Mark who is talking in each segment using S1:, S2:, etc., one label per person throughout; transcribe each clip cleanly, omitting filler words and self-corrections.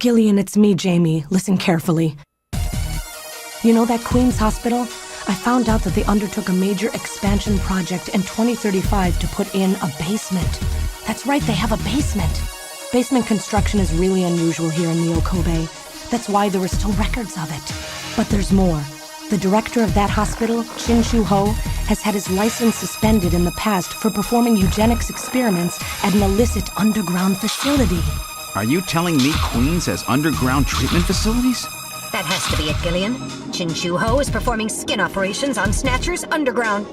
S1: Gillian, it's me, Jamie. Listen carefully. You know that Queen's Hospital? I found out that they undertook a major expansion project in 2035 to put in a basement. That's right, they have a basement. Basement construction is really unusual here in the Okobe. That's why there are still records of it. But there's more. The director of that hospital, Chin Chu Ho, has had his license suspended in the past for performing eugenics experiments at an illicit underground facility.
S2: Are you telling me Queens has underground treatment facilities?
S3: That has to be it, Gillian. Chin Chu Ho is performing skin operations on Snatchers underground.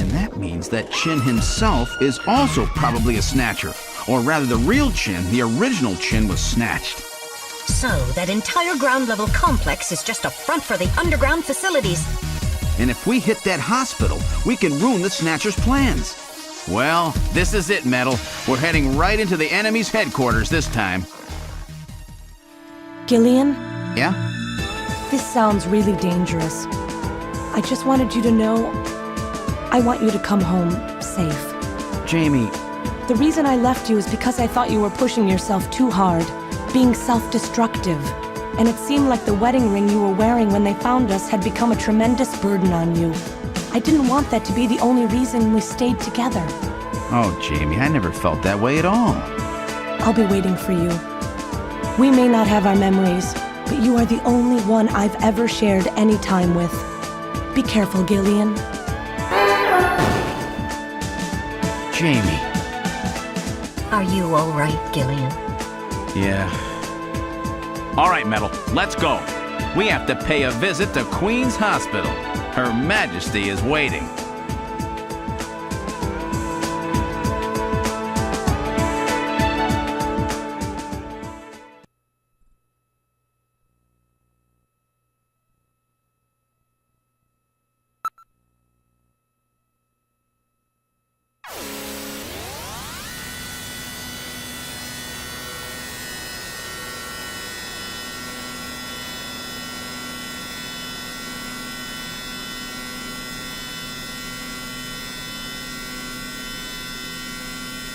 S2: And that means that Chin himself is also probably a Snatcher. Or rather, the real Chin, the original Chin, was snatched.
S3: So, that entire ground-level complex is just a front for the underground facilities.
S2: And if we hit that hospital, we can ruin the Snatcher's plans. Well, this is it, Metal. We're heading right into the enemy's headquarters this time.
S1: Gillian?
S2: Yeah?
S1: This sounds really dangerous. I just wanted you to know I want you to come home safe.
S2: Jamie.
S1: The reason I left you is because I thought you were pushing yourself too hard, being self-destructive. And it seemed like the wedding ring you were wearing when they found us had become a tremendous burden on you. I didn't want that to be the only reason we stayed together.
S2: Oh, Jamie, I never felt that way at all.
S1: I'll be waiting for you. We may not have our memories, but you are the only one I've ever shared any time with. Be careful, Gillian.
S2: Jamie.
S3: Are you all right, Gillian?
S2: Yeah. All right, Metal, let's go. We have to pay a visit to Queen's Hospital. Her Majesty is waiting.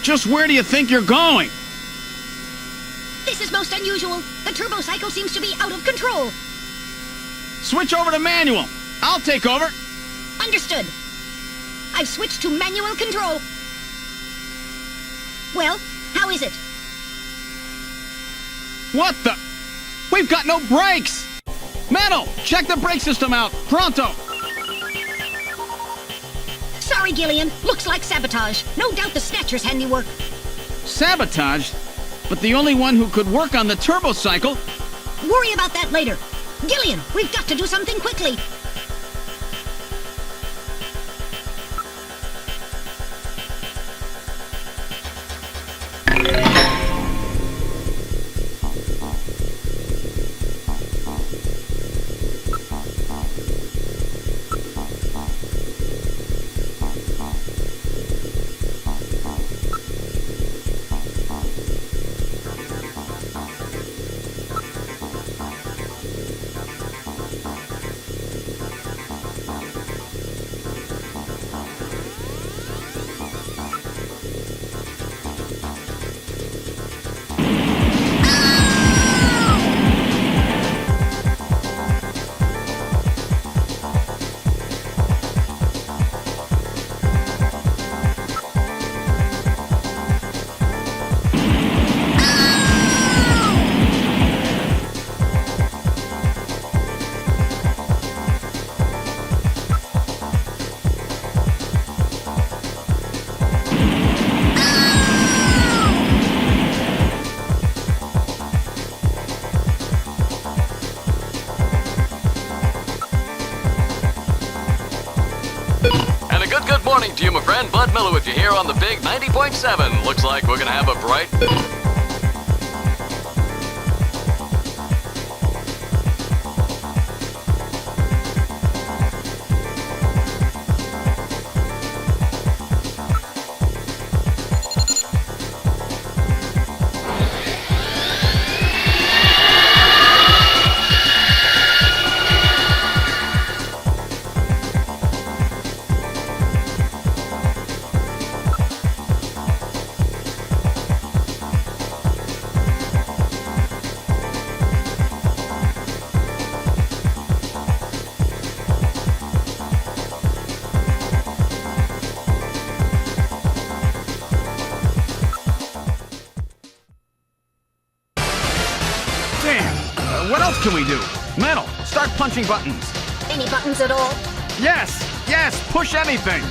S2: Just where do you think you're going?
S3: This is most unusual. The turbo cycle seems to be out of control.
S2: Switch over to manual. I'll take over.
S3: Understood. I've switched to manual control. Well, how is it?
S2: What the? We've got no brakes! Metal, check the brake system out. Pronto!
S3: Sorry, Gillian. Looks like sabotage. No doubt the Snatcher's handiwork.
S2: Sabotage? But the only one who could work on the turbo cycle.
S3: Worry about that later. Gillian, we've got to do something quickly.
S4: Good morning to you, my friend. Bud Miller with you here on the big 90.7. Looks like we're gonna have a bright...
S2: else can we do? Metal, start punching buttons.
S3: Any buttons at all?
S2: Yes, push anything.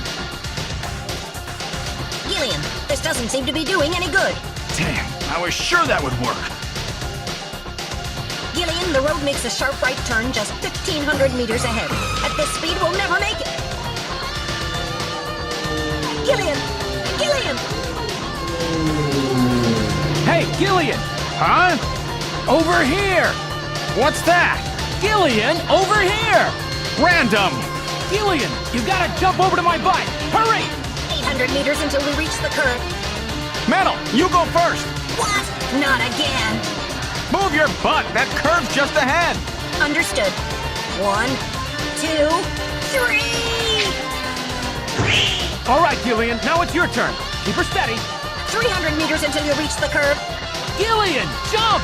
S3: Gillian, this doesn't seem to be doing any good.
S2: Damn, I was sure that would work.
S3: Gillian, the road makes a sharp right turn just 1,500 meters ahead. At this speed, we'll never make it. Gillian! Gillian!
S5: Hey, Gillian!
S2: Huh?
S5: Over here!
S2: What's that?
S5: Gillian, over here!
S2: Random!
S5: Gillian, you gotta jump over to my bike! Hurry!
S3: 800 meters until we reach the curve.
S2: Metal, you go first.
S3: What? Not again.
S2: Move your butt. That curve's just ahead.
S3: Understood. 1, 2, 3!
S5: All right, Gillian, now it's your turn. Keep her steady.
S3: 300 meters until you reach the curve.
S5: Gillian, jump!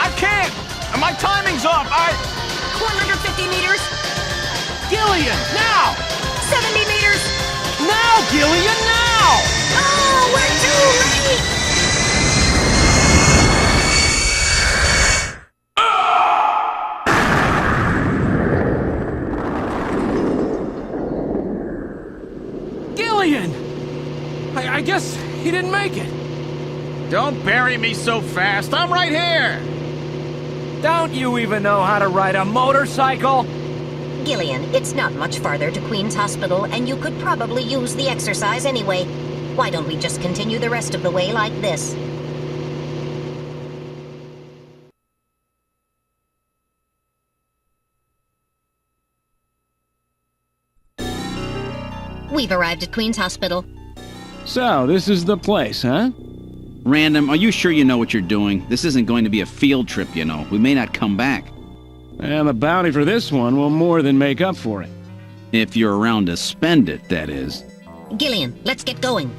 S2: I can't. My timing's off.
S3: 150 meters.
S5: Gillian, now!
S3: 70 meters.
S5: Now, Gillian, now!
S3: Oh, we're too late!
S5: Gillian! I guess he didn't make it.
S2: Don't bury me so fast. I'm right here.
S5: Don't you even know how to ride a motorcycle?
S3: Gillian, it's not much farther to Queen's Hospital, and you could probably use the exercise anyway. Why don't we just continue the rest of the way like this? We've arrived at Queen's Hospital.
S6: So, this is the place, huh?
S2: Random, are you sure you know what you're doing? This isn't going to be a field trip, you know. We may not come back.
S6: And the bounty for this one will more than make up for it.
S2: If you're around to spend it, that is.
S3: Gillian, let's get going.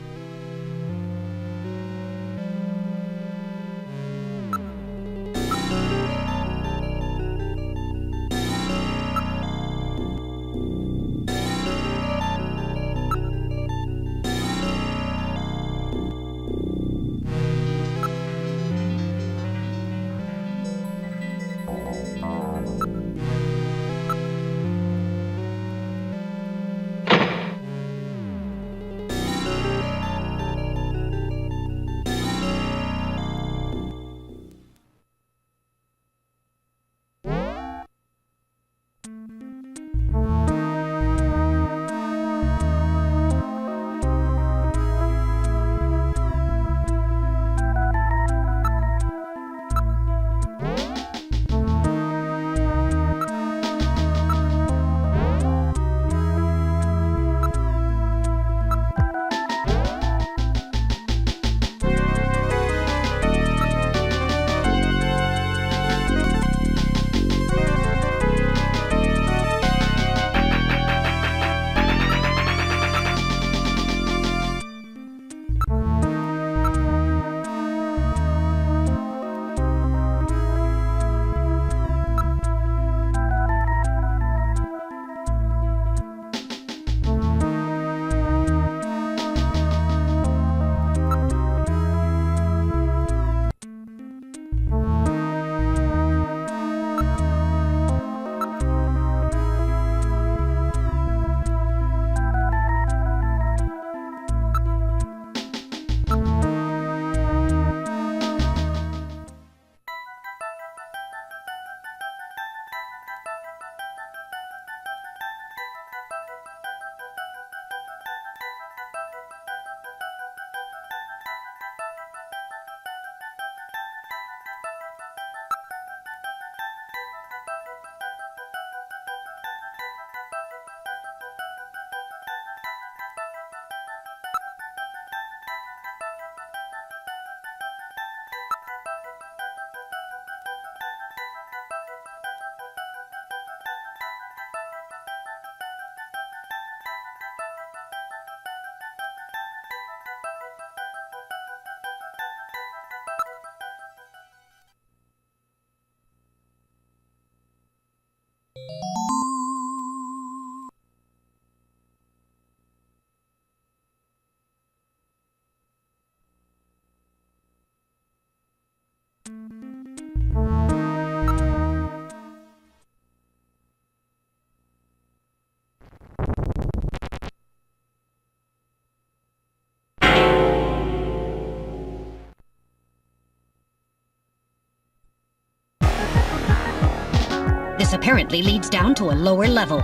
S3: This apparently leads down to a lower level.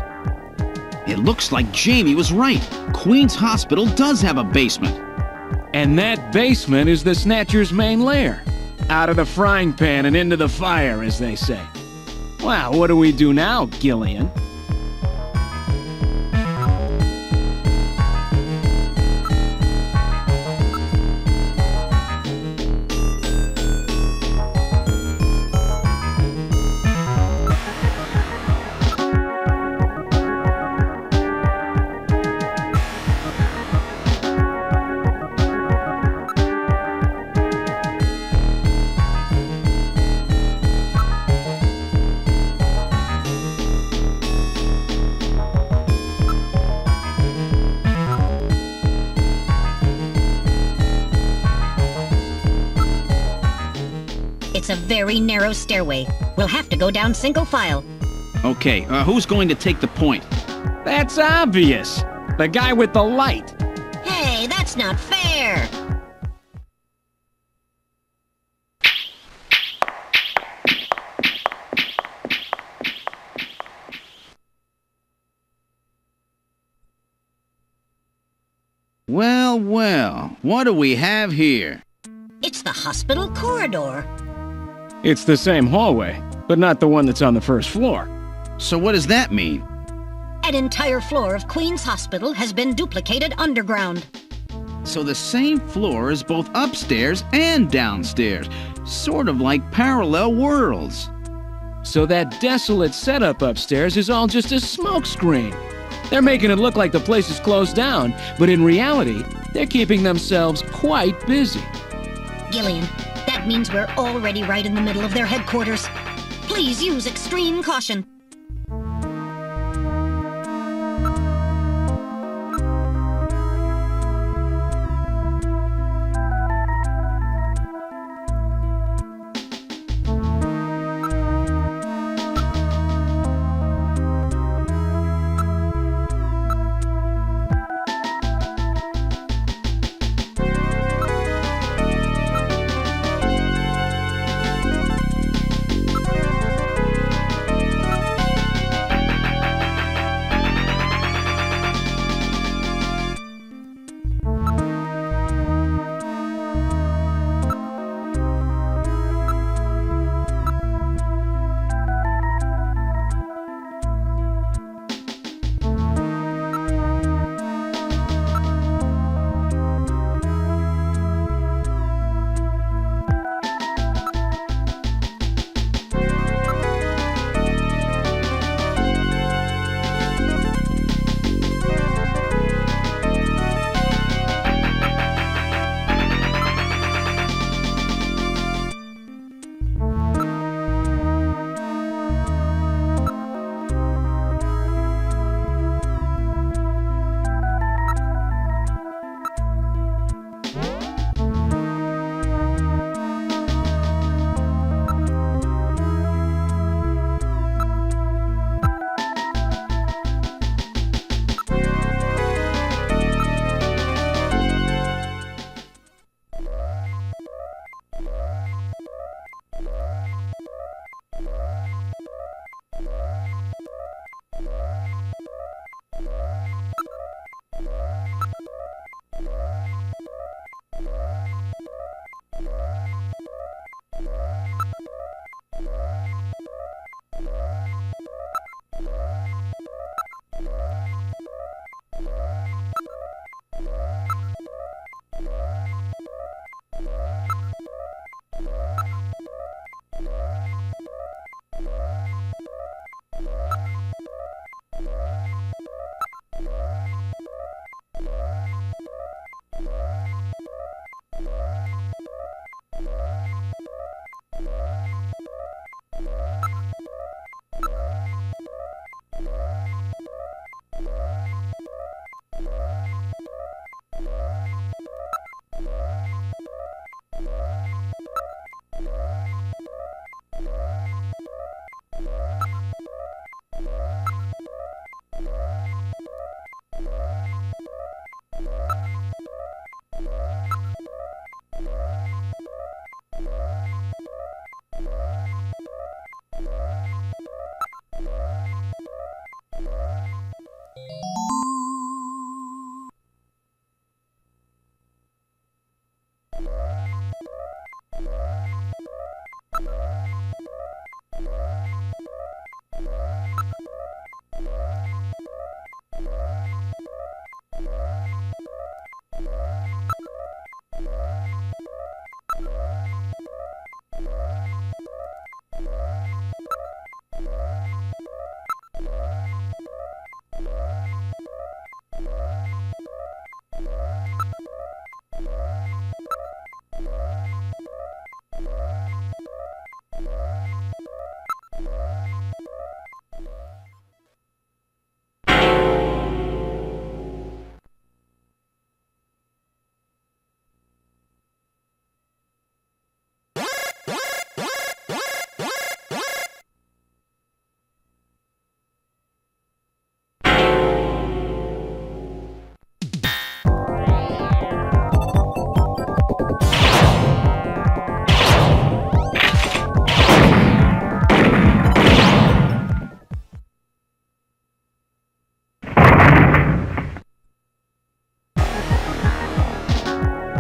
S2: It looks like Jamie was right. Queen's Hospital does have a basement.
S6: And that basement is the Snatcher's main lair. Out of the frying pan and into the fire, as they say. Well, what do we do now, Gillian?
S3: It's a very narrow stairway. We'll have to go down single file.
S2: Okay, who's going to take the point?
S6: That's obvious. The guy with the light.
S3: Hey, that's not fair!
S2: Well, well, what do we have here?
S3: It's the hospital corridor.
S6: It's the same hallway, but not the one that's on the first floor.
S2: So what does that mean?
S3: An entire floor of Queen's Hospital has been duplicated underground.
S2: So the same floor is both upstairs and downstairs, sort of like parallel worlds.
S6: So that desolate setup upstairs is all just a smokescreen. They're making it look like the place is closed down, but in reality, they're keeping themselves quite busy.
S3: Gillian, that means we're already right in the middle of their headquarters. Please use extreme caution.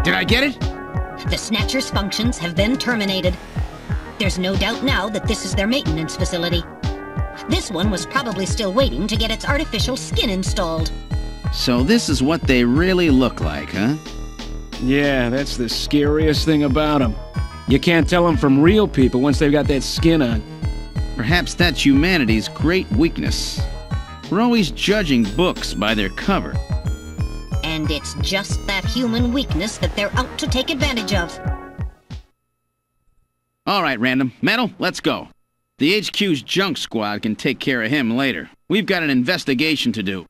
S2: Did I get it?
S3: The Snatcher's functions have been terminated. There's no doubt now that this is their maintenance facility. This one was probably still waiting to get its artificial skin installed.
S2: So this is what they really look like, huh?
S6: Yeah, that's the scariest thing about them. You can't tell them from real people once they've got that skin on.
S2: Perhaps that's humanity's great weakness. We're always judging books by their cover.
S3: And it's just that human weakness that they're out to take advantage of.
S2: All right, Random. Metal, let's go. The HQ's junk squad can take care of him later. We've got an investigation to do.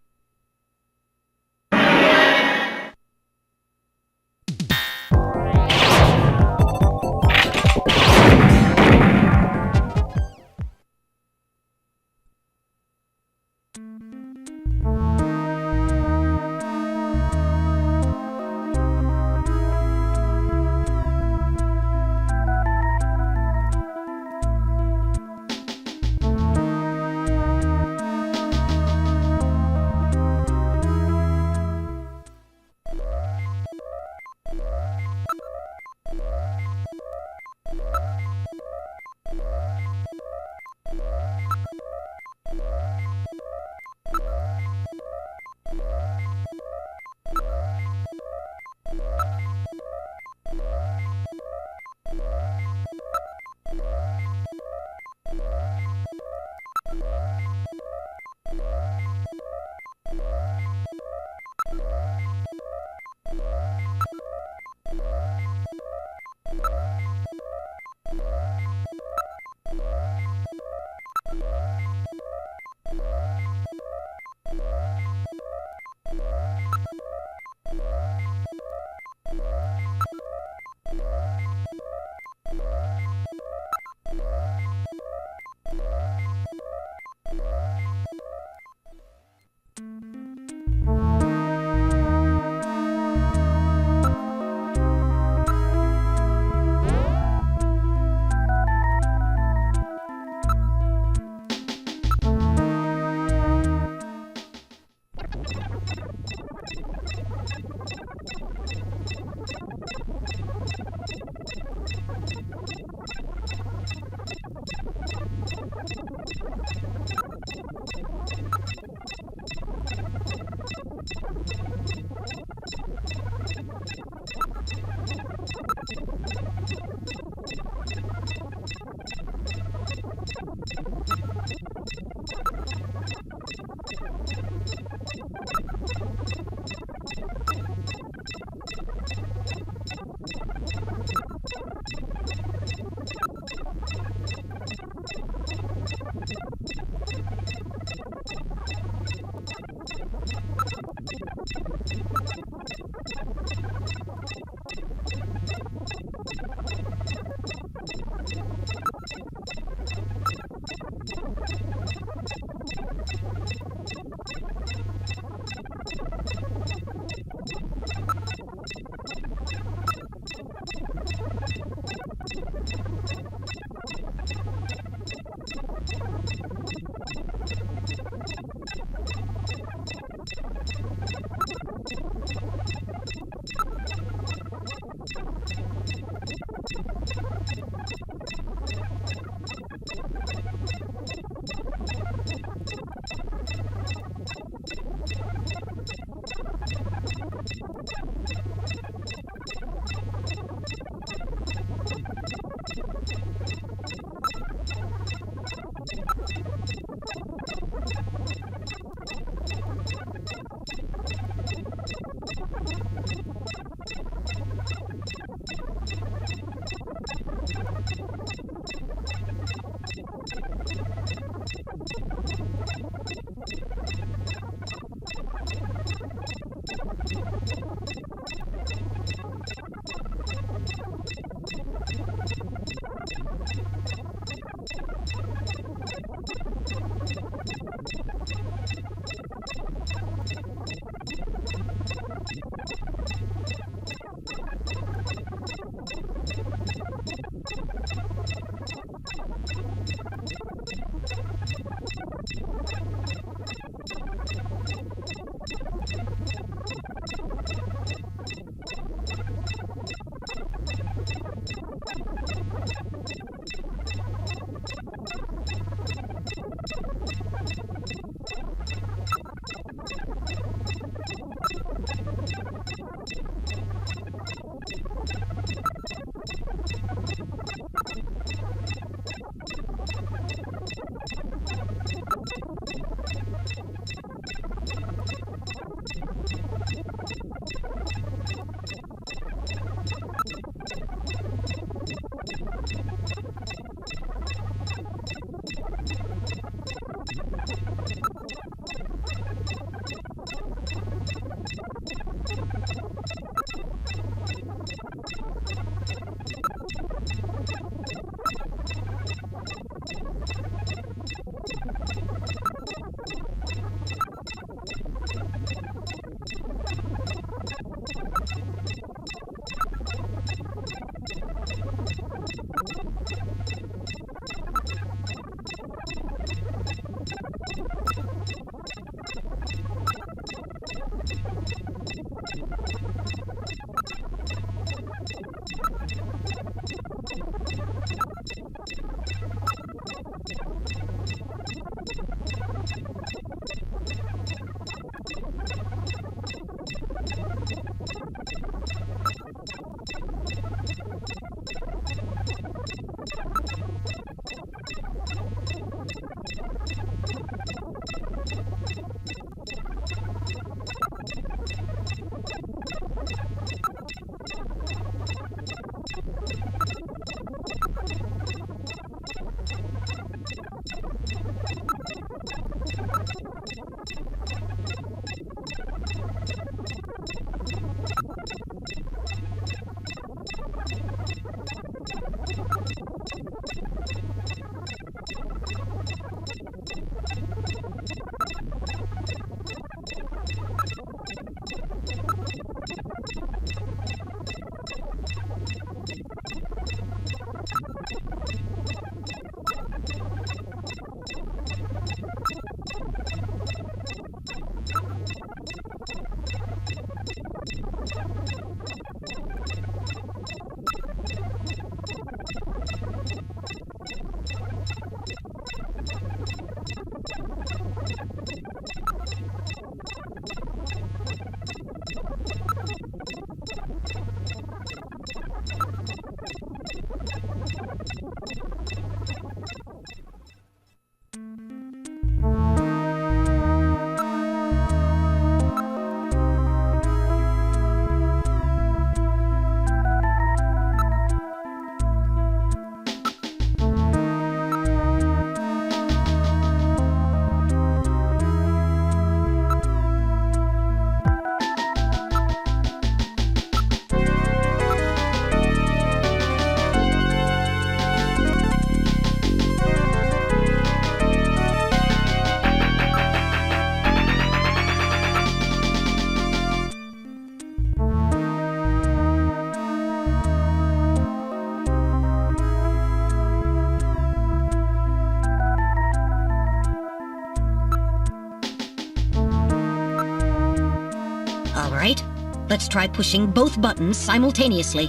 S3: Let's try pushing both buttons simultaneously.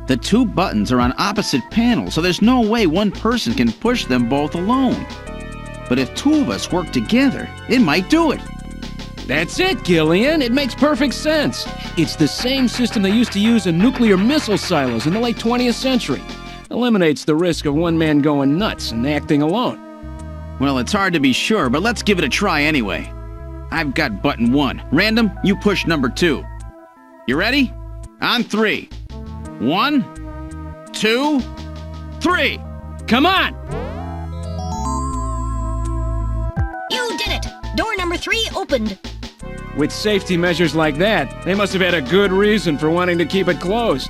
S2: The two buttons are on opposite panels, so there's no way one person can push them both alone. But if two of us work together, it might do it.
S6: That's it, Gillian. It makes perfect sense. It's the same system they used to use in nuclear missile silos in the late 20th century. Eliminates the risk of one man going nuts and acting alone.
S2: Well, it's hard to be sure, but let's give it a try anyway. I've got button 1. Random, you push number 2. You ready? On 3. 1, 2, 3.
S6: Come on!
S3: You did it! Door number 3 opened.
S6: With safety measures like that, they must have had a good reason for wanting to keep it closed.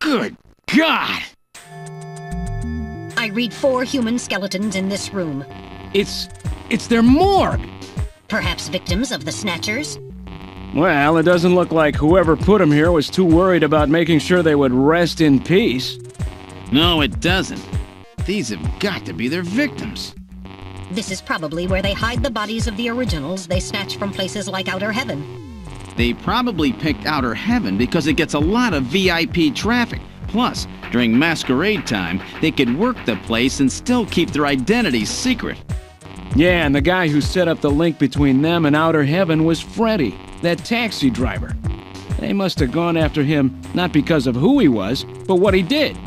S2: Good God!
S3: I read 4 human skeletons in this room.
S6: It's their morgue.
S3: Perhaps victims of the Snatchers?
S6: Well, it doesn't look like whoever put them here was too worried about making sure they would rest in peace.
S2: No, it doesn't. These have got to be their victims.
S3: This is probably where they hide the bodies of the originals they snatch from places like Outer Heaven.
S2: They probably picked Outer Heaven because it gets a lot of VIP traffic. Plus, during masquerade time, they could work the place and still keep their identities secret.
S6: Yeah, and the guy who set up the link between them and Outer Heaven was Freddy, that taxi driver. They must have gone after him not because of who he was, but what he did.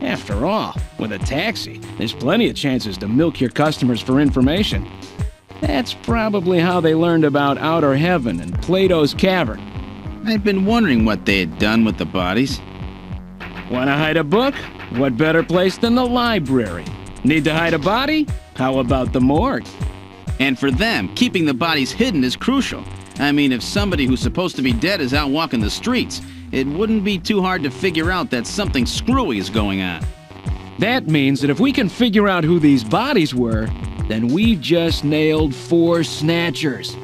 S6: After all, with a taxi, there's plenty of chances to milk your customers for information. That's probably how they learned about Outer Heaven and Plato's Cavern.
S2: I've been wondering what they had done with the bodies.
S6: Want to hide a book? What better place than the library? Need to hide a body? How about the morgue?
S2: And for them, keeping the bodies hidden is crucial. I mean, if somebody who's supposed to be dead is out walking the streets, it wouldn't be too hard to figure out that something screwy is going on.
S6: That means that if we can figure out who these bodies were, then we've just nailed 4 Snatchers.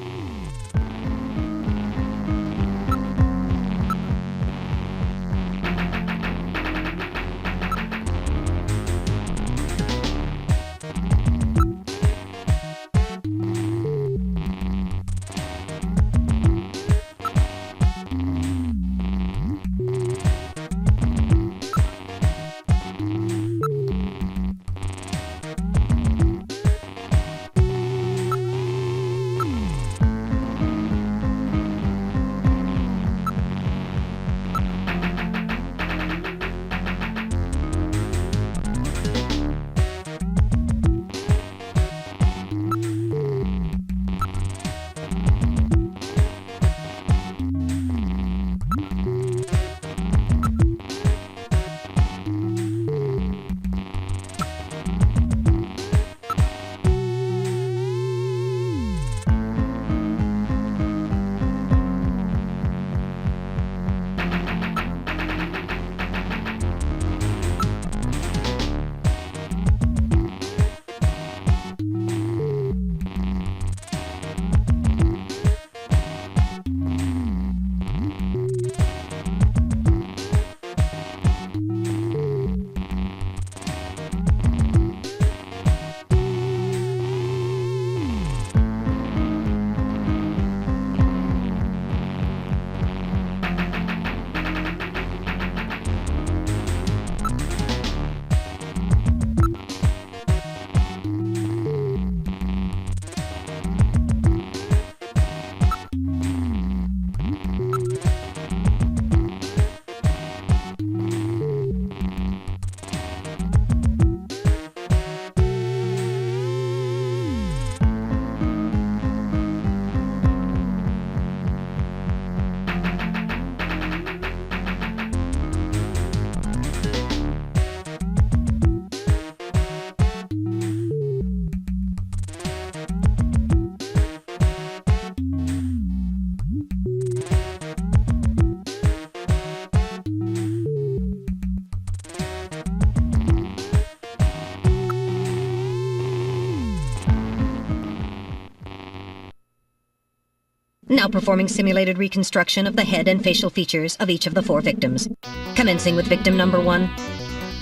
S3: Now performing simulated reconstruction of the head and facial features of each of the 4 victims. Commencing with victim number 1.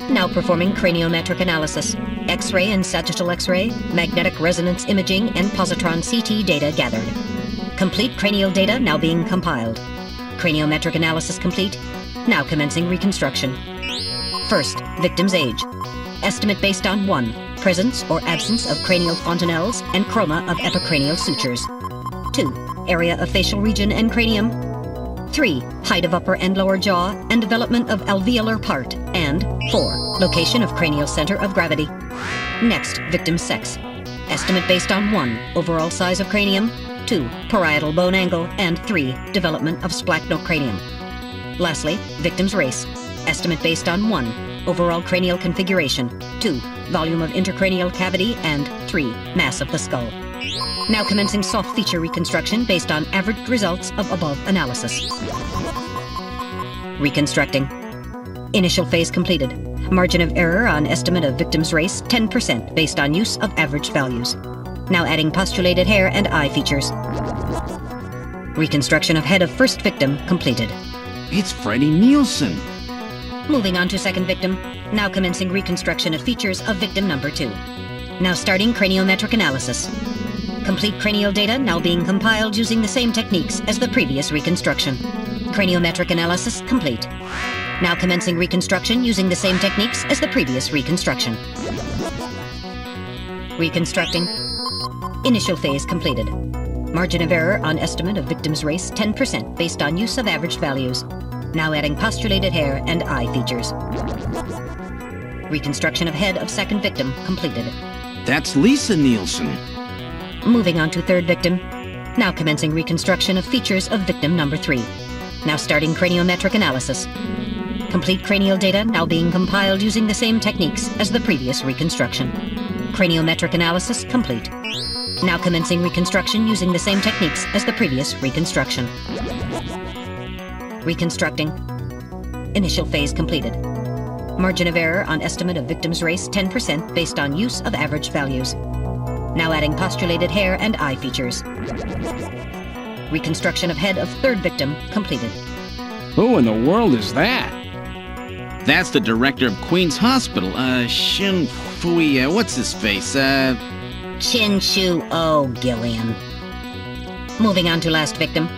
S3: Now performing craniometric analysis. X-ray and sagittal X-ray, magnetic resonance imaging, and positron CT data gathered. Complete cranial data now being compiled. Craniometric analysis complete. Now commencing reconstruction. First, victim's age. Estimate based on 1. Presence or absence of cranial fontanelles and chroma of epicranial sutures. 2. Area of facial region and cranium. 3. Height of upper and lower jaw and development of alveolar part. And 4. Location of cranial center of gravity. Next, victim's sex. Estimate based on 1. Overall size of cranium. 2. Parietal bone angle. And 3. Development of splachocranium. Lastly, victim's race. Estimate based on 1. Overall cranial configuration. 2. Volume of intercranial cavity. And 3. Mass of the skull. Now commencing soft feature reconstruction based on averaged results of above analysis. Reconstructing. Initial phase completed. Margin of error on estimate of victim's race 10% based on use of average values. Now adding postulated hair and eye features. Reconstruction of head of first victim completed.
S2: It's Freddie Nielsen.
S3: Moving on to second victim. Now commencing reconstruction of features of victim number 2. Now starting craniometric analysis. Complete cranial data now being compiled using the same techniques as the previous reconstruction. Craniometric analysis complete. Now commencing reconstruction using the same techniques as the previous reconstruction. Reconstructing. Initial phase completed. Margin of error on estimate of victim's race 10% based on use of average values. Now adding postulated hair and eye features. Reconstruction of head of second victim completed.
S2: That's Lisa Nielsen.
S3: Moving on to third victim. Now commencing reconstruction of features of victim number 3. Now starting craniometric analysis. Complete cranial data now being compiled using the same techniques as the previous reconstruction. Craniometric analysis complete. Now commencing reconstruction using the same techniques as the previous reconstruction. Reconstructing. Initial phase completed. Margin of error on estimate of victim's race 10% based on use of average values. Now adding postulated hair and eye features. Reconstruction of head of third victim completed.
S6: Who in the world is that?
S2: That's the director of Queen's Hospital, Shin Fui, what's his face,
S3: Chin Shu O Gillian. Moving on to last victim.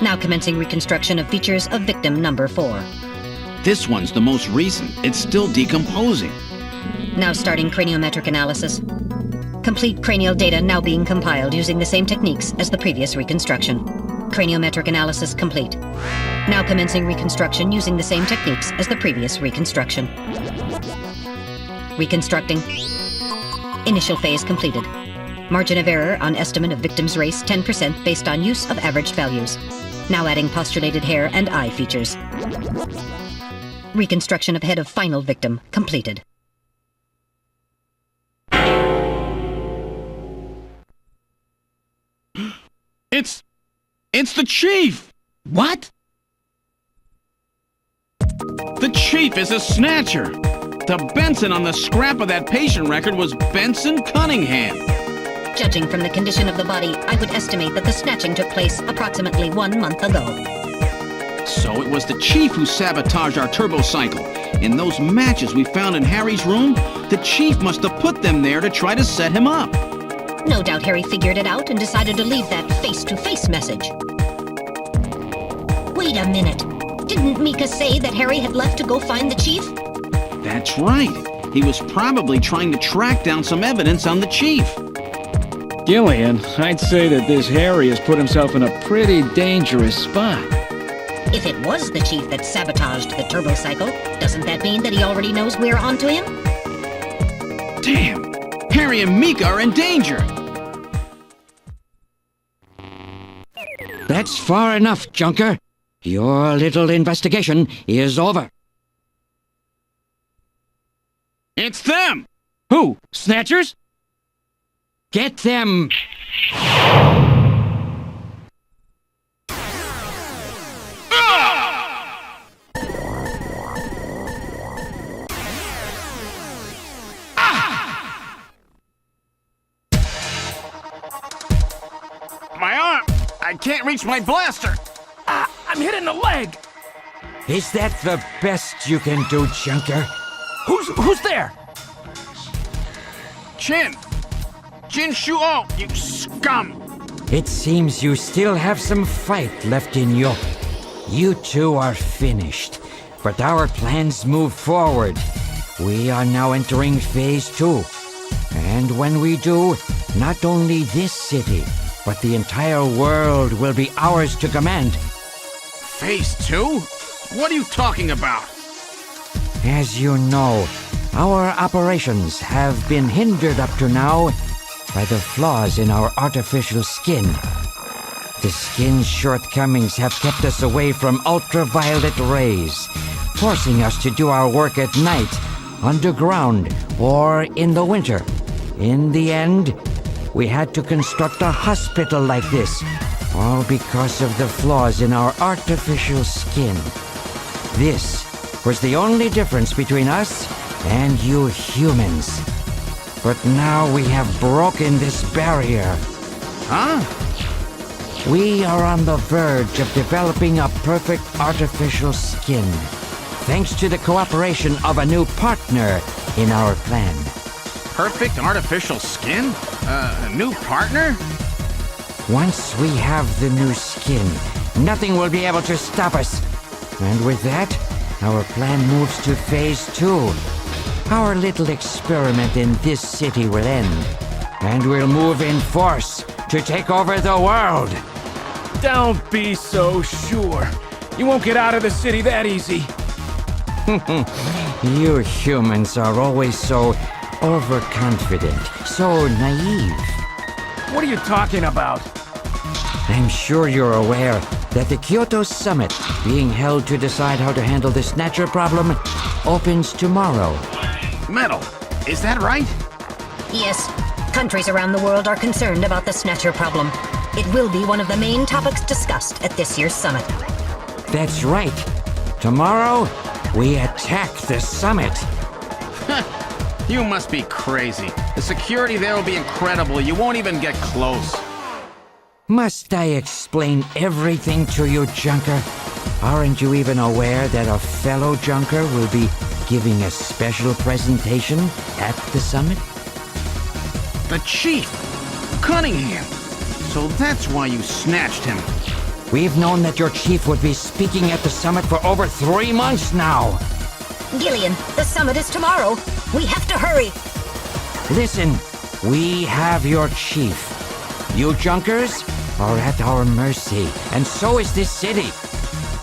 S3: Now commencing reconstruction of features of victim number 4.
S2: This one's the most recent. It's still decomposing.
S3: Now starting craniometric analysis. Complete cranial data now being compiled using the same techniques as the previous reconstruction. Craniometric analysis complete. Now commencing reconstruction using the same techniques as the previous reconstruction. Reconstructing. Initial phase completed. Margin of error on estimate of victim's race 10% based on use of average values. Now adding postulated hair and eye features. Reconstruction of head of final victim completed.
S2: It's the Chief!
S6: What?
S2: The Chief is a Snatcher! The Benson on the scrap of that patient record was Benson Cunningham.
S3: Judging from the condition of the body, I would estimate that the snatching took place approximately 1 month ago.
S2: So it was the Chief who sabotaged our turbocycle. In those matches we found in Harry's room, the Chief must have put them there to try to set him up.
S3: No doubt Harry figured it out and decided to leave that face-to-face message. Wait a minute. Didn't Mika say that Harry had left to go find the Chief?
S2: That's right. He was probably trying to track down some evidence on the Chief.
S6: Gillian, I'd say that this Harry has put himself in a pretty dangerous spot.
S3: If it was the Chief that sabotaged the turbocycle, doesn't that mean that he already knows we're onto him?
S2: Damn! Harry and Mika are in danger!
S7: That's far enough, Junker. Your little investigation is over.
S2: It's them!
S6: Who? Snatchers?
S7: Get them!
S2: My arm! I can't reach my blaster.
S5: I'm hit in the leg.
S7: Is that the best you can do, Junker?
S5: Who's there?
S2: Jin Shuo, you scum!
S7: It seems you still have some fight left in you. You two are finished, but our plans move forward. We are now entering Phase 2. And when we do, not only this city, but the entire world will be ours to command.
S2: Phase 2? What are you talking about?
S7: As you know, our operations have been hindered up to now by the flaws in our artificial skin. The skin's shortcomings have kept us away from ultraviolet rays, forcing us to do our work at night, underground, or in the winter. In the end, we had to construct a hospital like this, all because of the flaws in our artificial skin. This was the only difference between us and you humans. But now we have broken this barrier.
S2: Huh?
S7: We are on the verge of developing a perfect artificial skin, thanks to the cooperation of a new partner in our plan.
S2: Perfect artificial skin? A new partner?
S7: Once we have the new skin, nothing will be able to stop us. And with that, our plan moves to Phase 2. Our little experiment in this city will end, and we'll move in force to take over the world.
S5: Don't be so sure. You won't get out of the city that easy.
S7: You humans are always so overconfident, so naive.
S5: What are you talking about?
S7: I'm sure you're aware that the Kyoto Summit, being held to decide how to handle the Snatcher problem, opens tomorrow.
S2: Metal, is that right?
S3: Yes, countries around the world are concerned about the Snatcher problem. It will be one of the main topics discussed at this year's summit.
S7: That's right. Tomorrow, we attack the summit.
S2: You must be crazy. The security there will be incredible. You won't even get close.
S7: Must I explain everything to you, Junker? Aren't you even aware that a fellow Junker will be giving a special presentation at the summit?
S2: The Chief! Cunningham! So that's why you snatched him.
S7: We've known that your chief would be speaking at the summit for over 3 months now.
S3: Gillian, the summit is tomorrow. We have to hurry.
S7: Listen, we have your chief. You Junkers are at our mercy, and so is this city.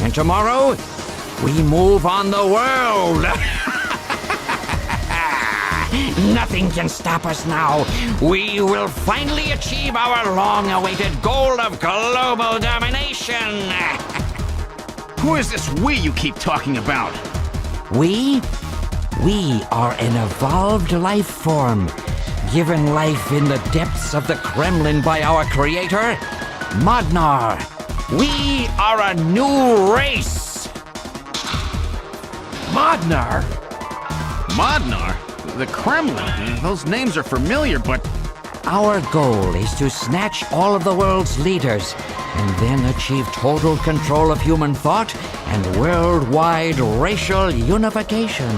S7: And tomorrow, we move on the world. Nothing can stop us now. We will finally achieve our long-awaited goal of global domination.
S2: Who is this we you keep talking about?
S7: We are an evolved life form, given life in the depths of the Kremlin by our creator, Modnar. We are a new race.
S5: Modnar?
S2: Modnar? The Kremlin? Those names are familiar, but...
S7: Our goal is to snatch all of the world's leaders and then achieve total control of human thought and worldwide racial unification.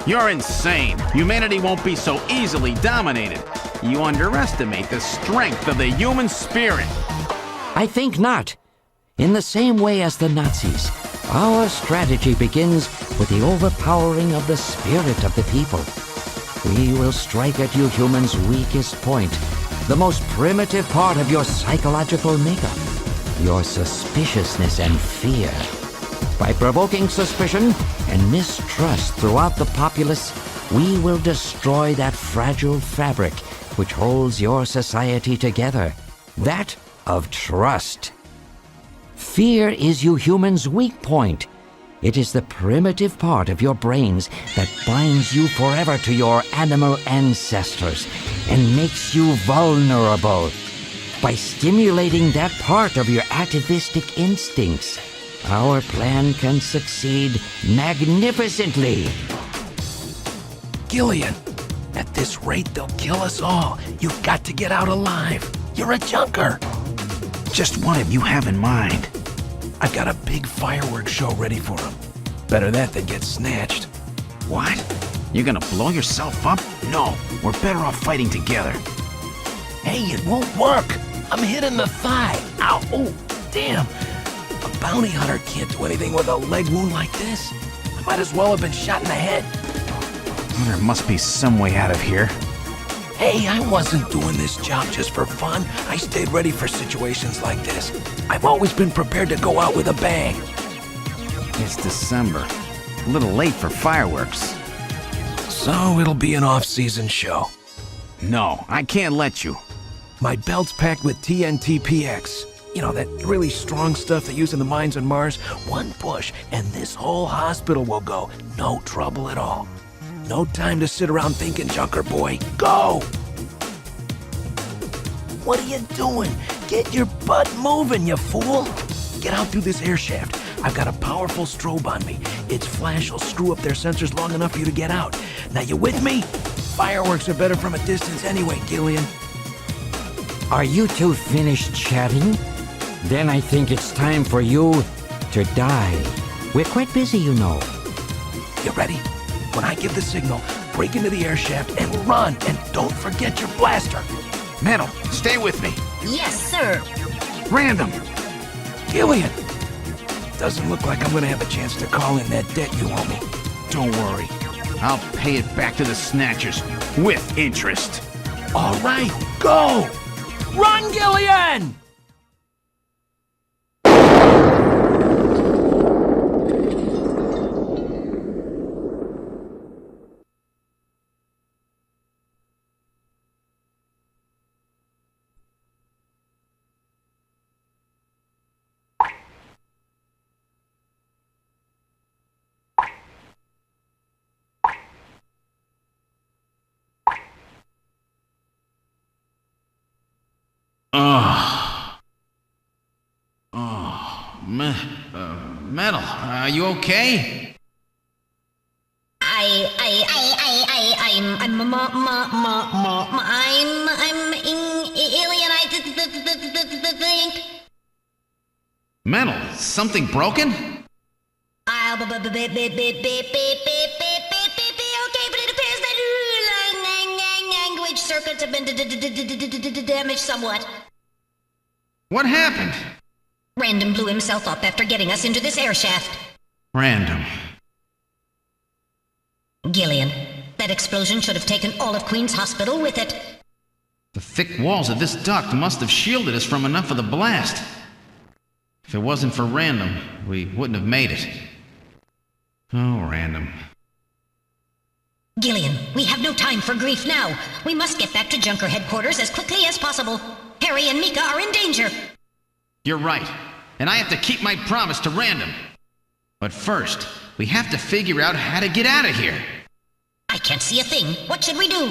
S2: You're insane. Humanity won't be so easily dominated. You underestimate the strength of the human spirit.
S7: I think not. In the same way as the Nazis, our strategy begins with the overpowering of the spirit of the people. We will strike at you humans' weakest point, the most primitive part of your psychological makeup, your suspiciousness and fear. By provoking suspicion and mistrust throughout the populace, we will destroy that fragile fabric which holds your society together, that of trust. Fear is you humans' weak point. It is the primitive part of your brains that binds you forever to your animal ancestors and makes you vulnerable. By stimulating that part of your atavistic instincts, our plan can succeed magnificently.
S5: Gillian, at this rate, they'll kill us all. You've got to get out alive. You're a Junker.
S8: just one of you have in mind?
S9: I've got a big fireworks show ready for him. Better that than get snatched.
S8: What? You're gonna blow yourself up? No, we're better off fighting together.
S9: Hey, it won't work. I'm hit in the thigh. Ow, oh, damn. A bounty hunter can't do anything with a leg wound like this. I might as well have been shot in the head.
S8: Well, there must be some way out of here.
S9: Hey, I wasn't doing this job just for fun. I stayed ready for situations like this. I've always been prepared to go out with a bang.
S8: It's December. A little late for fireworks.
S9: So it'll be an off-season show.
S8: No, I can't let you.
S9: My belt's packed with TNT PX. You know, that really strong stuff they use in the mines on Mars. One push, and this whole hospital will go. No trouble at all. No time to sit around thinking, Junker boy. Go! What are you doing? Get your butt moving, you fool! Get out through this air shaft. I've got a powerful strobe on me. Its flash will screw up their sensors long enough for you to get out. Now, you with me? Fireworks are better from a distance anyway, Gillian.
S7: Are you two finished chatting? Then I think it's time for you to die. We're quite busy, you know.
S9: You ready? When I give the signal, break into the air shaft and run, and don't forget your blaster.
S8: Metal, stay with me.
S3: Yes, sir.
S8: Random.
S9: Gillian! Doesn't look like I'm gonna have a chance to call in that debt you owe me.
S8: Don't worry. I'll pay it back to the Snatchers with interest.
S9: All right, go! Run, Gillian!
S2: Metal, are you okay?
S3: Alien, I think.
S2: Metal, something broken?
S3: I'll okay, but it appears that language circuits have been damaged somewhat.
S2: What happened?
S3: Random blew himself up after getting us into this air shaft.
S2: Random.
S3: Gillian, that explosion should have taken all of Queen's Hospital with it.
S2: The thick walls of this duct must have shielded us from enough of the blast. If it wasn't for Random, we wouldn't have made it. Oh, Random.
S3: Gillian, we have no time for grief now. We must get back to Junker headquarters as quickly as possible. Harry and Mika are in danger.
S2: You're right, and I have to keep my promise to Random. But first, we have to figure out how to get out of here.
S3: I can't see a thing. What should we do?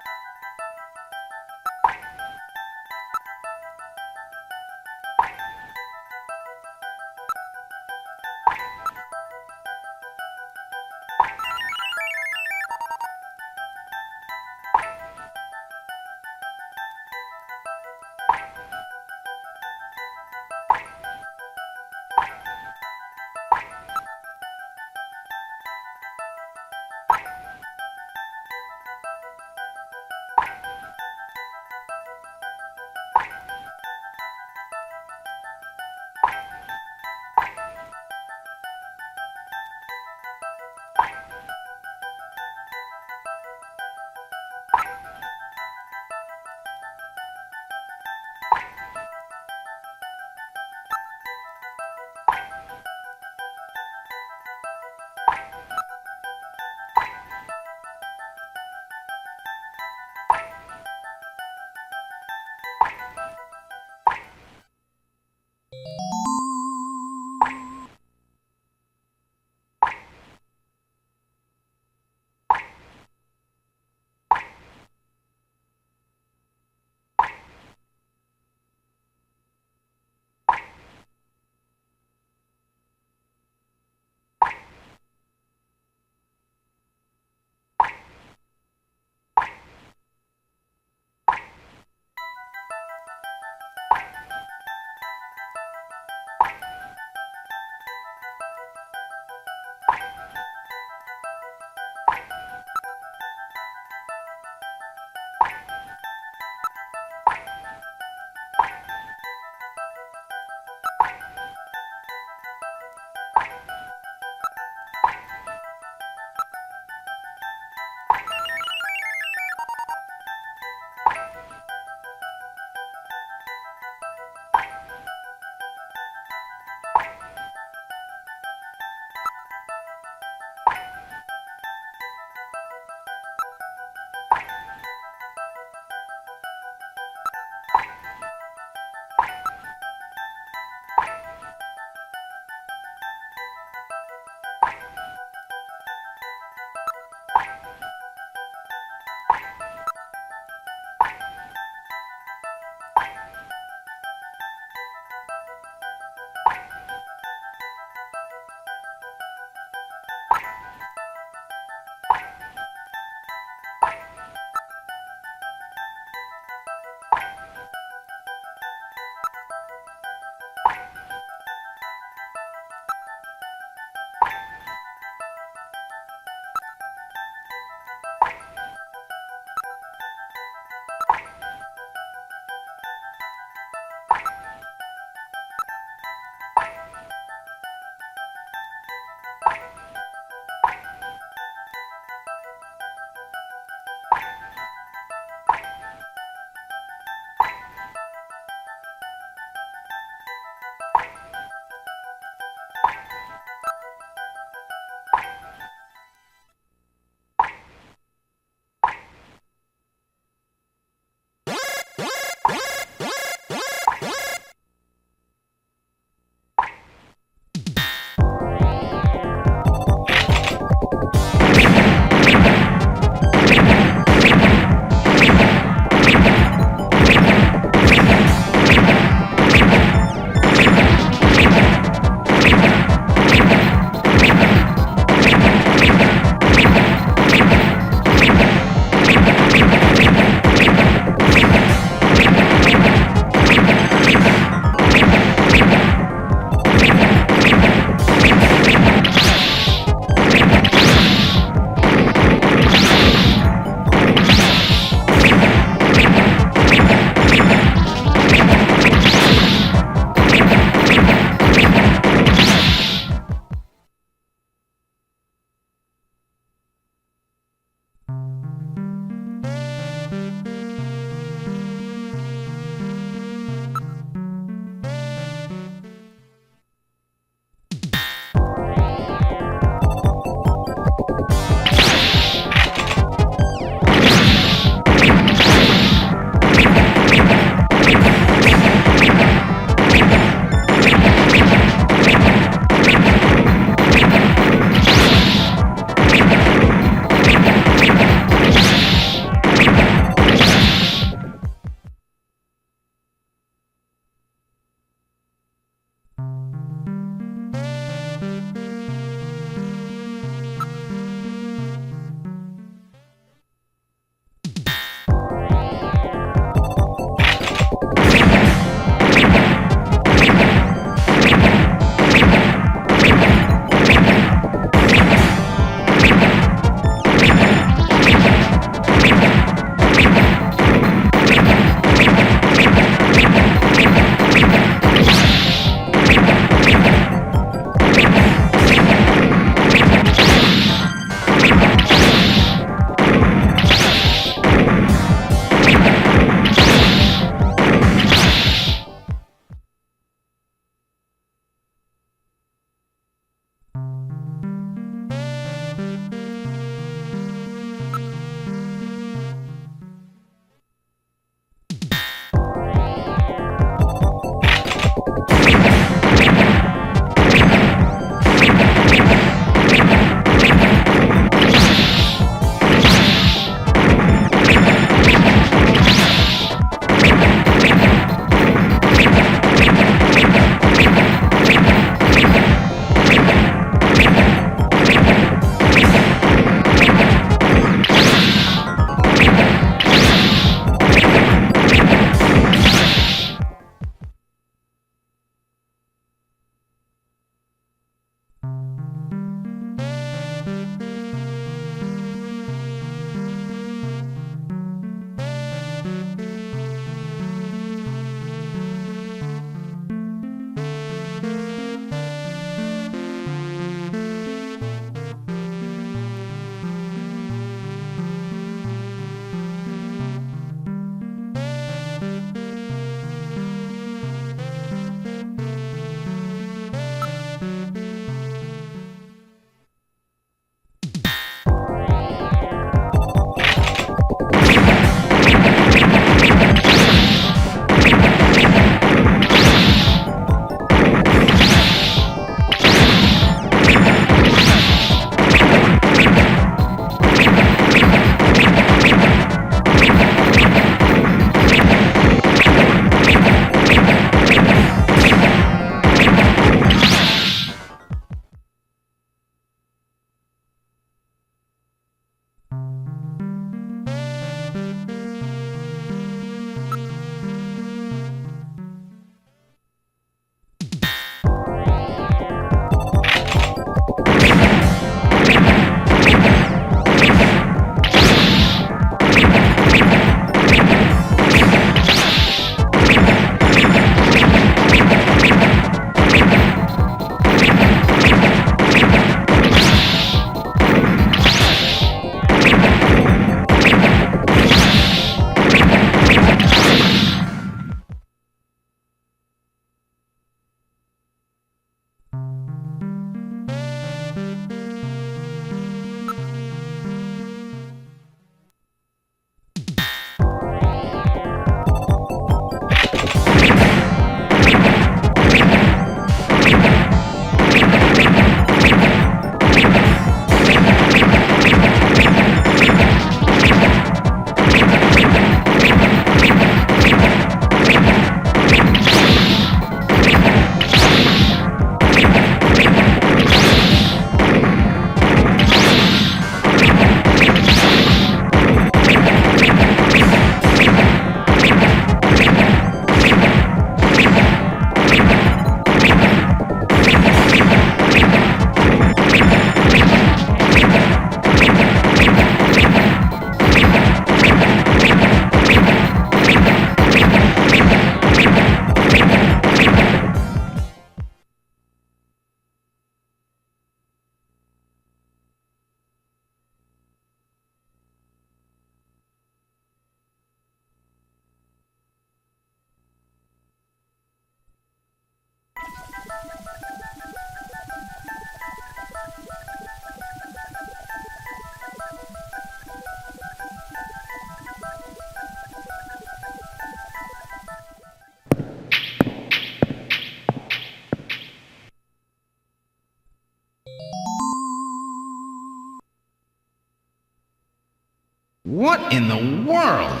S2: What in the world?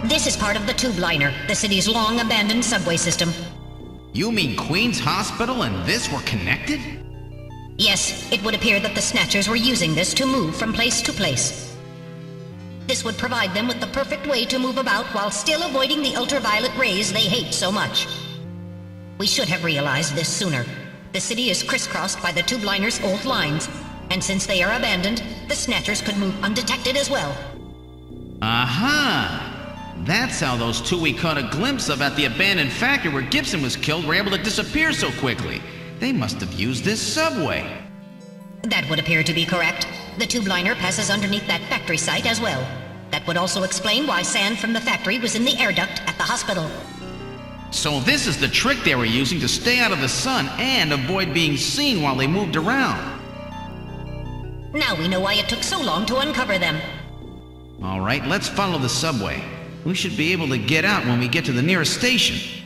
S3: This is part of the tube liner, the city's long-abandoned subway system.
S2: You mean Queen's Hospital and this were connected?
S3: Yes, it would appear that the Snatchers were using this to move from place to place. This would provide them with the perfect way to move about while still avoiding the ultraviolet rays they hate so much. We should have realized this sooner. The city is crisscrossed by the tube liner's old lines, and since they are abandoned, the Snatchers could move undetected as well.
S2: Aha! That's how those two we caught a glimpse of at the abandoned factory where Gibson was killed were able to disappear so quickly. They must have used this subway.
S3: That would appear to be correct. The tube liner passes underneath that factory site as well. That would also explain why sand from the factory was in the air duct at the hospital.
S2: So this is the trick they were using to stay out of the sun and avoid being seen while they moved around.
S3: Now we know why it took so long to uncover them.
S2: All right, let's follow the subway. We should be able to get out when we get to the nearest station.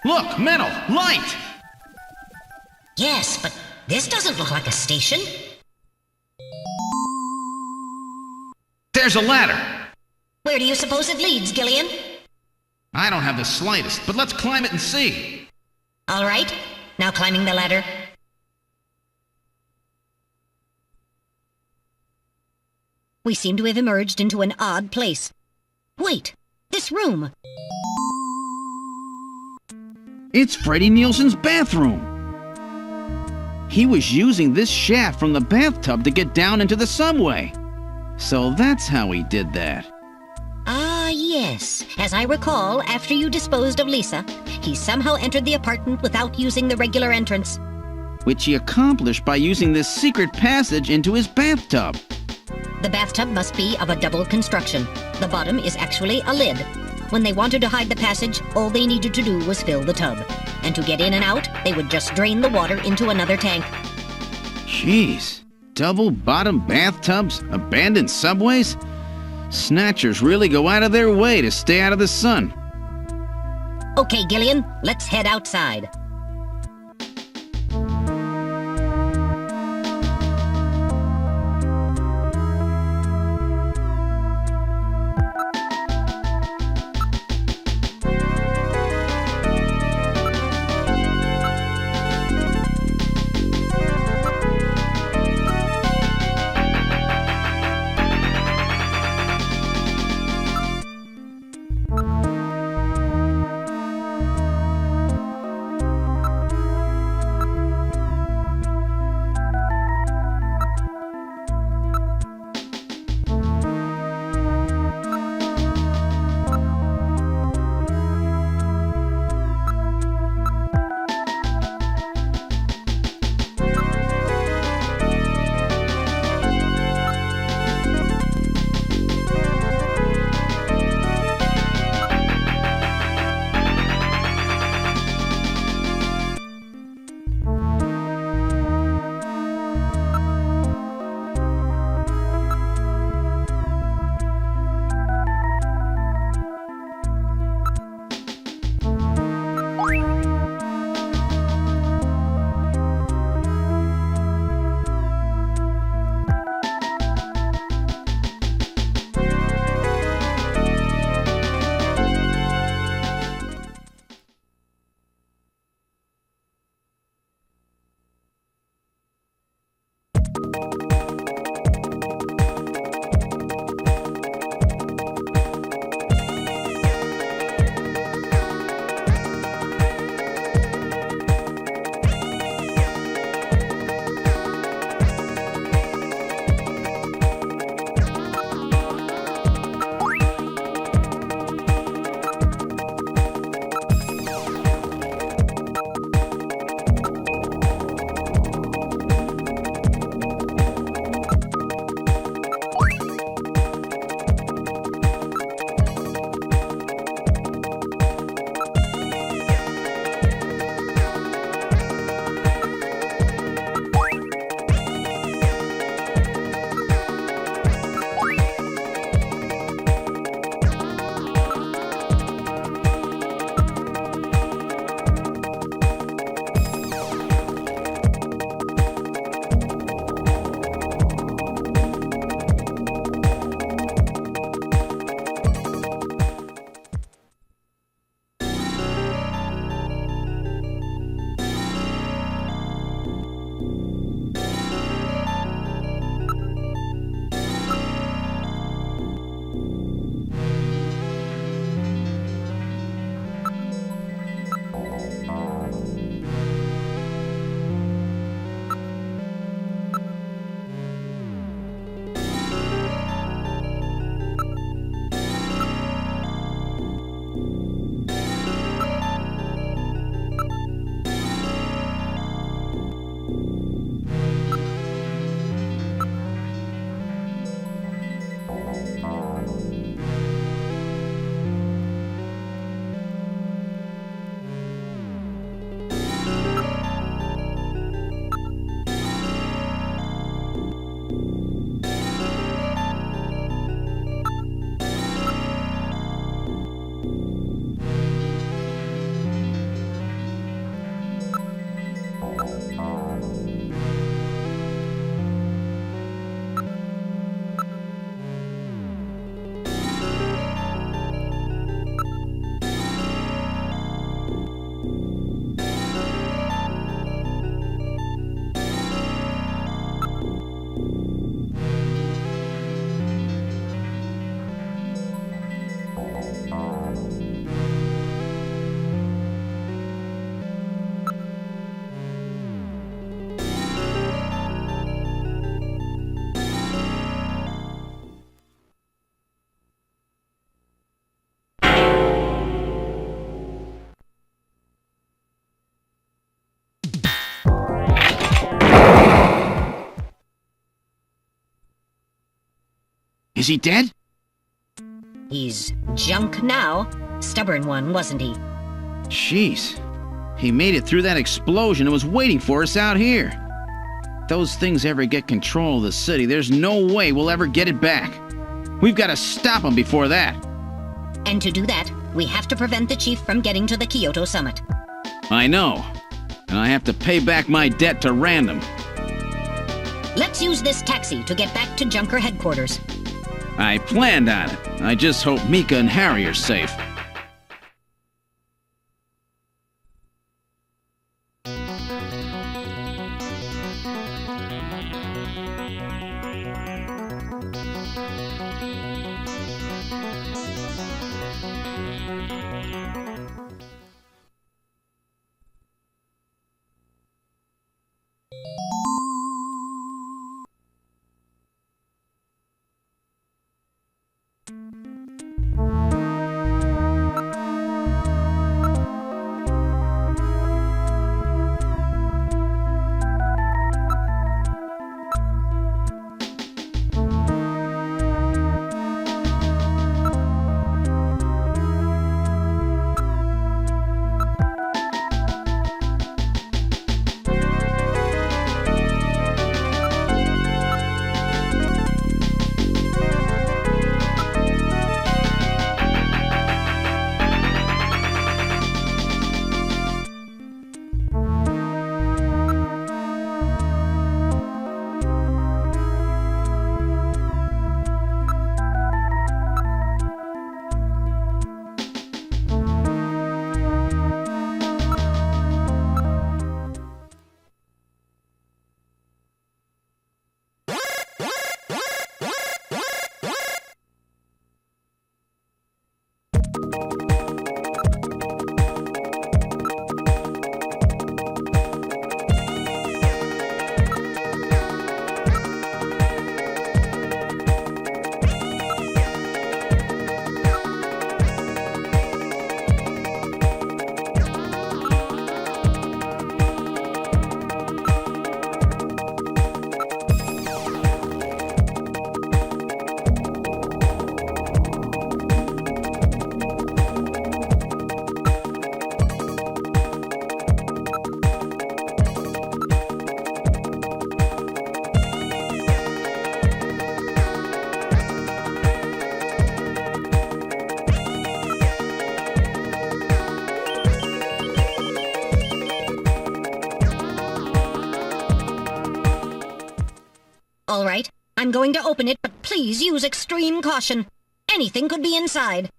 S2: Look, metal, light!
S3: Yes, but this doesn't look like a station.
S2: There's a ladder!
S3: Where do you suppose it leads, Gillian?
S2: I don't have the slightest, but let's climb it and see.
S3: All right, now climbing the ladder. We seem to have emerged into an odd place. Wait, this room!
S2: It's Freddie Nielsen's bathroom. He was using this shaft from the bathtub to get down into the subway. So that's how he did that.
S3: Ah, yes. As I recall, after you disposed of Lisa, he somehow entered the apartment without using the regular entrance.
S2: Which he accomplished by using this secret passage into his bathtub.
S3: The bathtub must be of a double construction. The bottom is actually a lid. When they wanted to hide the passage, all they needed to do was fill the tub. And to get in and out, they would just drain the water into another tank.
S2: Jeez. Double-bottom bathtubs? Abandoned subways? Snatchers really go out of their way to stay out of the sun.
S3: Okay, Gillian, let's head outside.
S2: Is he dead?
S3: He's junk now. Stubborn one, wasn't he?
S2: Jeez. He made it through that explosion and was waiting for us out here. If those things ever get control of the city, there's no way we'll ever get it back. We've got to stop them before that.
S3: And to do that, we have to prevent the chief from getting to the Kyoto summit.
S2: I know. And I have to pay back my debt to Random.
S3: Let's use this taxi to get back to Junker headquarters.
S2: I planned on it. I just hope Mika and Harry are safe.
S3: All right, I'm going to open it, but please use extreme caution. Anything could be inside.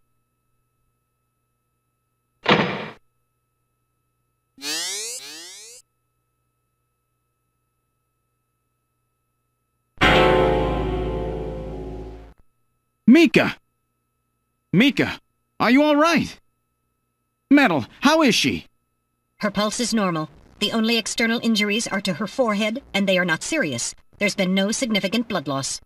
S2: Mika! Mika, are you all right? Metal, how is she?
S3: Her pulse is normal. The only external injuries are to her forehead, and they are not serious. There's been no significant blood loss.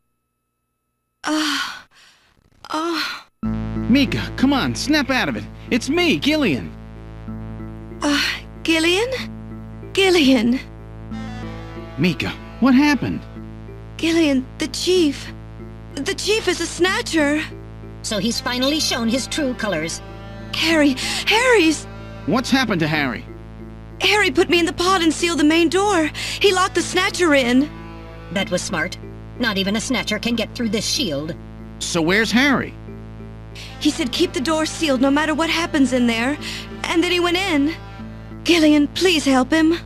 S2: Mika, come on, snap out of it. It's me, Gillian.
S10: Gillian? Gillian!
S2: Mika, what happened?
S10: Gillian, the chief. The chief is a Snatcher.
S3: So he's finally shown his true colors.
S10: Harry's...
S2: What's happened to Harry?
S10: Harry put me in the pod and sealed the main door. He locked the Snatcher in.
S3: That was smart. Not even a Snatcher can get through this shield.
S2: So where's Harry?
S10: He said keep the door sealed no matter what happens in there. And then he went in. Gillian, please help him.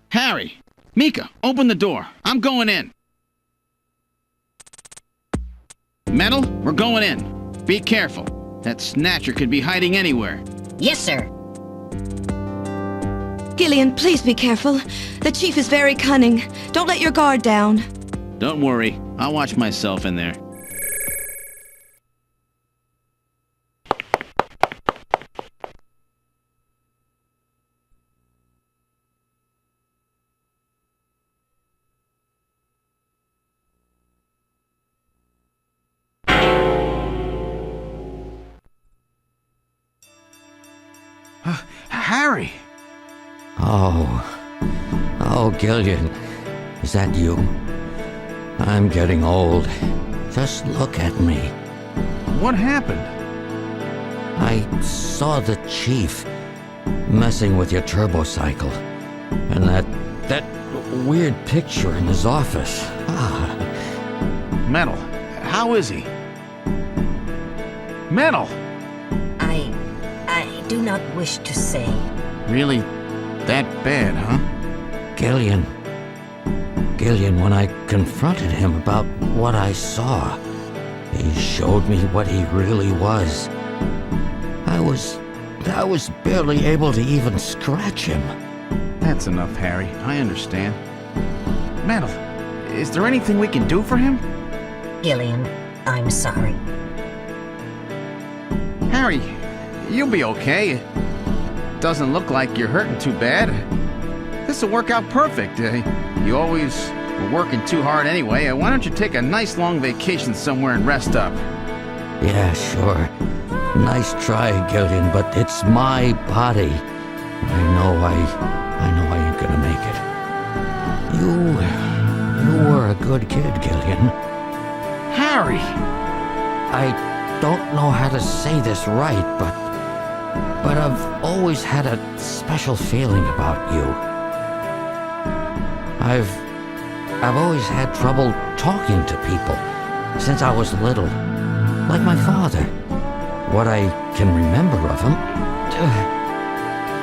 S2: Harry! Mika, open the door. I'm going in. Metal, we're going in. Be careful. That Snatcher could be hiding anywhere.
S3: Yes, sir.
S10: Gillian, please be careful. The chief is very cunning. Don't let your guard down.
S2: Don't worry. I'll watch myself in there.
S9: Harry!
S7: Oh, Gillian, is that you? I'm getting old. Just look at me.
S8: What happened?
S7: I saw the chief messing with your turbocycle. And that weird picture in his office.
S8: Metal, how is he? Metal!
S3: I do not wish to say.
S8: Really? That bad, huh?
S7: Gillian, when I confronted him about what I saw, he showed me what he really was. I was barely able to even scratch him.
S8: That's enough, Harry. I understand. Metal, is there anything we can do for him?
S3: Gillian, I'm sorry.
S8: Harry, you'll be okay. Doesn't look like you're hurting too bad. This'll work out perfect. You always were working too hard anyway. Why don't you take a nice long vacation somewhere and rest up?
S7: Yeah, sure. Nice try, Gillian, but it's my body. I know I ain't gonna make it. You were a good kid, Gillian.
S8: Harry!
S7: I don't know how to say this right, but I've always had a special feeling about you. I've always had trouble talking to people since I was little, like my father. What I can remember of him.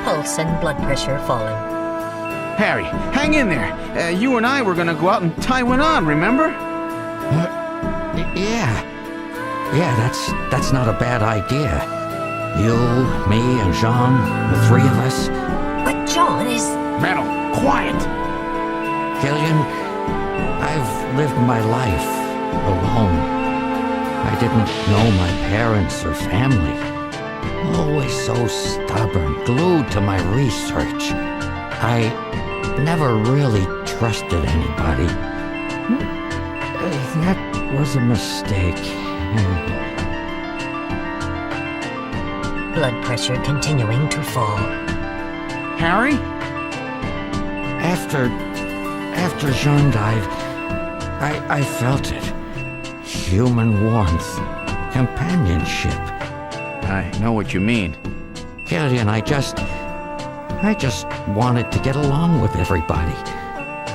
S3: Pulse and blood pressure falling.
S8: Harry, hang in there. You and I were gonna go out and tie one on, remember?
S7: Yeah, that's not a bad idea. You, me, and Jean, the three of us.
S3: But John is...
S8: Metal, quiet!
S7: Gillian, I've lived my life alone. I didn't know my parents or family. Always so stubborn, glued to my research. I never really trusted anybody. That was a mistake.
S3: Blood pressure continuing to fall.
S8: Harry?
S7: After Jean died, I felt it. Human warmth, companionship.
S8: I know what you mean.
S7: Gillian, I just wanted to get along with everybody.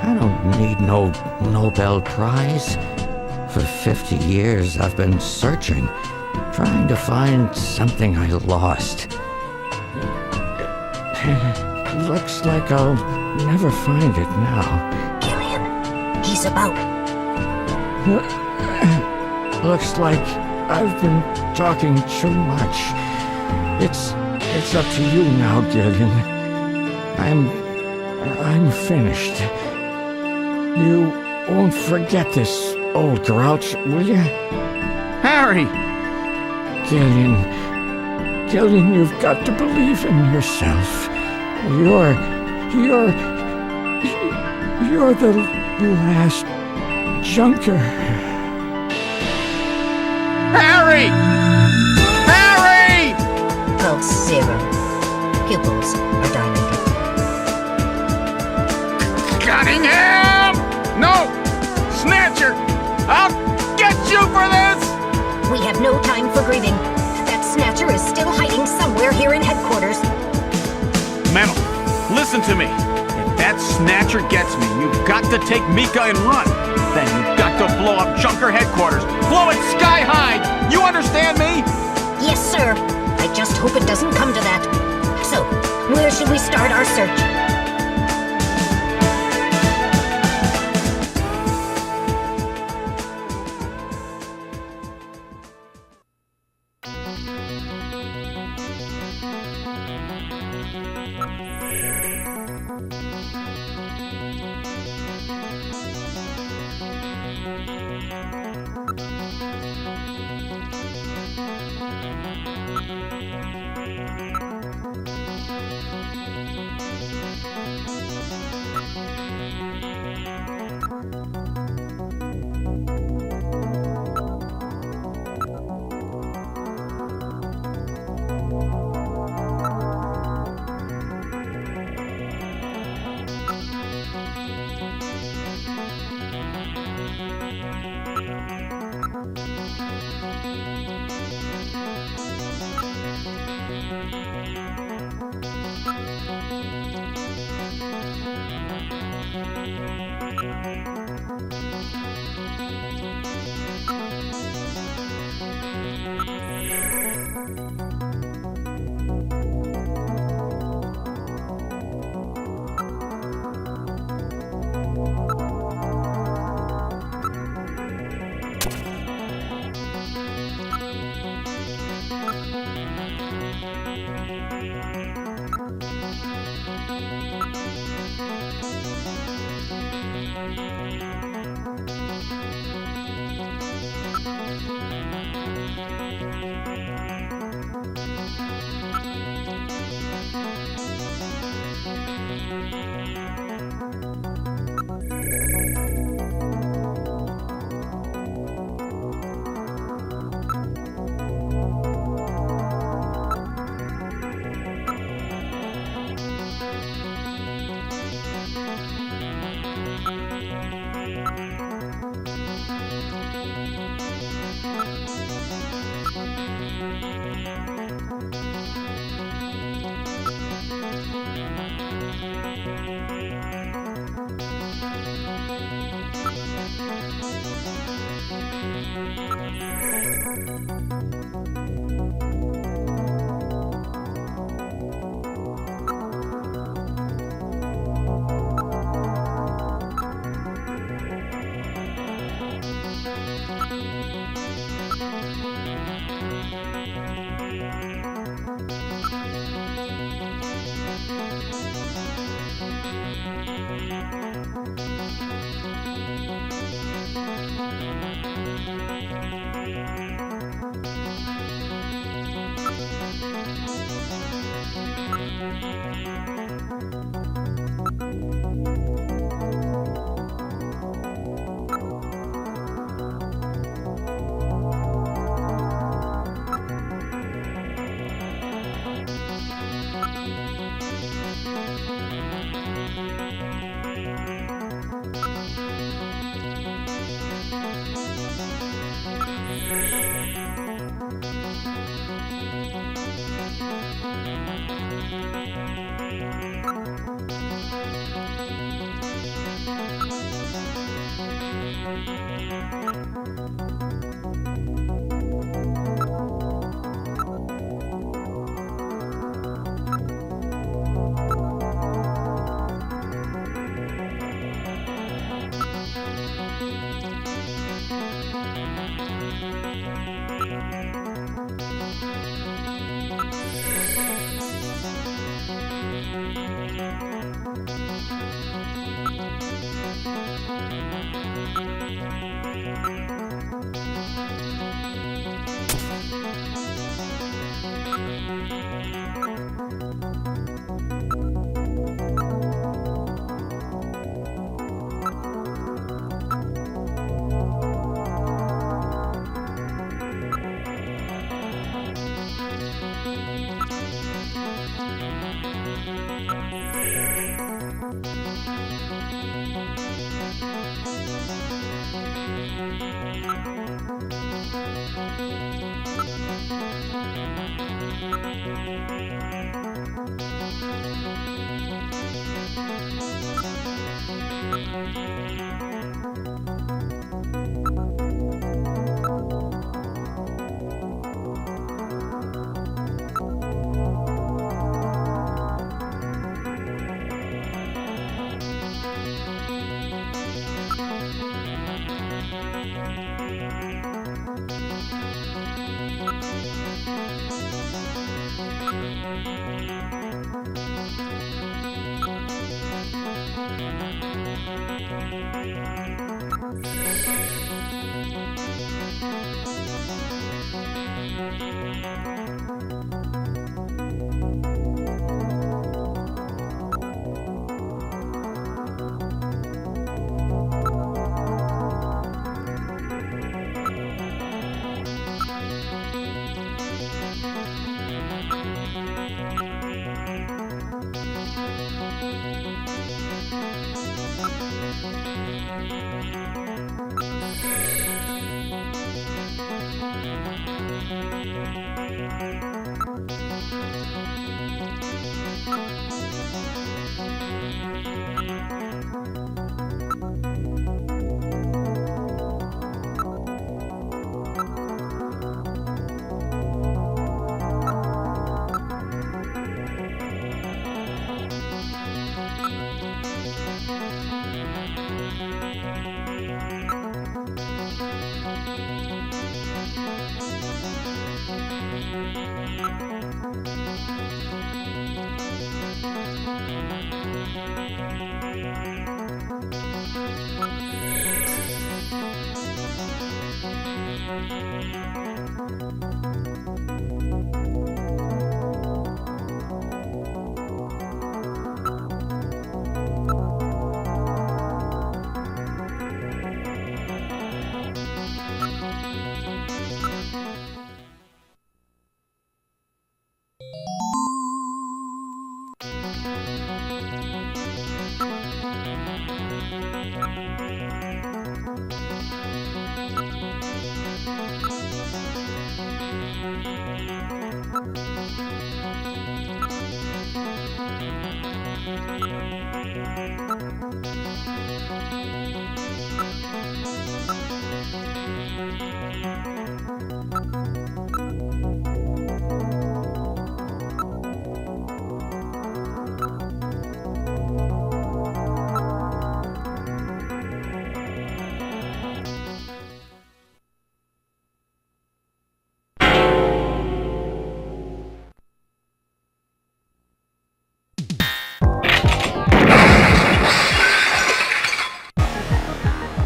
S7: I don't need no Nobel Prize. For 50 years, I've been searching, trying to find something I lost. Looks like I'll never find it now.
S3: Gillian, he's about...
S7: Looks like I've been talking too much. It's up to you now, Gillian. I'm finished. You won't forget this, old grouch, will you?
S8: Harry!
S7: Gillian, you've got to believe in yourself. You're the last junker.
S8: Harry! Harry!
S3: Pulse 0. Pupils are dilated.
S8: Cunningham! No! Snatcher! I'll get you for this!
S3: We have no time for grieving. That Snatcher is still hiding somewhere here in headquarters.
S8: Metal, listen to me. If that Snatcher gets me, you've got to take Mika and run. Then you've got to blow up Junker headquarters. Blow it sky high! You understand me?
S3: Yes, sir. I just hope it doesn't come to that. So, where should we start our search?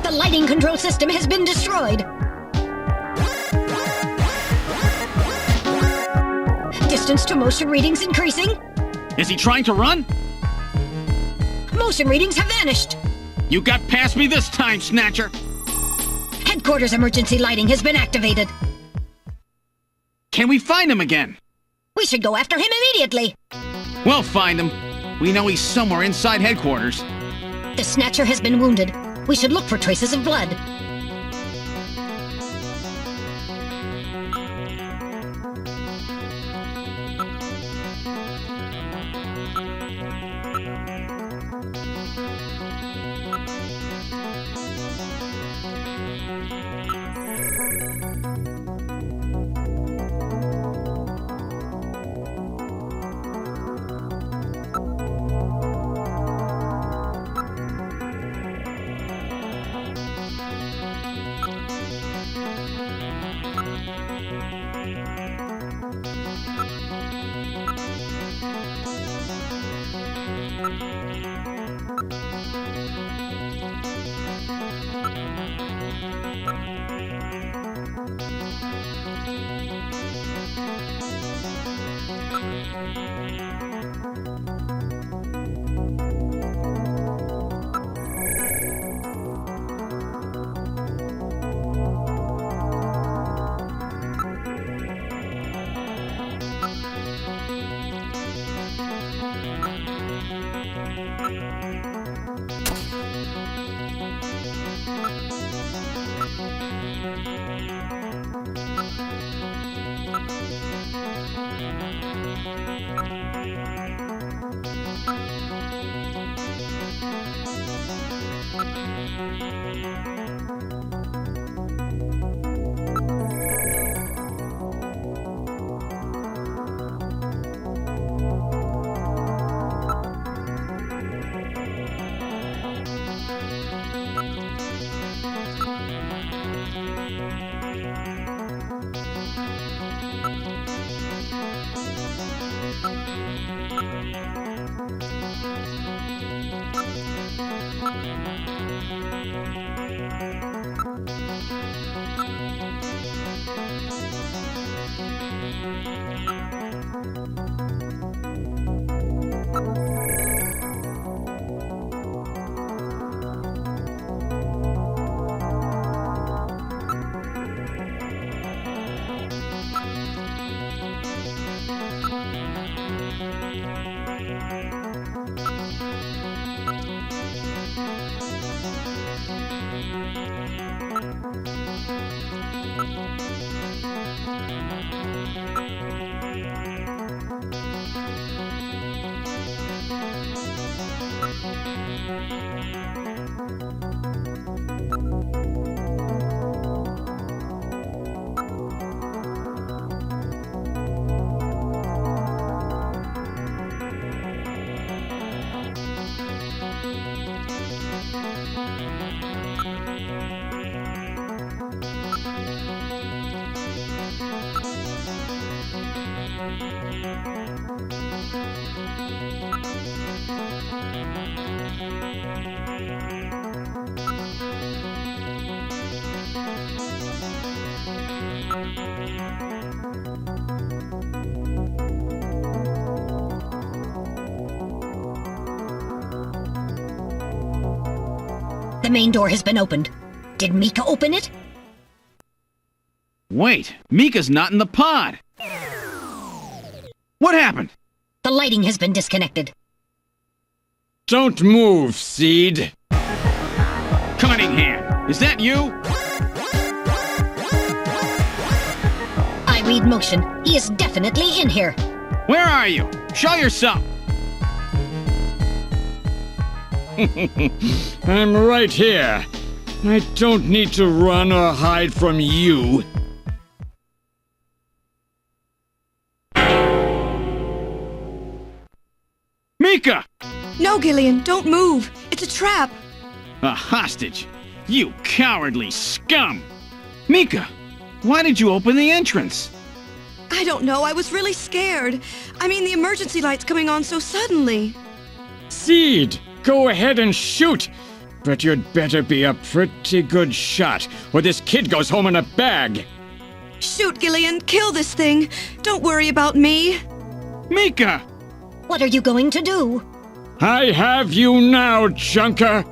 S3: The lighting control system has been destroyed. Distance to motion readings increasing.
S2: Is he trying to run?
S3: Motion readings have vanished.
S2: You got past me this time, Snatcher!
S3: Headquarters emergency lighting has been activated.
S2: Can we find him again?
S3: We should go after him immediately.
S2: We'll find him. We know he's somewhere inside headquarters.
S3: The Snatcher has been wounded. We should look for traces of blood. main door has been opened. Did Mika open it?
S2: Wait, Mika's not in the pod. What happened?
S3: The lighting has been disconnected.
S6: Don't move, Seed.
S2: Cunningham, is that you?
S3: I read motion. He is definitely in here.
S2: Where are you? Show yourself.
S6: I'm right here. I don't need to run or hide from you.
S2: Mika!
S10: No, Gillian, don't move. It's a trap.
S2: A hostage? You cowardly scum! Mika, why did you open the entrance?
S10: I don't know. I was really scared. I mean, the emergency light's coming on so suddenly.
S6: Seed, go ahead and shoot. But you'd better be a pretty good shot, or this kid goes home in a bag.
S10: Shoot, Gillian. Kill this thing. Don't worry about me.
S2: Mika!
S3: What are you going to do?
S6: I have you now, Junker.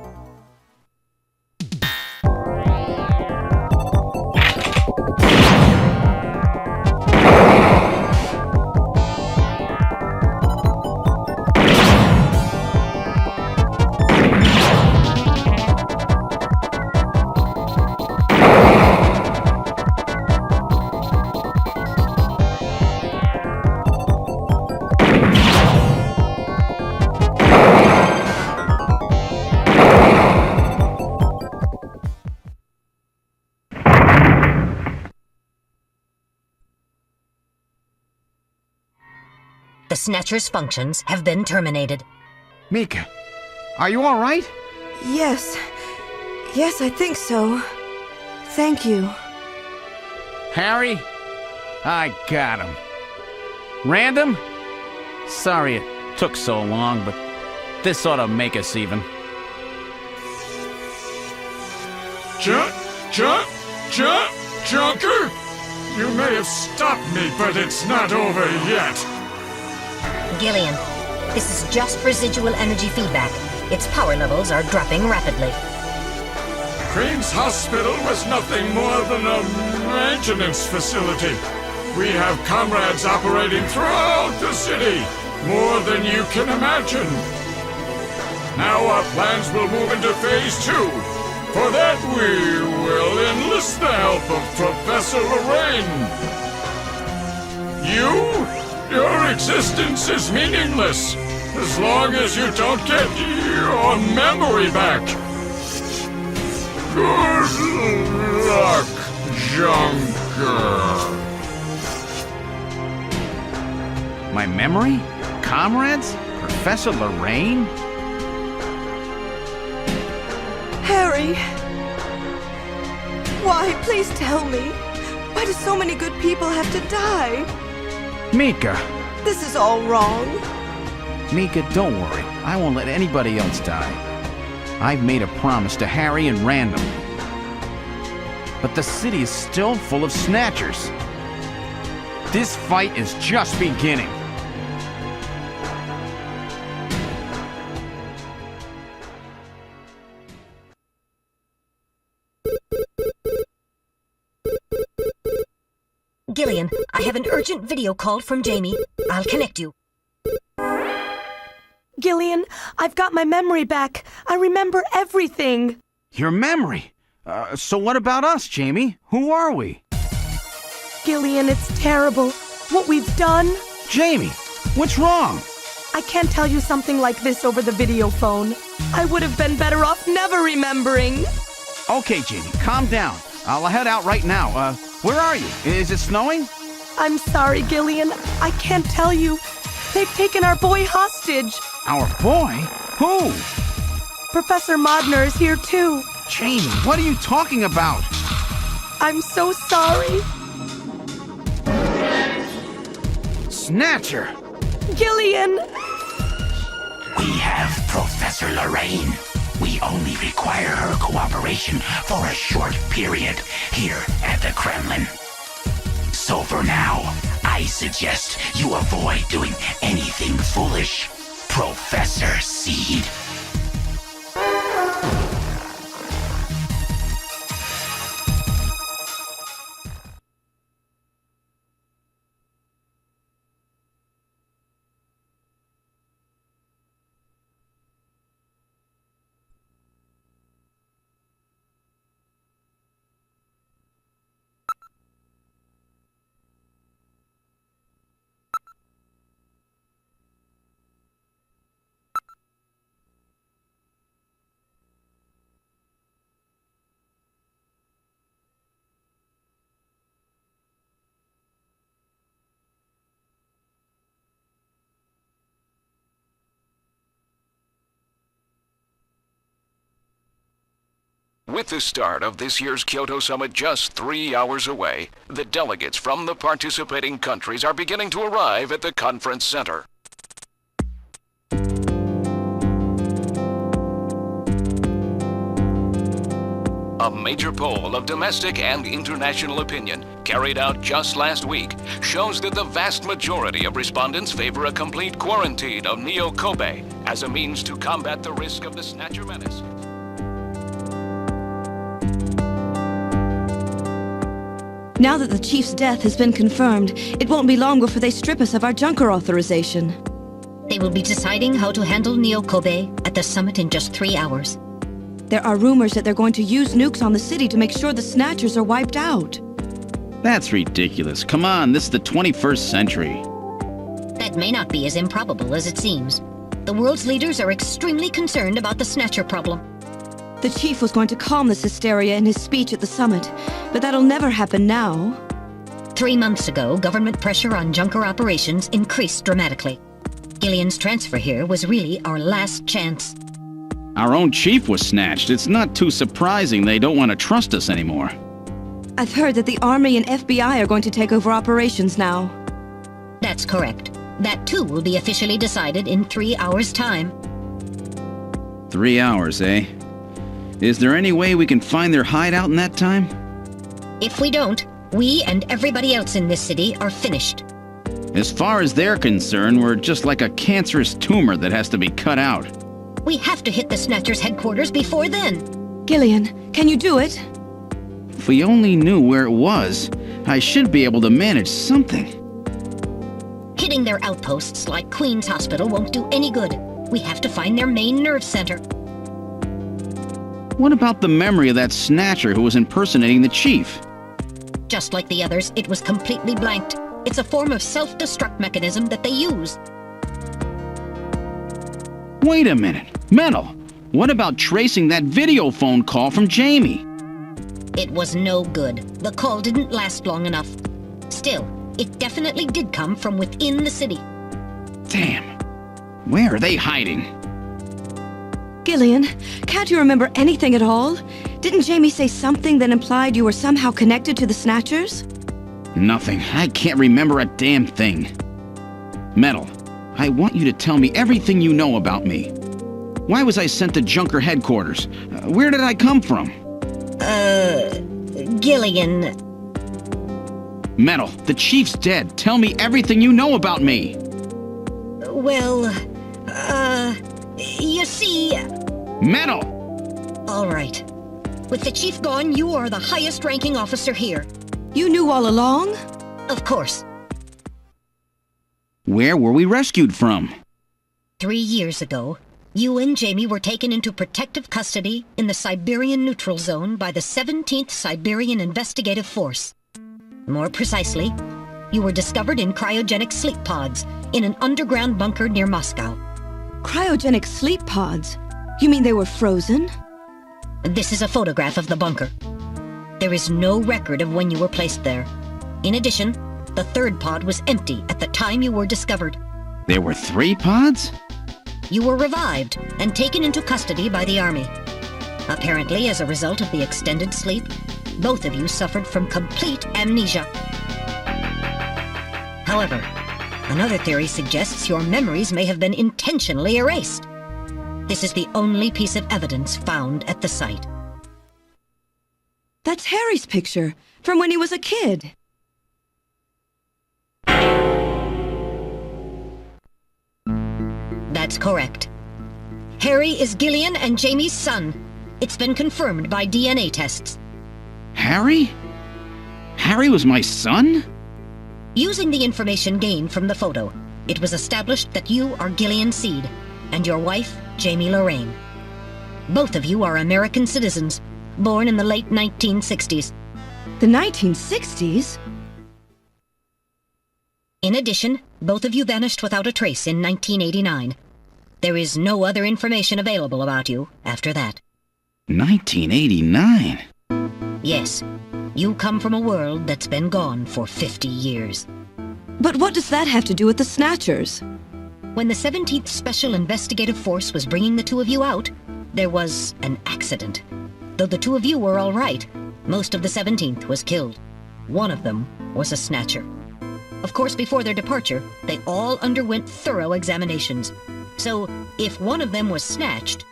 S3: The Snatcher's functions have been terminated.
S8: Mika, are you all right?
S10: Yes. Yes, I think so. Thank you.
S8: Harry? I got him. Random? Sorry it took so long, but this ought to make us even.
S6: Junker? You may have stopped me, but it's not over yet.
S3: Gillian, this is just residual energy feedback. Its power levels are dropping rapidly.
S6: Queen's Hospital was nothing more than a maintenance facility. We have comrades operating throughout the city, more than you can imagine. Now our plans will move into Phase 2. For that, we will enlist the help of Professor Lorraine. Your existence is meaningless as long as you don't get your memory back. Good luck, Junker.
S8: My memory? Comrades? Professor Lorraine?
S10: Harry. Why? Please tell me. Why do so many good people have to die?
S8: Mika.
S10: This is all wrong.
S8: Mika, don't worry. I won't let anybody else die. I've made a promise to Harry and Random. But the city is still full of Snatchers. This fight is just beginning.
S3: Gillian, I have an urgent video call from Jamie. I'll connect you.
S1: Gillian, I've got my memory back. I remember everything.
S8: Your memory? So what about us, Jamie? Who are we?
S1: Gillian, it's terrible. What we've done.
S8: Jamie, what's wrong?
S1: I can't tell you something like this over the video phone. I would have been better off never remembering.
S8: Okay, Jamie, calm down. I'll head out right now. Where are you? Is it snowing?
S1: I'm sorry, Gillian. I can't tell you. They've taken our boy hostage.
S8: Our boy? Who?
S1: Professor Modner is here too.
S8: Jamie, what are you talking about?
S1: I'm so sorry.
S8: Snatcher!
S1: Gillian!
S11: We have Professor Lorraine. We only require her cooperation for a short period here at the Kremlin. So for now, I suggest you avoid doing anything foolish, Professor Seed.
S12: With the start of this year's Kyoto Summit just 3 hours away, the delegates from the participating countries are beginning to arrive at the conference center. A major poll of domestic and international opinion, carried out just last week, shows that the vast majority of respondents favor a complete quarantine of Neo Kobe as a means to combat the risk of the Snatcher menace.
S10: Now that the Chief's death has been confirmed, it won't be long before they strip us of our Junker authorization.
S3: They will be deciding how to handle Neo Kobe at the summit in just 3 hours.
S10: There are rumors that they're going to use nukes on the city to make sure the Snatchers are wiped out.
S2: That's ridiculous. Come on, this is the 21st century.
S3: That may not be as improbable as it seems. The world's leaders are extremely concerned about the Snatcher problem.
S10: The Chief was going to calm this hysteria in his speech at the summit, but that'll never happen now.
S3: 3 months ago, government pressure on Junker operations increased dramatically. Gillian's transfer here was really our last chance.
S2: Our own chief was snatched. It's not too surprising they don't want to trust us anymore.
S10: I've heard that the Army and FBI are going to take over operations now.
S3: That's correct. That too will be officially decided in 3 hours' time.
S2: 3 hours, eh? Is there any way we can find their hideout in that time?
S3: If we don't, we and everybody else in this city are finished.
S2: As far as they're concerned, we're just like a cancerous tumor that has to be cut out.
S3: We have to hit the Snatcher's headquarters before then.
S10: Gillian, can you do it?
S2: If we only knew where it was, I should be able to manage something.
S3: Hitting their outposts like Queen's Hospital won't do any good. We have to find their main nerve center.
S2: What about the memory of that Snatcher who was impersonating the chief?
S3: Just like the others, it was completely blanked. It's a form of self-destruct mechanism that they use.
S2: Wait a minute. Metal, what about tracing that video phone call from Jamie?
S3: It was no good. The call didn't last long enough. Still, it definitely did come from within the city.
S2: Damn. Where are they hiding?
S10: Gillian, can't you remember anything at all? Didn't Jamie say something that implied you were somehow connected to the Snatchers?
S2: Nothing. I can't remember a damn thing. Metal, I want you to tell me everything you know about me. Why was I sent to Junker headquarters? Where did I come from?
S3: Gillian.
S2: Metal, the chief's dead. Tell me everything you know about me.
S3: Well, you see...
S2: Metal!
S3: All right. With the chief gone, you are the highest-ranking officer here.
S10: You knew all along?
S3: Of course.
S2: Where were we rescued from?
S3: 3 years ago, you and Jamie were taken into protective custody in the Siberian Neutral Zone by the 17th Siberian Investigative Force. More precisely, you were discovered in cryogenic sleep pods in an underground bunker near Moscow.
S10: Cryogenic sleep pods? You mean they were frozen?
S3: This is a photograph of the bunker. There is no record of when you were placed there. In addition, the third pod was empty at the time you were discovered.
S2: There were 3 pods?
S3: You were revived and taken into custody by the Army. Apparently, as a result of the extended sleep, both of you suffered from complete amnesia. However, another theory suggests your memories may have been intentionally erased. This is the only piece of evidence found at the site.
S10: That's Harry's picture, from when he was a kid.
S3: That's correct. Harry is Gillian and Jamie's son. It's been confirmed by DNA tests.
S2: Harry? Harry was my son?
S3: Using the information gained from the photo, it was established that you are Gillian Seed and your wife, Jamie Lorraine. Both of you are American citizens, born in the late 1960s.
S10: The 1960s?
S3: In addition, both of you vanished without a trace in 1989. There is no other information available about you after that.
S2: 1989?
S3: Yes. You come from a world that's been gone for 50 years.
S10: But what does that have to do with the Snatchers?
S3: When the 17th Special Investigative Force was bringing the two of you out, there was an accident. Though the two of you were all right, most of the 17th was killed. One of them was a Snatcher. Of course, before their departure, they all underwent thorough examinations. So, if one of them was snatched...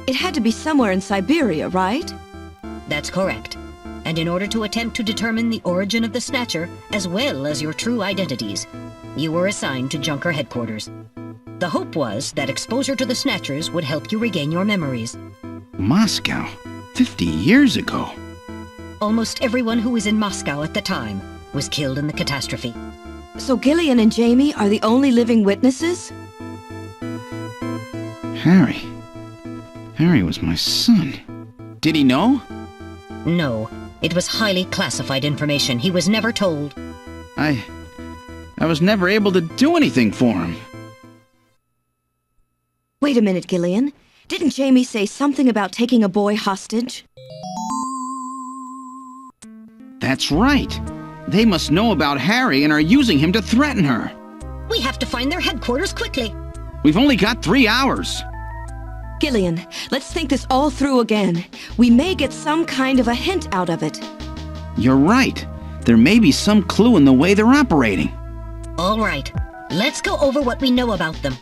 S10: It had to be somewhere in Siberia, right?
S3: That's correct. And in order to attempt to determine the origin of the Snatcher, as well as your true identities, you were assigned to Junker headquarters. The hope was that exposure to the Snatchers would help you regain your memories.
S2: Moscow? 50 years ago?
S3: Almost everyone who was in Moscow at the time was killed in the catastrophe.
S10: So Gillian and Jamie are the only living witnesses?
S2: Harry. Harry was my son. Did he know?
S3: No. It was highly classified information. He was never told.
S2: I was never able to do anything for him.
S10: Wait a minute, Gillian. Didn't Jamie say something about taking a boy hostage?
S2: That's right. They must know about Harry and are using him to threaten her.
S3: We have to find their headquarters quickly.
S2: We've only got 3 hours.
S10: Gillian, let's think this all through again. We may get some kind of a hint out of it.
S2: You're right. There may be some clue in the way they're operating.
S3: All right. Let's go over what we know about them.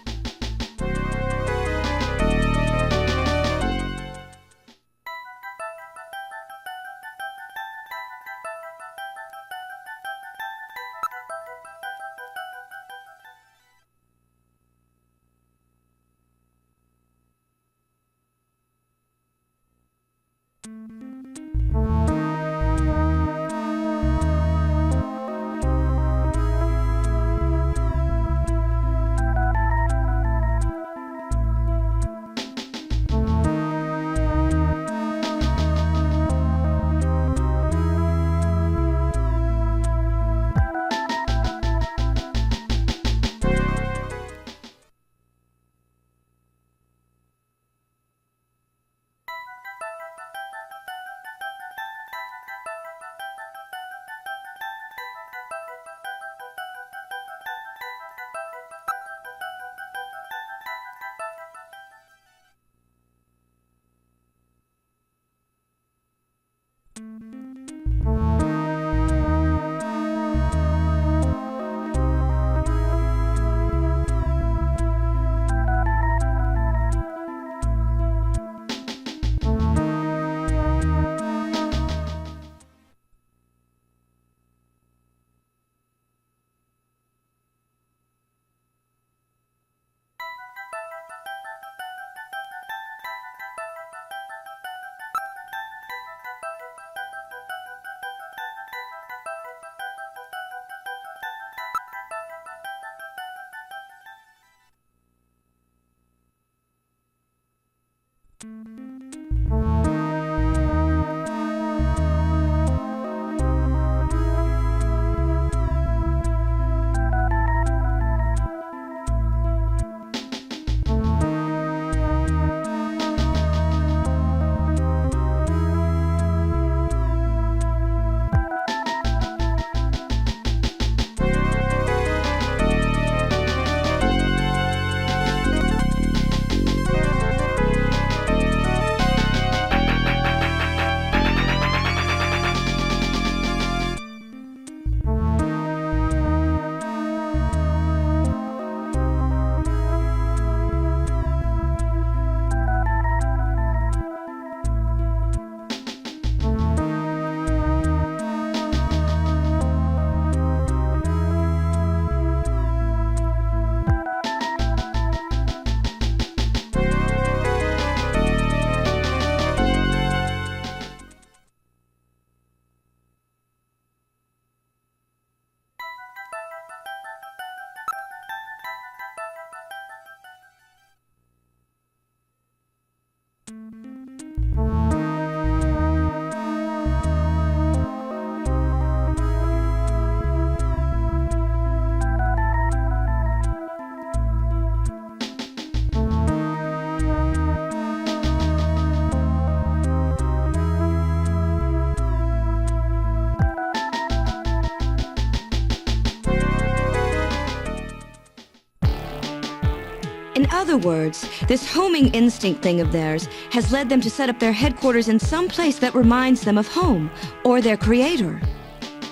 S10: In other words, this homing instinct thing of theirs has led them to set up their headquarters in some place that reminds them of home, or their creator.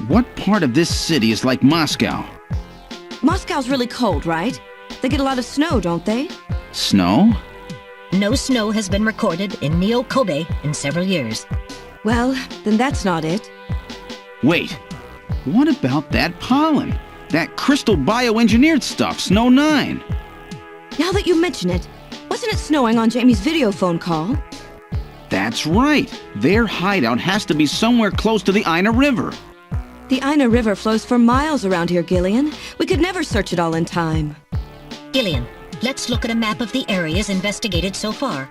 S2: What part of this city is like Moscow?
S10: Moscow's really cold, right? They get a lot of snow, don't they?
S2: Snow?
S3: No snow has been recorded in Neo-Kobe in several years.
S10: Well, then that's not it.
S2: Wait, what about that pollen? That crystal bioengineered stuff, Snow 9.
S10: Now that you mention it, wasn't it snowing on Jamie's video phone call?
S2: That's right. Their hideout has to be somewhere close to the Ina River.
S10: The Ina River flows for miles around here, Gillian. We could never search it all in time.
S3: Gillian, let's look at a map of the areas investigated so far.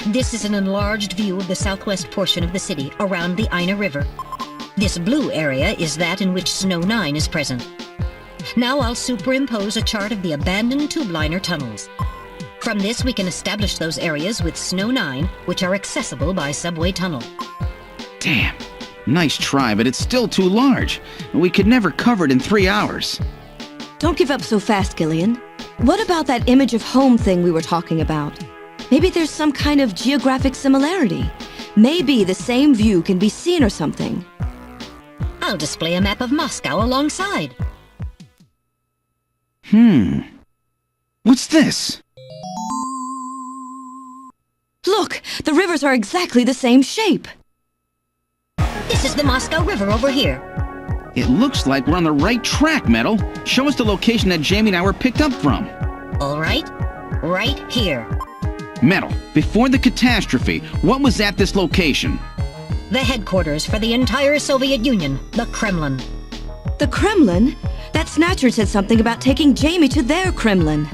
S3: This is an enlarged view of the southwest portion of the city around the Ina River. This blue area is that in which Snow 9 is present. Now I'll superimpose a chart of the abandoned tube liner tunnels. From this we can establish those areas with Snow 9, which are accessible by subway tunnel.
S2: Damn. Nice try, but it's still too large. We could never cover it in 3 hours.
S10: Don't give up so fast, Gillian. What about that image of home thing we were talking about? Maybe there's some kind of geographic similarity. Maybe the same view can be seen or something.
S3: I'll display a map of Moscow alongside.
S2: What's this?
S10: Look! The rivers are exactly the same shape!
S3: This is the Moscow River over here.
S2: It looks like we're on the right track, Metal. Show us the location that Jamie and I were picked up from.
S3: All right. Right here.
S2: Metal, before the catastrophe, what was at this location?
S3: The headquarters for the entire Soviet Union, the Kremlin.
S10: The Kremlin? That Snatcher said something about taking Jamie to their Kremlin.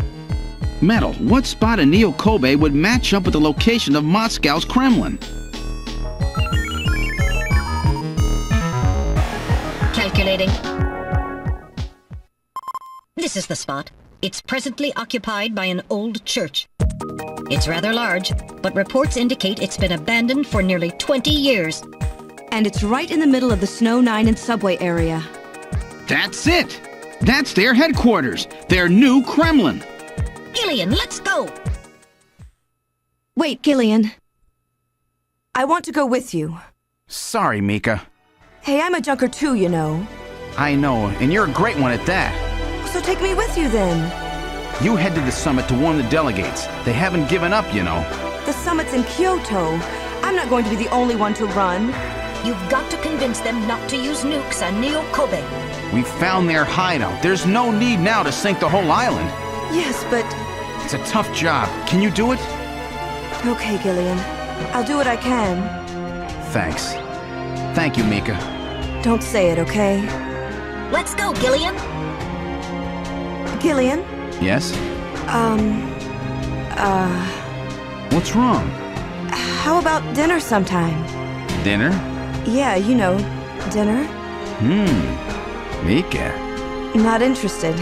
S2: Metal, what spot in Neo-Kobe would match up with the location of Moscow's Kremlin?
S3: Calculating. This is the spot. It's presently occupied by an old church. It's rather large, but reports indicate it's been abandoned for nearly 20 years.
S10: And it's right in the middle of the Snow 9 and subway area.
S2: That's it! That's their headquarters, their new Kremlin.
S3: Gillian, let's go!
S10: Wait, Gillian. I want to go with you.
S8: Sorry, Mika.
S10: Hey, I'm a junker too, you know.
S8: I know, and you're a great one at that.
S10: So take me with you then.
S8: You head to the summit to warn the delegates. They haven't given up, you know.
S10: The summit's in Kyoto. I'm not going to be the only one to run.
S3: You've got to convince them not to use nukes on Neo-Kobe.
S8: We found their hideout. There's no need now to sink the whole island.
S10: Yes, but...
S8: It's a tough job. Can you do it?
S10: Okay, Gillian. I'll do what I can.
S8: Thanks. Thank you, Mika.
S10: Don't say it, okay?
S3: Let's go, Gillian!
S10: Gillian?
S8: Yes? What's wrong?
S10: How about dinner sometime?
S8: Dinner?
S10: Yeah, you know, dinner.
S8: Mika.
S10: Not interested.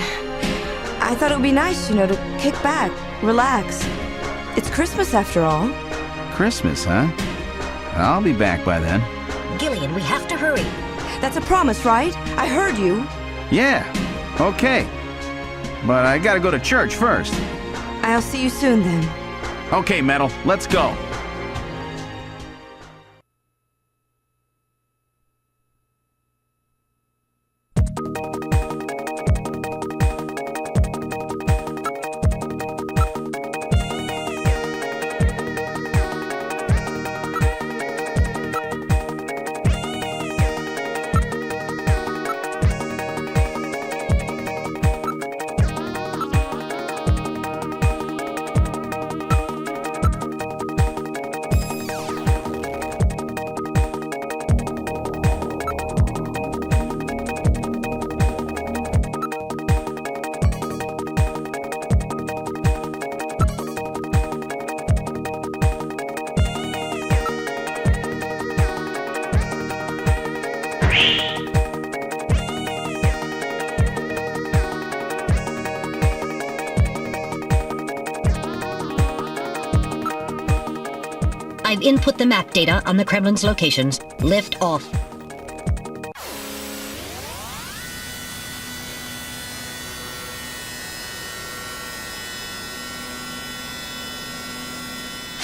S10: I thought it would be nice, you know, to kick back, relax. It's Christmas after all.
S8: Christmas, huh? I'll be back by then.
S3: Gillian, we have to hurry.
S10: That's a promise, right? I heard you.
S8: Yeah, okay. But I gotta go to church first.
S10: I'll see you soon then.
S8: Okay, Metal, let's go.
S3: I've input the map data on the Kremlin's locations. Lift off.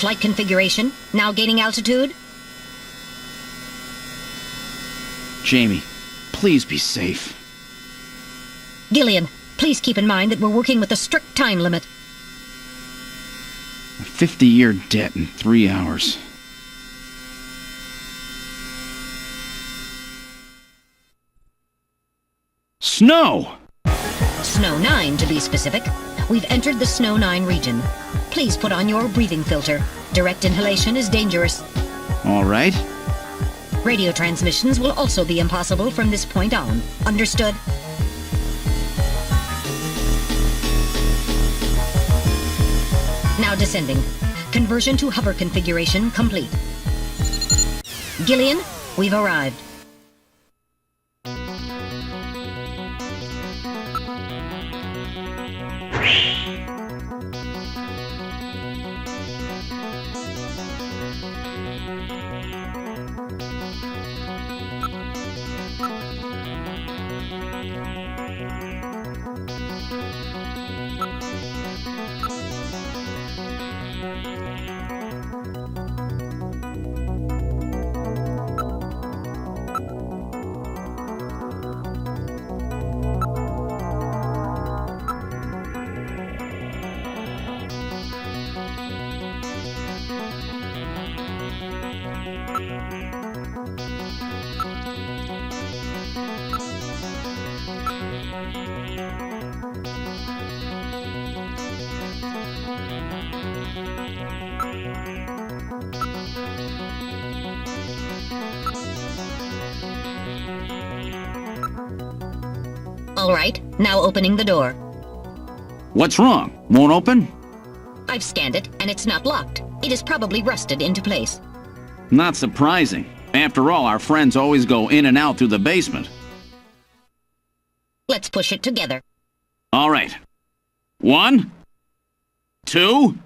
S3: Flight configuration, now gaining altitude.
S2: Jamie, please be safe.
S3: Gillian, please keep in mind that we're working with a strict time limit.
S2: A 50-year debt in 3 hours. Snow!
S3: Snow 9, to be specific. We've entered the Snow 9 region. Please put on your breathing filter. Direct inhalation is dangerous.
S2: All right.
S3: Radio transmissions will also be impossible from this point on. Understood? Now descending. Conversion to hover configuration complete. Gillian, we've arrived. All right, now opening the door.
S2: What's wrong? Won't open?
S3: I've scanned it, and it's not locked. It is probably rusted into place.
S2: Not surprising. After all, our friends always go in and out through the basement.
S3: Let's push it together.
S2: All right. 1, 2,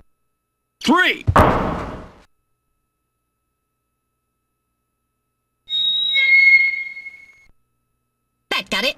S2: 3!
S3: That got it.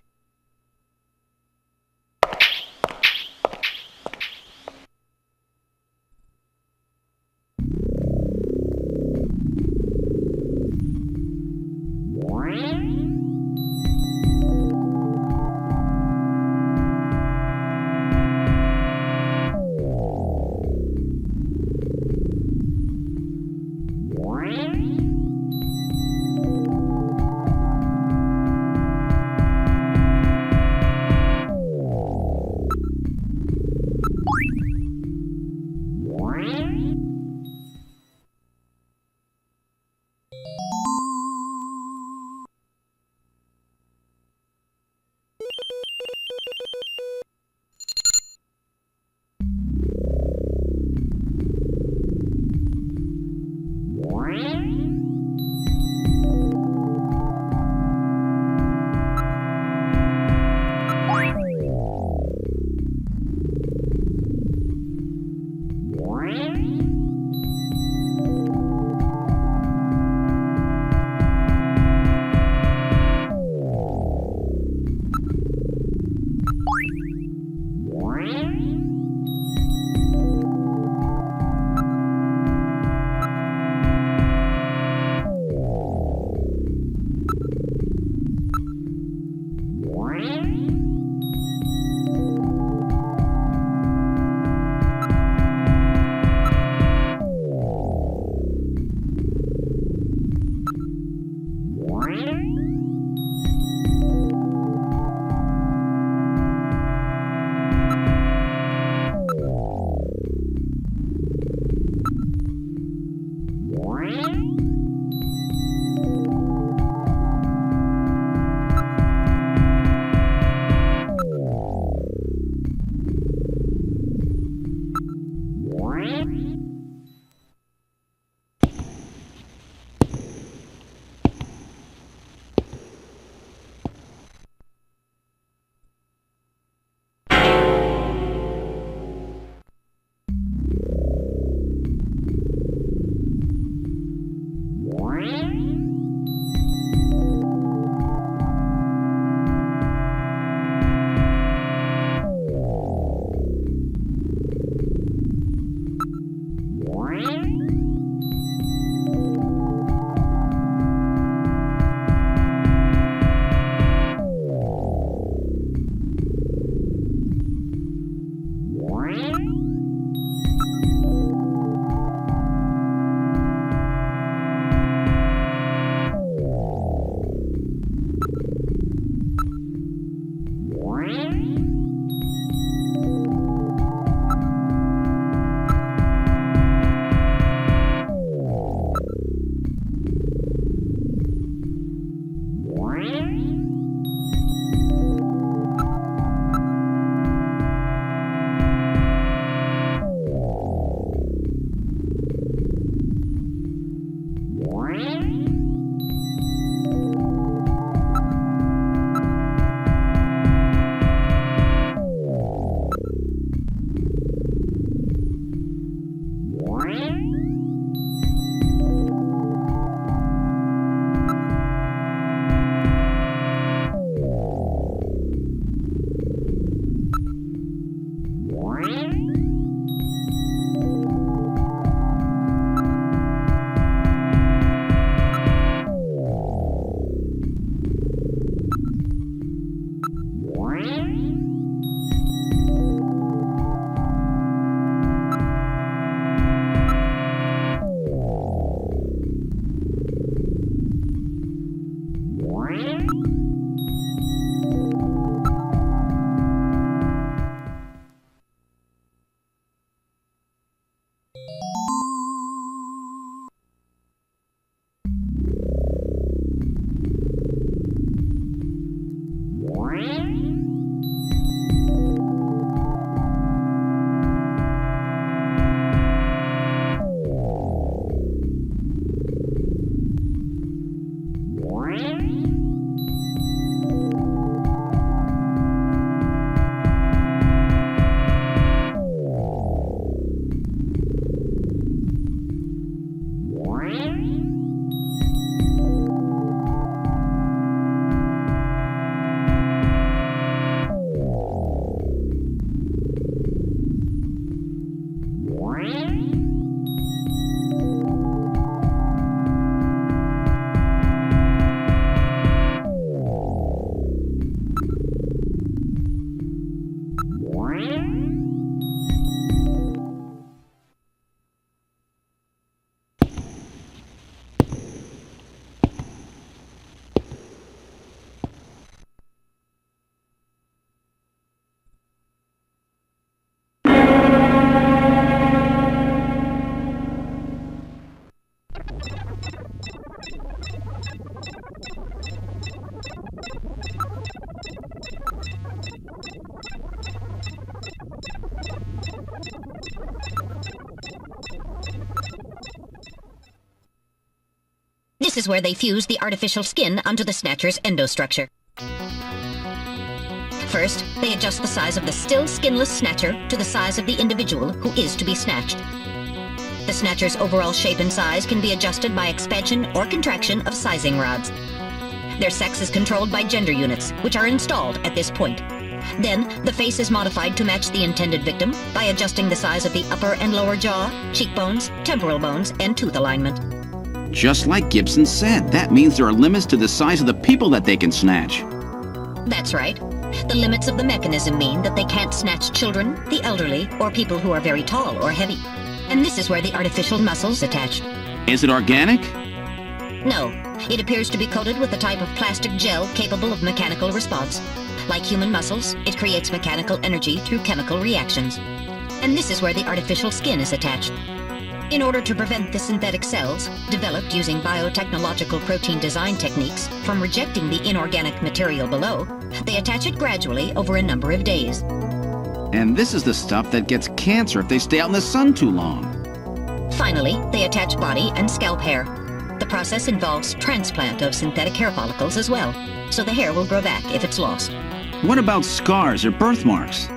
S3: This is where they fuse the artificial skin onto the Snatcher's endostructure. First, they adjust the size of the still skinless Snatcher to the size of the individual who is to be snatched. The Snatcher's overall shape and size can be adjusted by expansion or contraction of sizing rods. Their sex is controlled by gender units, which are installed at this point. Then, the face is modified to match the intended victim by adjusting the size of the upper and lower jaw, cheekbones, temporal bones, and tooth alignment.
S2: Just like Gibson said, that means there are limits to the size of the people that they can snatch.
S3: That's right. The limits of the mechanism mean that they can't snatch children, the elderly, or people who are very tall or heavy. And this is where the artificial muscles attach.
S2: Is it organic?
S3: No. It appears to be coated with a type of plastic gel capable of mechanical response. Like human muscles, it creates mechanical energy through chemical reactions. And this is where the artificial skin is attached. In order to prevent the synthetic cells, developed using biotechnological protein design techniques, from rejecting the inorganic material below, they attach it gradually over a number of days.
S2: And this is the stuff that gets cancer if they stay out in the sun too long.
S3: Finally, they attach body and scalp hair. The process involves transplant of synthetic hair follicles as well, so the hair will grow back if it's lost.
S2: What about scars or birthmarks?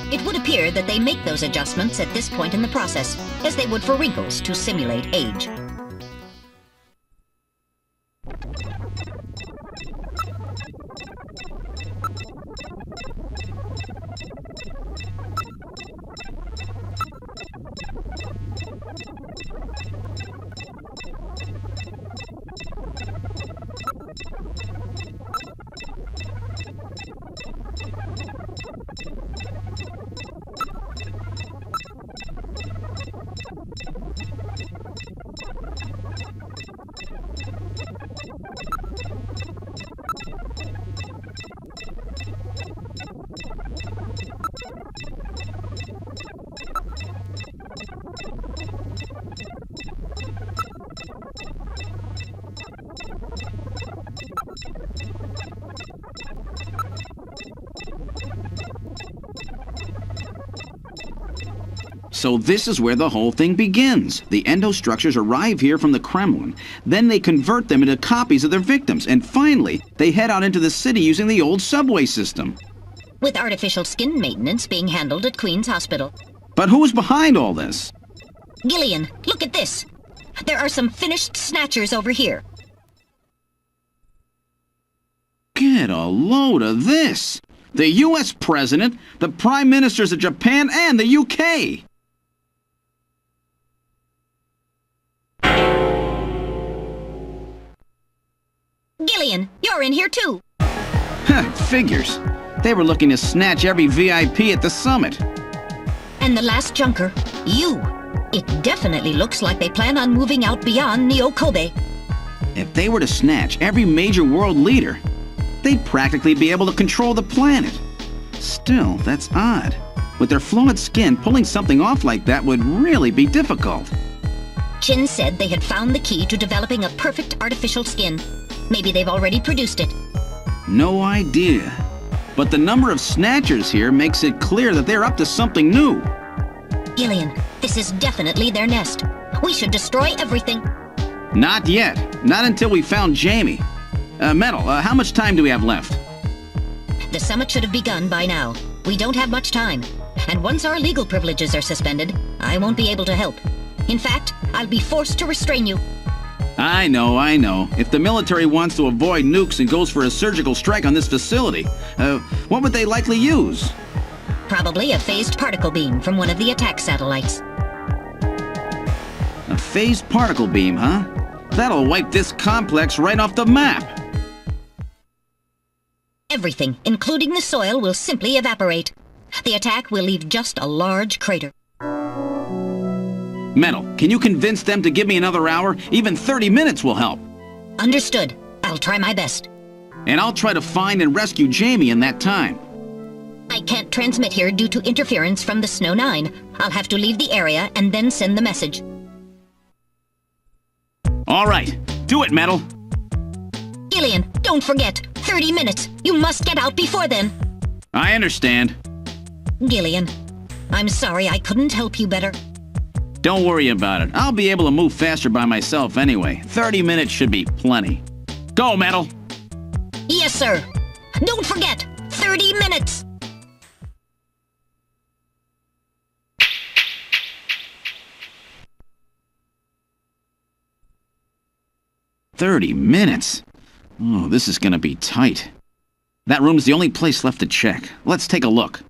S3: It would appear that they make those adjustments at this point in the process, as they would for wrinkles to simulate age.
S2: So this is where the whole thing begins. The endostructures arrive here from the Kremlin. Then they convert them into copies of their victims. And finally, they head out into the city using the old subway system.
S3: With artificial skin maintenance being handled at Queen's Hospital.
S2: But who's behind all this?
S3: Gillian, look at this. There are some finished snatchers over here.
S2: Get a load of this. The U.S. President, the Prime Ministers of Japan, and the U.K.
S3: Gillian, you're in here too.
S2: Figures. They were looking to snatch every VIP at the summit.
S3: And the last junker, you. It definitely looks like they plan on moving out beyond Neo Kobe.
S2: If they were to snatch every major world leader, they'd practically be able to control the planet. Still, that's odd. With their flawed skin, pulling something off like that would really be difficult.
S3: Chin said they had found the key to developing a perfect artificial skin. Maybe they've already produced it.
S2: No idea. But the number of Snatchers here makes it clear that they're up to something new.
S3: Gillian, this is definitely their nest. We should destroy everything.
S2: Not yet. Not until we found Jamie. Metal, how much time do we have left?
S3: The summit should have begun by now. We don't have much time. And once our legal privileges are suspended, I won't be able to help. In fact, I'll be forced to restrain you.
S2: I know. If the military wants to avoid nukes and goes for a surgical strike on this facility, what would they likely use?
S3: Probably a phased particle beam from one of the attack satellites.
S2: A phased particle beam, huh? That'll wipe this complex right off the map.
S3: Everything, including the soil, will simply evaporate. The attack will leave just a large crater.
S2: Metal, can you convince them to give me another hour? Even 30 minutes will help.
S3: Understood. I'll try my best.
S2: And I'll try to find and rescue Jamie in that time.
S3: I can't transmit here due to interference from the Snow 9. I'll have to leave the area and then send the message.
S2: All right. Do it, Metal.
S3: Gillian, don't forget. 30 minutes. You must get out before then.
S2: I understand.
S3: Gillian, I'm sorry I couldn't help you better.
S2: Don't worry about it. I'll be able to move faster by myself anyway. 30 minutes should be plenty. Go, Metal!
S3: Yes, sir. Don't forget, 30 minutes!
S2: "30 minutes? Oh, this is gonna be tight. That room's the only place left to check. Let's take a look.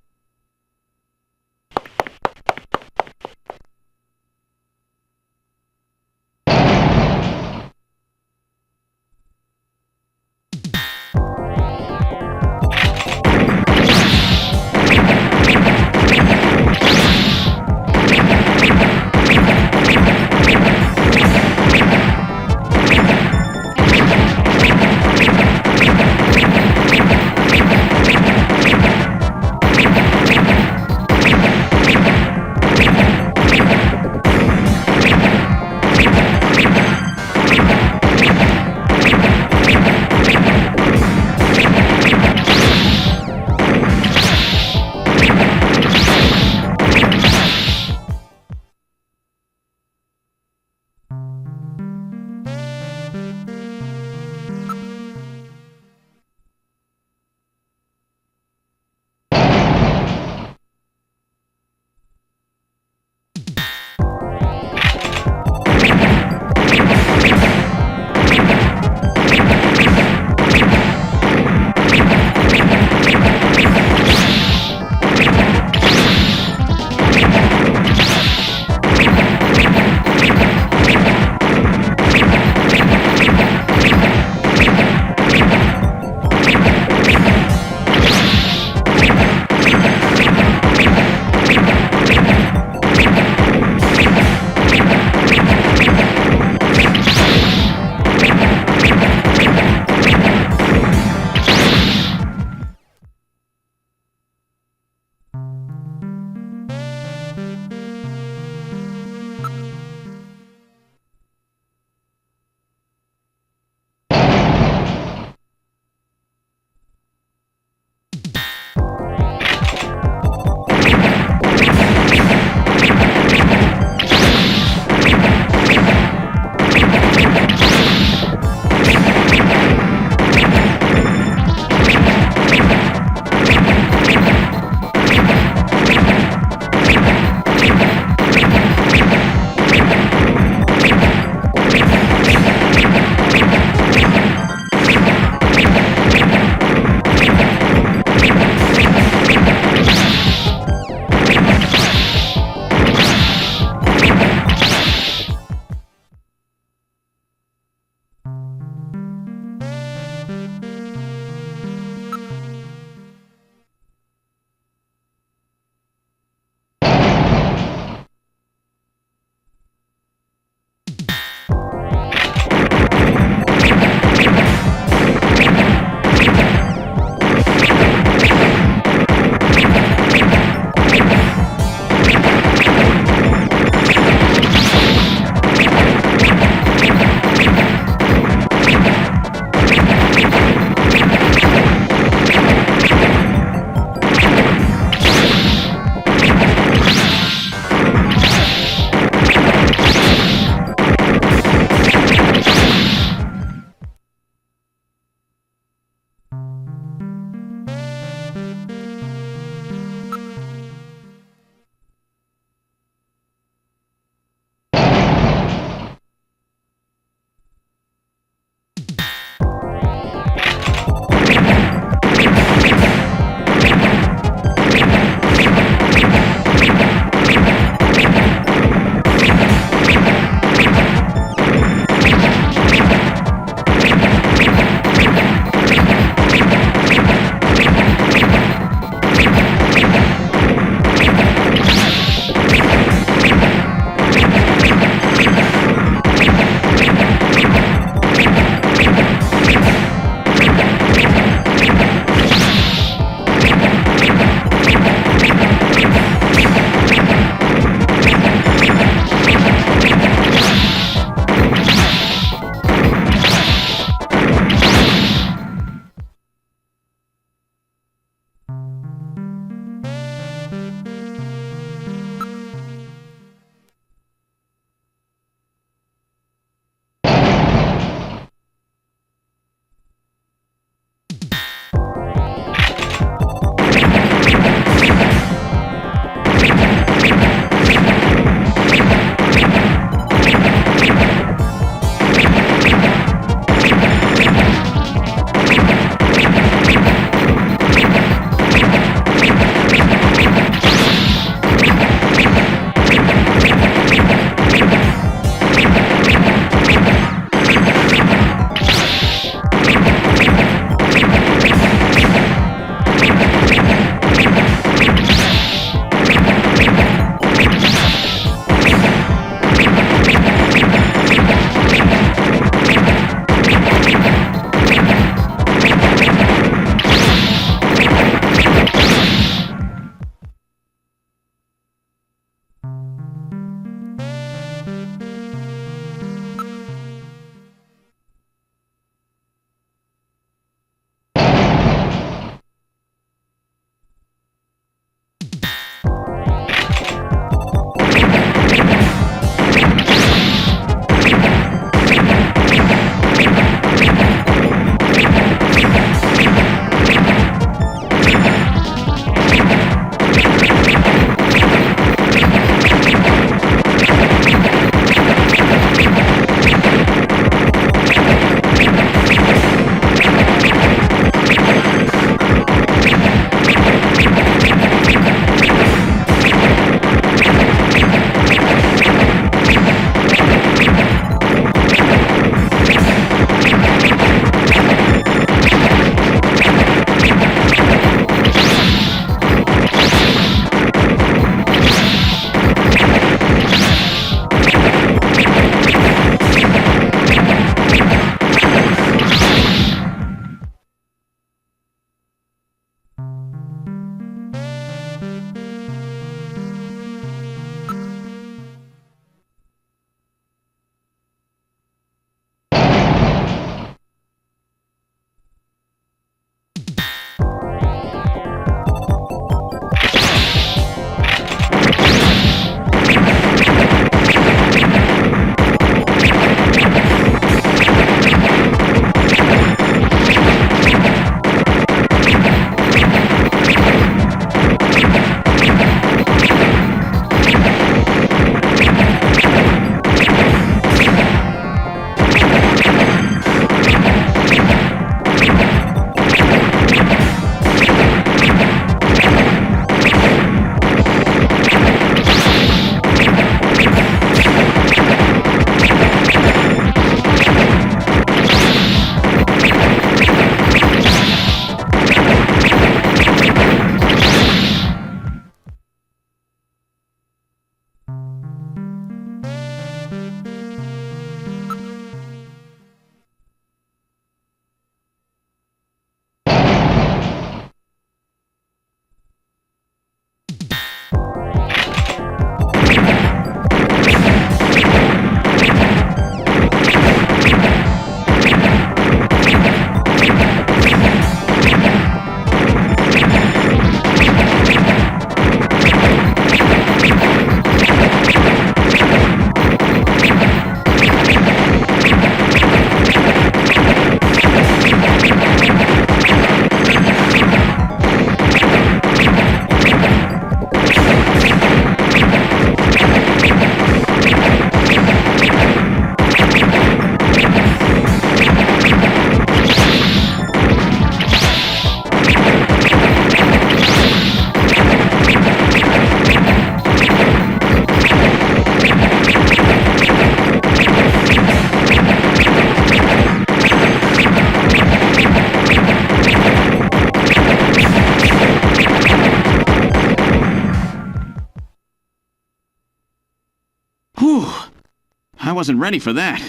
S2: wasn't ready for that.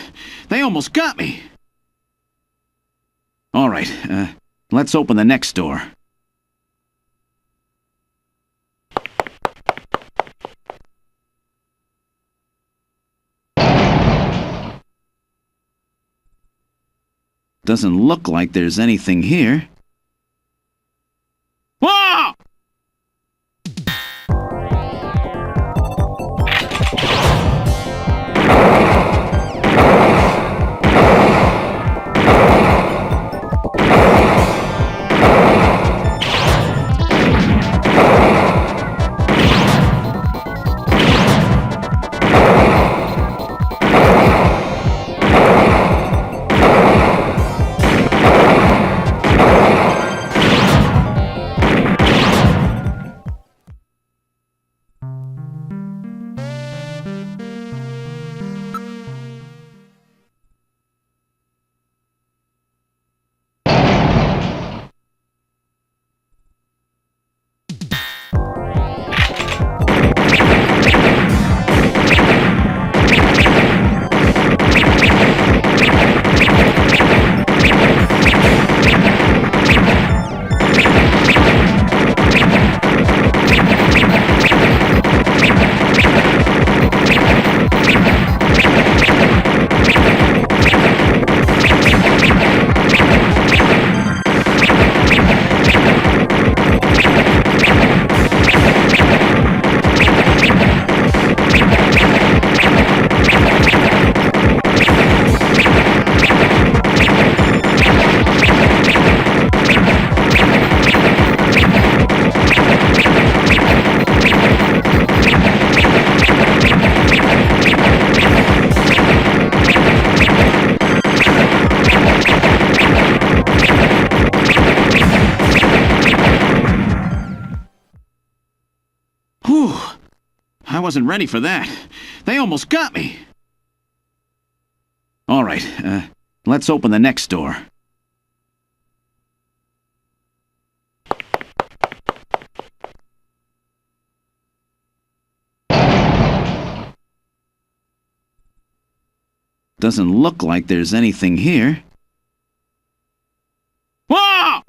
S2: They almost got me. All right, let's open the next door. Doesn't look like there's anything here. Whoa! Whew. I wasn't ready for that. They almost got me. All right, let's open the next door. Doesn't look like there's anything here. Whoa!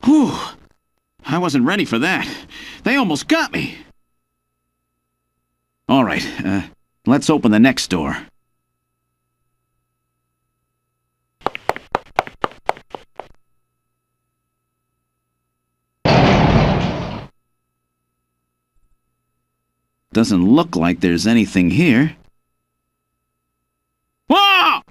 S2: Whew. I wasn't ready for that. They almost got me. All right, let's open the next door. Doesn't look like there's anything here. Whoa!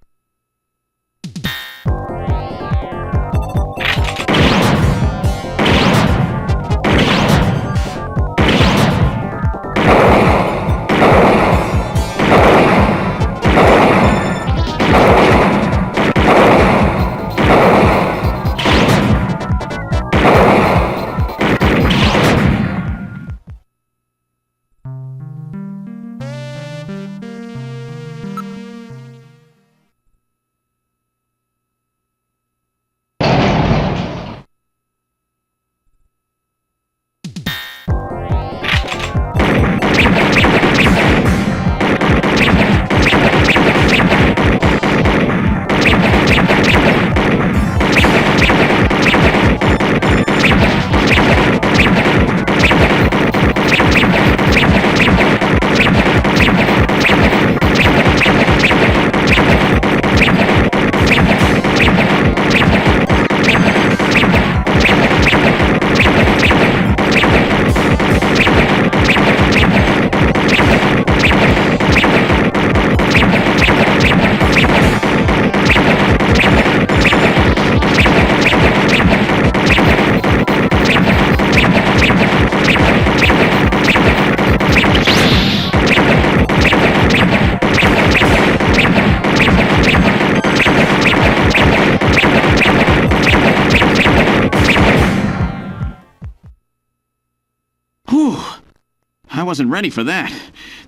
S2: wasn't ready for that.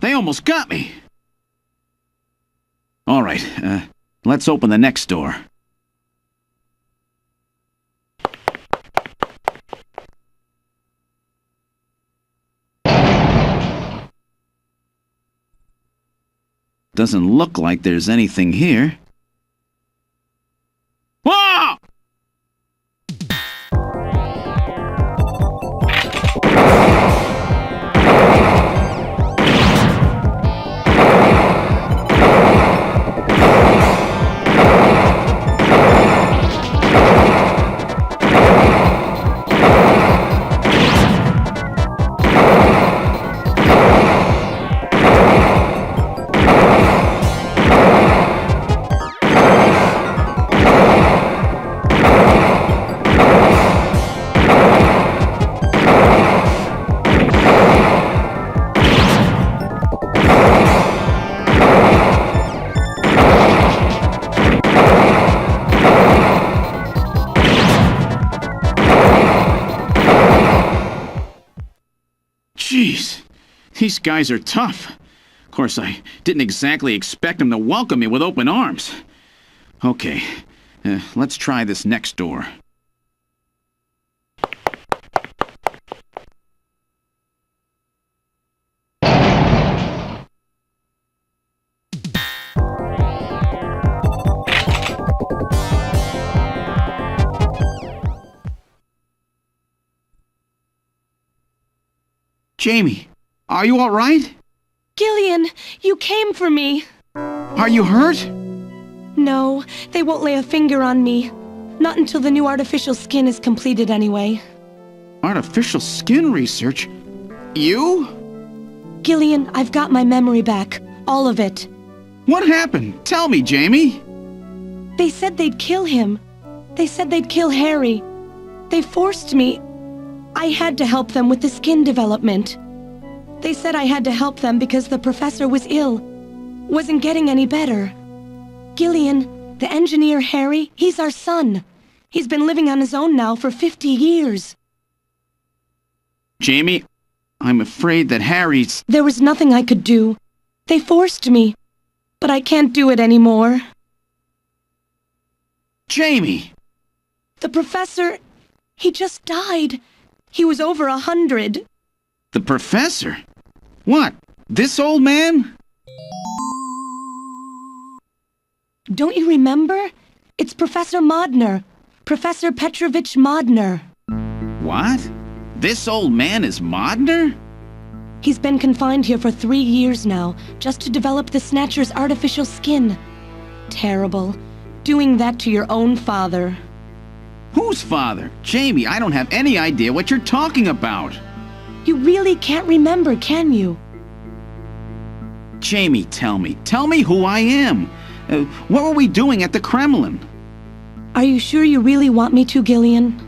S2: They almost got me. All right, let's open the next door. Doesn't look like there's anything here. Whoa! Jeez, these guys are tough. Of course, I didn't exactly expect them to welcome me with open arms. Okay, let's try this next door. Jamie, are you all right?
S1: Gillian, you came for me.
S2: Are you hurt?
S1: No, they won't lay a finger on me. Not until the new artificial skin is completed anyway.
S2: Artificial skin research? You?
S1: Gillian, I've got my memory back. All of it.
S2: What happened? Tell me, Jamie.
S1: They said they'd kill him. They said they'd kill Harry. They forced me. I had to help them with the skin development. They said I had to help them because the professor was ill. Wasn't getting any better. Gillian, the engineer Harry, he's our son. He's been living on his own now for 50 years.
S2: Jamie, I'm afraid that Harry's...
S1: There was nothing I could do. They forced me. But I can't do it anymore.
S2: Jamie!
S1: The professor... he just died. He was over 100.
S2: The professor? What? This old man?
S1: Don't you remember? It's Professor Modner. Professor Petrovich Modner.
S2: What? This old man is Modner?
S1: He's been confined here for 3 years now, just to develop the Snatcher's artificial skin. Terrible. Doing that to your own father.
S2: Whose father? Jamie, I don't have any idea what you're talking about.
S1: You really can't remember, can you?
S2: Jamie, tell me. Tell me who I am. What were we doing at the Kremlin?
S1: Are you sure you really want me to, Gillian?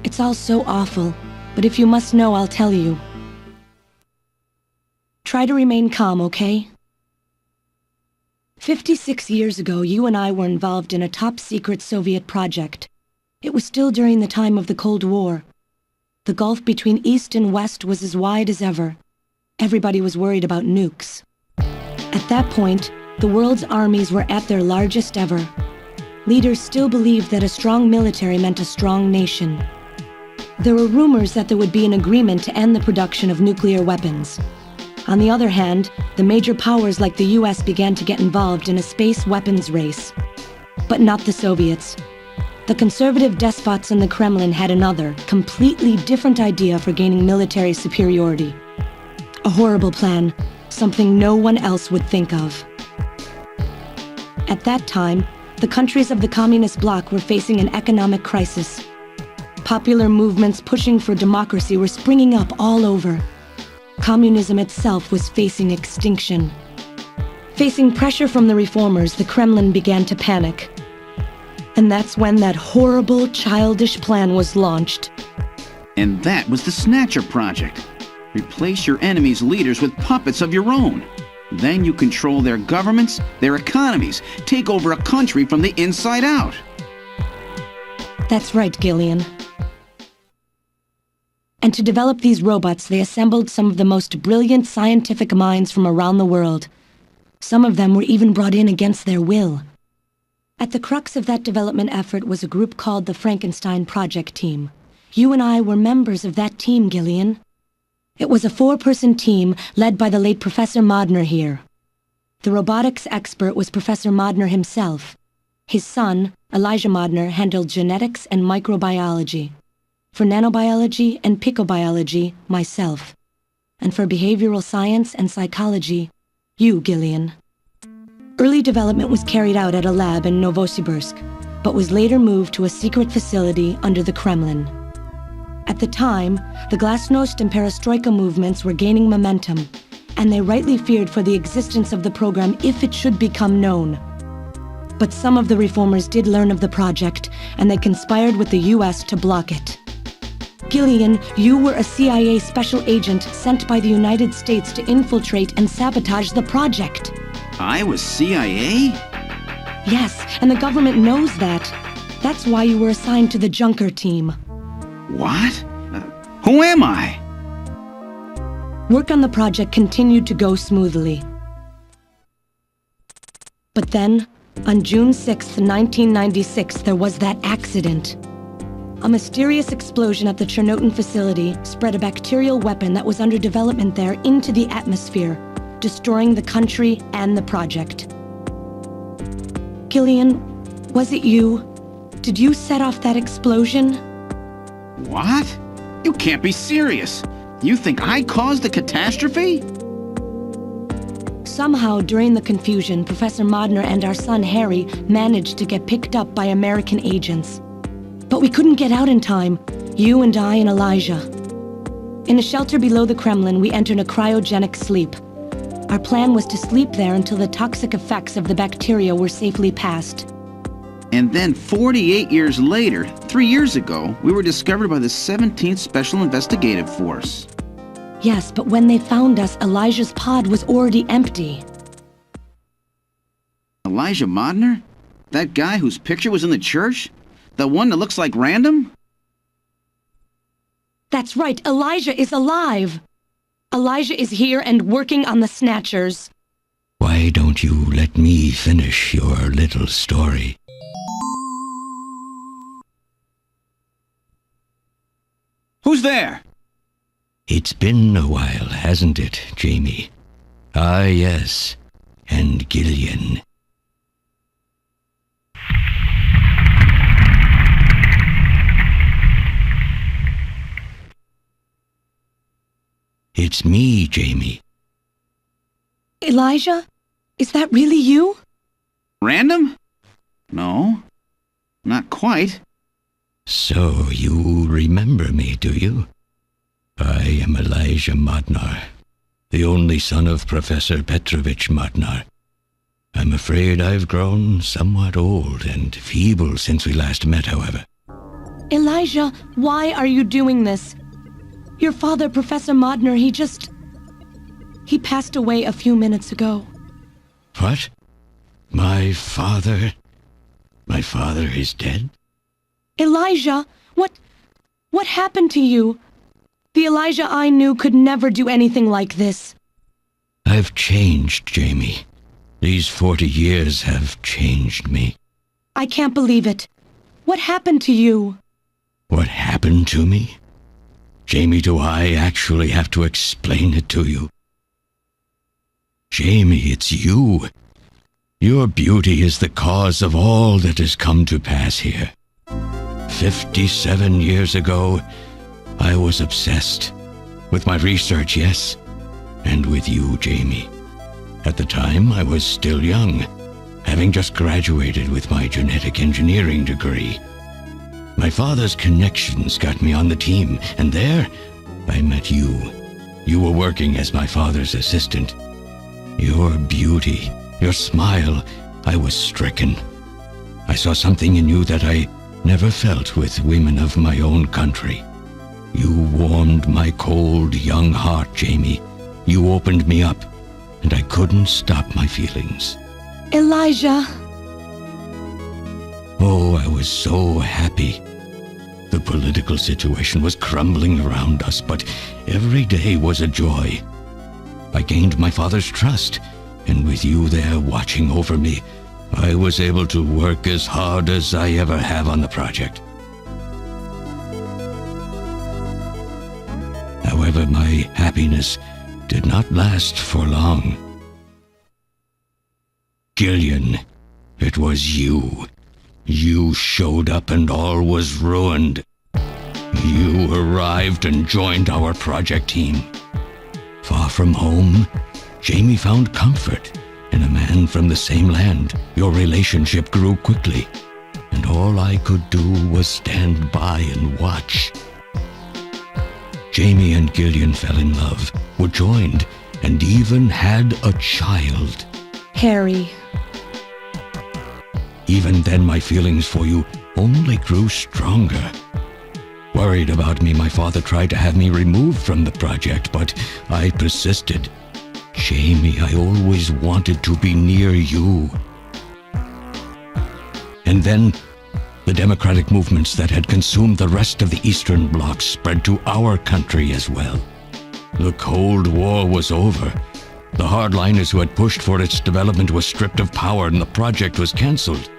S1: It's all so awful, but if you must know, I'll tell you. Try to remain calm, okay? 56 years ago, you and I were involved in a top-secret Soviet project. It was still during the time of the Cold War. The gulf between East and West was as wide as ever. Everybody was worried about nukes. At that point, the world's armies were at their largest ever. Leaders still believed that a strong military meant a strong nation. There were rumors that there would be an agreement to end the production of nuclear weapons. On the other hand, the major powers like the US began to get involved in a space weapons race. But not the Soviets. The conservative despots in the Kremlin had another, completely different idea for gaining military superiority. A horrible plan, something no one else would think of. At that time, the countries of the communist bloc were facing an economic crisis. Popular movements pushing for democracy were springing up all over. Communism itself was facing extinction. Facing pressure from the reformers, the Kremlin began to panic. And that's when that horrible, childish plan was launched.
S2: And that was the Snatcher project. Replace your enemy's leaders with puppets of your own. Then you control their governments, their economies, take over a country from the inside out.
S1: That's right, Gillian. And to develop these robots, they assembled some of the most brilliant scientific minds from around the world. Some of them were even brought in against their will. At the crux of that development effort was a group called the Frankenstein Project Team. You and I were members of that team, Gillian. It was a 4-person team led by the late Professor Modner here. The robotics expert was Professor Modner himself. His son, Elijah Modner, handled genetics and microbiology. For nanobiology and picobiology, myself. And for behavioral science and psychology, you, Gillian. Early development was carried out at a lab in Novosibirsk, but was later moved to a secret facility under the Kremlin. At the time, the Glasnost and Perestroika movements were gaining momentum, and they rightly feared for the existence of the program if it should become known. But some of the reformers did learn of the project, and they conspired with the US to block it. Gillian, you were a CIA special agent sent by the United States to infiltrate and sabotage the project.
S2: I was CIA?
S1: Yes, and the government knows that. That's why you were assigned to the Junker team.
S2: What? Who am I?
S1: Work on the project continued to go smoothly. But then, on June 6, 1996, there was that accident. A mysterious explosion at the Chernobyl facility spread a bacterial weapon that was under development there into the atmosphere, destroying the country and the project. Gillian, was it you? Did you set off that explosion?
S2: What? You can't be serious. You think I caused the catastrophe?
S1: Somehow, during the confusion, Professor Modner and our son Harry managed to get picked up by American agents. But we couldn't get out in time, you and I and Elijah. In a shelter below the Kremlin, we entered a cryogenic sleep. Our plan was to sleep there until the toxic effects of the bacteria were safely passed.
S2: And then 48 years later, 3 years ago, we were discovered by the 17th Special Investigative Force.
S1: Yes, but when they found us, Elijah's pod was already empty.
S2: Elijah Modner? That guy whose picture was in the church? The one that looks like Random?
S1: That's right, Elijah is alive! Elijah is here and working on the Snatchers.
S11: Why don't you let me finish your little story?
S2: Who's there?
S11: It's been a while, hasn't it, Jamie? Ah, yes. And Gillian. It's me, Jamie.
S1: Elijah? Is that really you?
S2: Random? No. Not quite.
S11: So you remember me, do you? I am Elijah Modnar, the only son of Professor Petrovich Modnar. I'm afraid I've grown somewhat old and feeble since we last met, however.
S1: Elijah, why are you doing this? Your father, Professor Modner, he passed away a few minutes ago.
S11: What? My father? My father is dead?
S1: Elijah, what happened to you? The Elijah I knew could never do anything like this.
S11: I've changed, Jamie. These 40 years have changed me.
S1: I can't believe it. What happened to you?
S11: What happened to me? Jamie, do I actually have to explain it to you? Jamie, it's you. Your beauty is the cause of all that has come to pass here. 57 years ago, I was obsessed. With my research, yes. And with you, Jamie. At the time, I was still young, having just graduated with my genetic engineering degree. My father's connections got me on the team, and there, I met you. You were working as my father's assistant. Your beauty, your smile, I was stricken. I saw something in you that I never felt with women of my own country. You warmed my cold, young heart, Jamie. You opened me up, and I couldn't stop my feelings.
S1: Elijah.
S11: Oh, I was so happy. The political situation was crumbling around us, but every day was a joy. I gained my father's trust, and with you there watching over me, I was able to work as hard as I ever have on the project. However, my happiness did not last for long. Gillian, it was you. You showed up and all was ruined. You arrived and joined our project team. Far from home, Jamie found comfort in a man from the same land. Your relationship grew quickly, and all I could do was stand by and watch. Jamie and Gillian fell in love, were joined, and even had a child.
S1: Harry.
S11: Even then, my feelings for you only grew stronger. Worried about me, my father tried to have me removed from the project, but I persisted. Jamie, I always wanted to be near you. And then, the democratic movements that had consumed the rest of the Eastern Bloc spread to our country as well. The Cold War was over. The hardliners who had pushed for its development were stripped of power and the project was cancelled.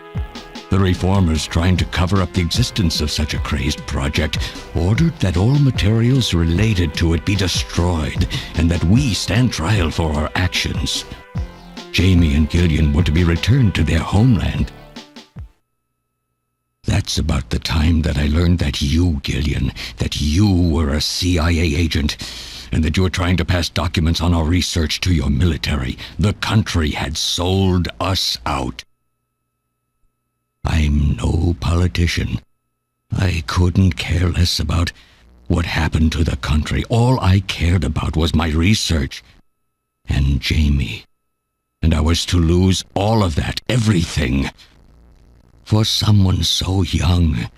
S11: The reformers, trying to cover up the existence of such a crazed project, ordered that all materials related to it be destroyed and that we stand trial for our actions. Jamie and Gillian were to be returned to their homeland. That's about the time that I learned that you, Gillian, that you were a CIA agent, and that you were trying to pass documents on our research to your military. The country had sold us out. I'm no politician. I couldn't care less about what happened to the country. All I cared about was my research and Jamie. And I was to lose all of that, everything. For someone so young,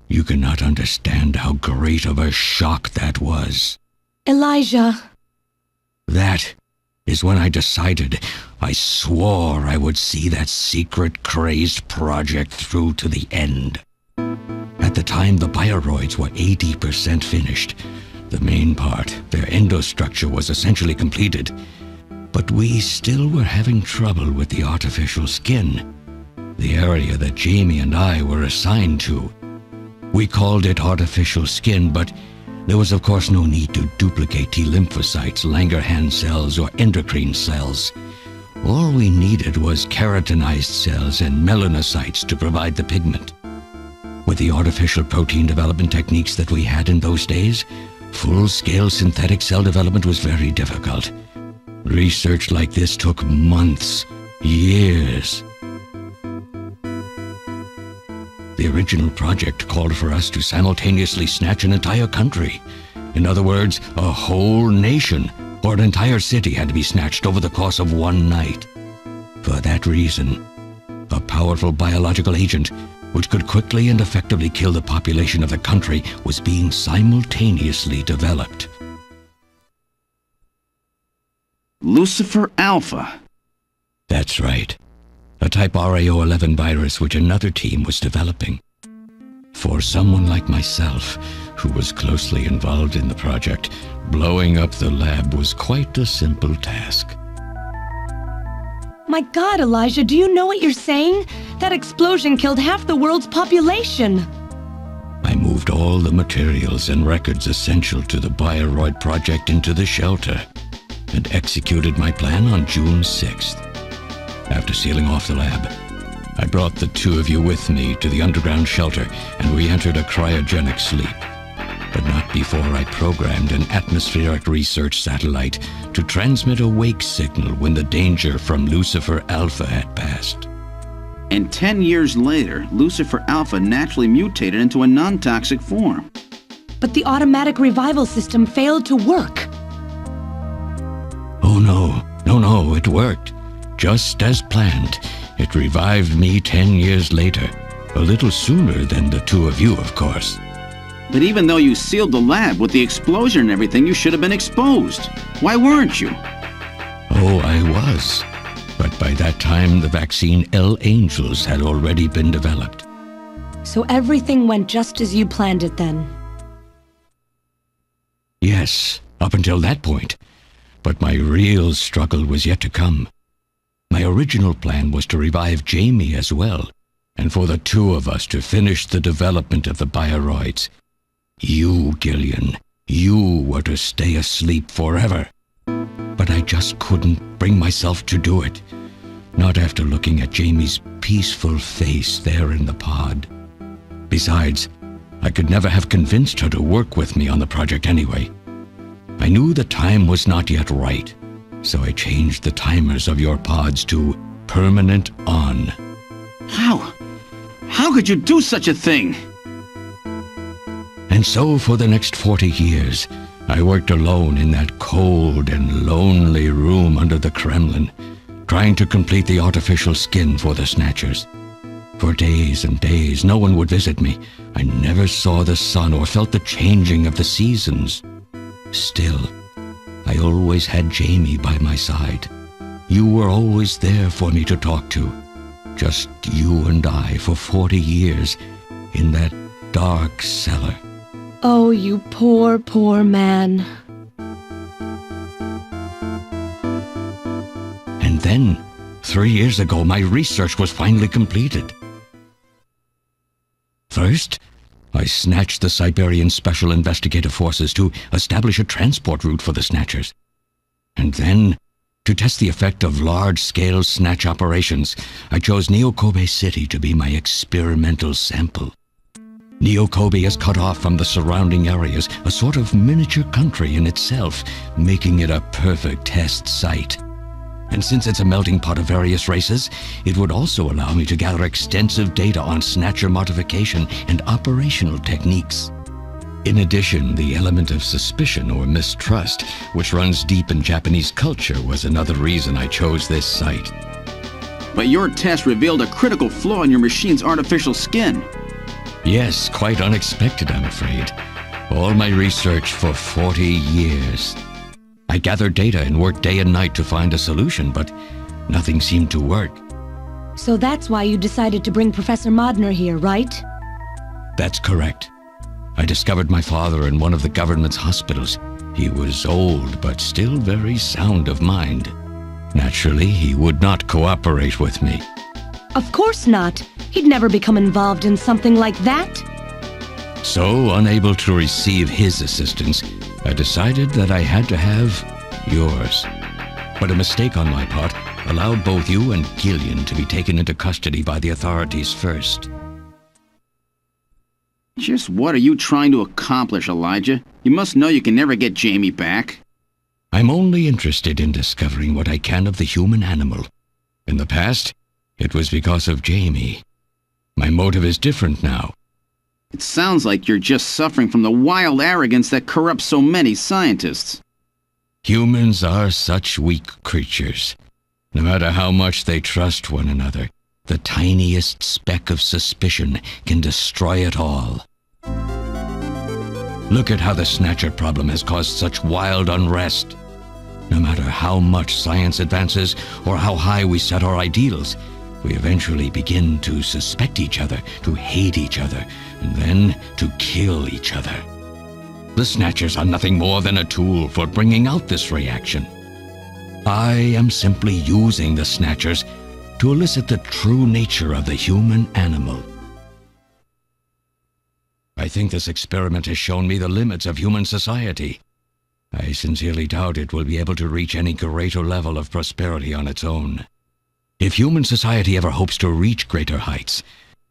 S11: you cannot understand how great of a shock that was.
S1: Elijah.
S11: That is when I decided. I swore I would see that secret, crazed project through to the end. At the time, the bioroids were 80% finished. The main part, their endostructure, was essentially completed. But we still were having trouble with the artificial skin, the area that Jamie and I were assigned to. We called it artificial skin, but there was of course no need to duplicate T lymphocytes, Langerhans cells, or endocrine cells. All we needed was keratinized cells and melanocytes to provide the pigment. With the artificial protein development techniques that we had in those days, full-scale synthetic cell development was very difficult. Research like this took months, years. The original project called for us to simultaneously snatch an entire country. In other words, a whole nation, or an entire city had to be snatched over the course of one night. For that reason, a powerful biological agent, which could quickly and effectively kill the population of the country, was being simultaneously developed.
S2: Lucifer Alpha.
S11: That's right. A type RAO11 virus which another team was developing. For someone like myself, who was closely involved in the project, blowing up the lab was quite a simple task.
S1: My God, Elijah, do you know what you're saying? That explosion killed half the world's population.
S11: I moved all the materials and records essential to the Bioroid project into the shelter and executed my plan on June 6th. After sealing off the lab, I brought the two of you with me to the underground shelter, and we entered a cryogenic sleep. But not before I programmed an atmospheric research satellite to transmit a wake signal when the danger from Lucifer Alpha had passed.
S2: And 10 years later, Lucifer Alpha naturally mutated into a non-toxic form.
S1: But the automatic revival system failed to work.
S11: Oh no, it worked. Just as planned, it revived me 10 years later. A little sooner than the two of you, of course.
S2: But even though you sealed the lab with the explosion and everything, you should have been exposed. Why weren't you?
S11: Oh, I was. But by that time, the vaccine L Angels had already been developed.
S1: So everything went just as you planned it then?
S13: Yes, up until that point. But my real struggle was yet to come. My original plan was to revive Jamie as well, and for the two of us to finish the development of the bioroids. You, Gillian, you were to stay asleep forever. But I just couldn't bring myself to do it. Not after looking at Jamie's peaceful face there in the pod. Besides, I could never have convinced her to work with me on the project anyway. I knew the time was not yet right, so I changed the timers of your pods to permanent on.
S2: How? How could you do such a thing?
S13: And so for the next 40 years, I worked alone in that cold and lonely room under the Kremlin, trying to complete the artificial skin for the Snatchers. For days and days, no one would visit me. I never saw the sun or felt the changing of the seasons. Still, I always had Jamie by my side. You were always there for me to talk to. Just you and I for 40 years in that dark cellar.
S1: Oh, you poor, poor man.
S13: And then, 3 years ago, my research was finally completed. First, I snatched the Siberian Special Investigative Forces to establish a transport route for the Snatchers. And then, to test the effect of large-scale snatch operations, I chose Neo-Kobe City to be my experimental sample. Neo-Kobe is cut off from the surrounding areas, a sort of miniature country in itself, making it a perfect test site. And since it's a melting pot of various races, it would also allow me to gather extensive data on Snatcher modification and operational techniques. In addition, the element of suspicion or mistrust, which runs deep in Japanese culture, was another reason I chose this site.
S2: But your test revealed a critical flaw in your machine's artificial skin.
S13: Yes, quite unexpected, I'm afraid. All my research for 40 years. I gathered data and worked day and night to find a solution, but nothing seemed to work.
S1: So that's why you decided to bring Professor Modner here, right?
S13: That's correct. I discovered my father in one of the government's hospitals. He was old, but still very sound of mind. Naturally, he would not cooperate with me.
S1: Of course not. He'd never become involved in something like that.
S13: So, unable to receive his assistance, I decided that I had to have yours. But a mistake on my part allowed both you and Gillian to be taken into custody by the authorities first.
S2: Just what are you trying to accomplish, Elijah? You must know you can never get Jamie back.
S13: I'm only interested in discovering what I can of the human animal. In the past, it was because of Jamie. My motive is different now.
S2: It sounds like you're just suffering from the wild arrogance that corrupts so many scientists.
S13: Humans are such weak creatures. No matter how much they trust one another, the tiniest speck of suspicion can destroy it all. Look at how the Snatcher problem has caused such wild unrest. No matter how much science advances or how high we set our ideals, we eventually begin to suspect each other, to hate each other, and then to kill each other. The Snatchers are nothing more than a tool for bringing out this reaction. I am simply using the Snatchers to elicit the true nature of the human animal. I think this experiment has shown me the limits of human society. I sincerely doubt it will be able to reach any greater level of prosperity on its own. If human society ever hopes to reach greater heights,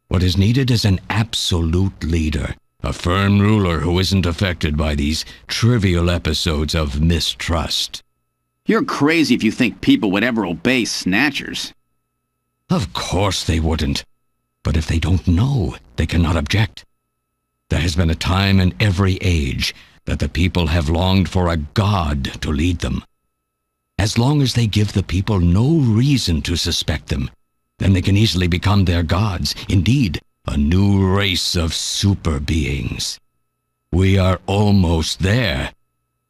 S13: what is needed is an absolute leader, a firm ruler who isn't affected by these trivial episodes of mistrust.
S2: You're crazy if you think people would ever obey Snatchers.
S13: Of course they wouldn't. But if they don't know, they cannot object. There has been a time in every age that the people have longed for a god to lead them. As long as they give the people no reason to suspect them, then they can easily become their gods, indeed, a new race of super beings. We are almost there.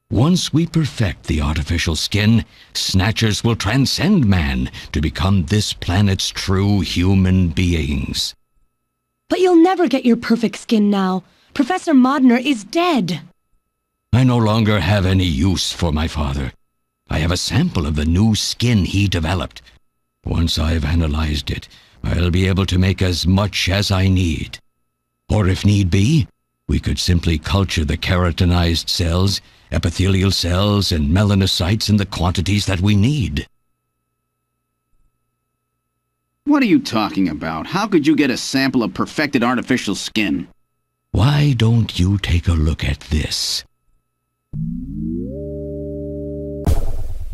S13: Once we perfect the artificial skin, Snatchers will transcend man to become this planet's true human beings.
S1: But you'll never get your perfect skin now. Professor Modner is dead.
S13: I no longer have any use for my father. I have a sample of the new skin he developed. Once I've analyzed it, I'll be able to make as much as I need. Or if need be, we could simply culture the keratinized cells, epithelial cells, and melanocytes in the quantities that we need.
S2: What are you talking about? How could you get a sample of perfected artificial skin?
S13: Why don't you take a look at this?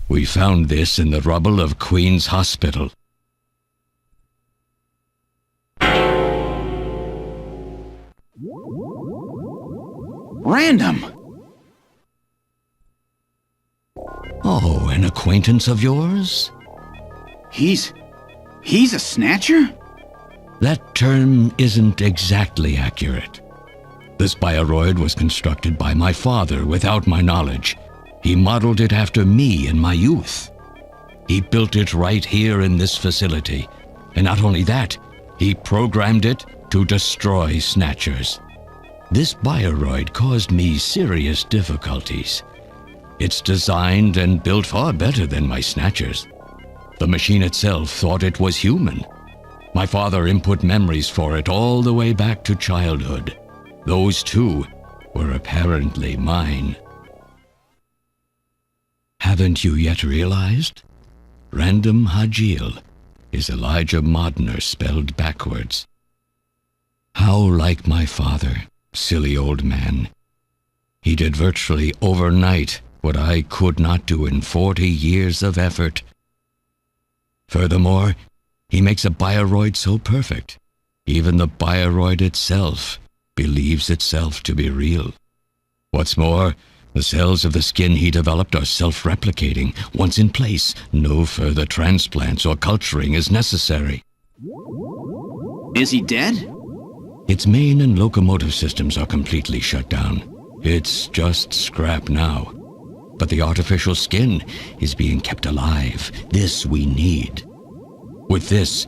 S13: We found this in the rubble of Queen's Hospital.
S2: Random!
S13: Oh, an acquaintance of yours?
S2: He's a Snatcher?
S13: That term isn't exactly accurate. This bioroid was constructed by my father without my knowledge. He modeled it after me in my youth. He built it right here in this facility. And not only that, he programmed it to destroy Snatchers. This bioroid caused me serious difficulties. It's designed and built far better than my Snatchers. The machine itself thought it was human. My father input memories for it all the way back to childhood. Those too were apparently mine. Haven't you yet realized? Random Hajil is Elijah Modner spelled backwards. How like my father, silly old man. He did virtually overnight what I could not do in 40 years of effort. Furthermore, he makes a bioroid so perfect, even the bioroid itself believes itself to be real. What's more, the cells of the skin he developed are self-replicating. Once in place, no further transplants or culturing is necessary.
S2: Is he dead?
S13: Its main and locomotive systems are completely shut down. It's just scrap now. But the artificial skin is being kept alive. This we need. With this,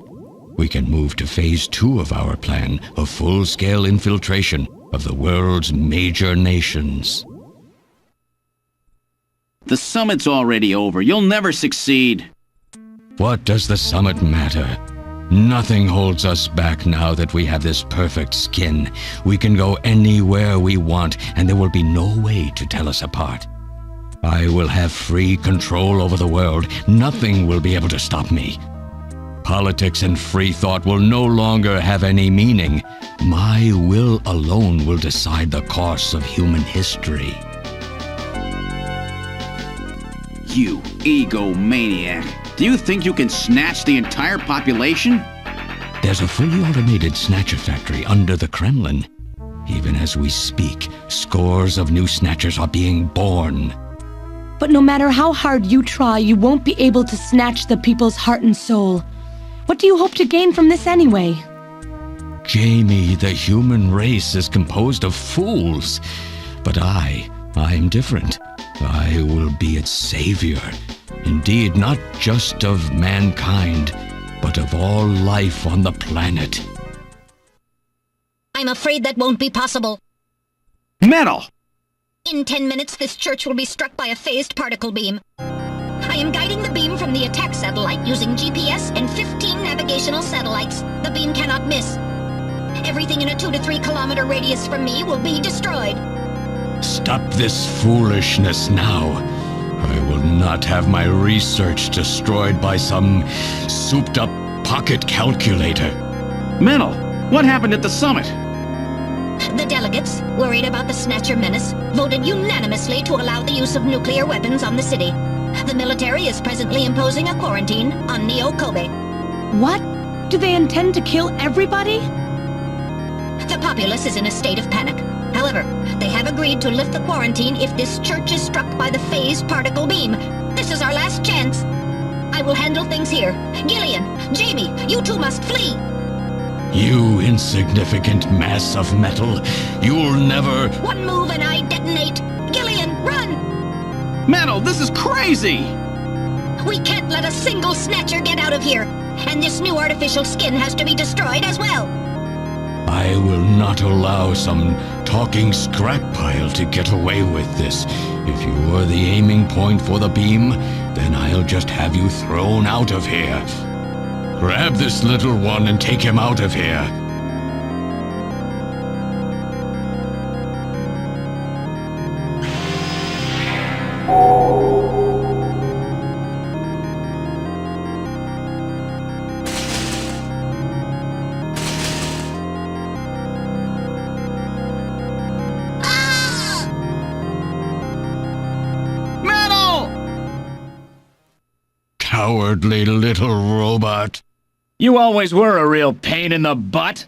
S13: we can move to phase 2 of our plan of full-scale infiltration of the world's major nations.
S2: The summit's already over. You'll never succeed.
S13: What does the summit matter? Nothing holds us back now that we have this perfect skin. We can go anywhere we want, and there will be no way to tell us apart. I will have free control over the world. Nothing will be able to stop me. Politics and free thought will no longer have any meaning. My will alone will decide the course of human history.
S2: You egomaniac. Do you think you can snatch the entire population?
S13: There's a fully automated Snatcher factory under the Kremlin. Even as we speak, scores of new Snatchers are being born.
S1: But no matter how hard you try, you won't be able to snatch the people's heart and soul. What do you hope to gain from this anyway?
S13: Jamie, the human race is composed of fools. But I'm different. I will be its savior. Indeed, not just of mankind, but of all life on the planet.
S3: I'm afraid that won't be possible.
S2: Metal!
S3: In 10 minutes, this church will be struck by a phased particle beam. I am guiding the beam from the attack satellite using GPS and 15 navigational satellites. The beam cannot miss. Everything in a 2 to 3 kilometer radius from me will be destroyed.
S13: Stop this foolishness now. I will not have my research destroyed by some souped-up pocket calculator.
S2: Metal, what happened at the summit?
S3: The delegates, worried about the Snatcher menace, voted unanimously to allow the use of nuclear weapons on the city. The military is presently imposing a quarantine on Neo Kobe.
S1: What? Do they intend to kill everybody?
S3: The populace is in a state of panic. However, they have agreed to lift the quarantine if this church is struck by the phased particle beam. This is our last chance. I will handle things here. Gillian, Jamie, you two must flee.
S13: You insignificant mass of metal. You'll never...
S3: One move and I detonate. Gillian, run!
S2: Metal, this is crazy!
S3: We can't let a single Snatcher get out of here. And this new artificial skin has to be destroyed as well.
S13: I I will not allow some talking scrap pile to get away with this. If you are the aiming point for the beam, then I'll just have you thrown out of here. Grab this little one and take him out of here. Cowardly little robot.
S6: You always were a real pain in the butt.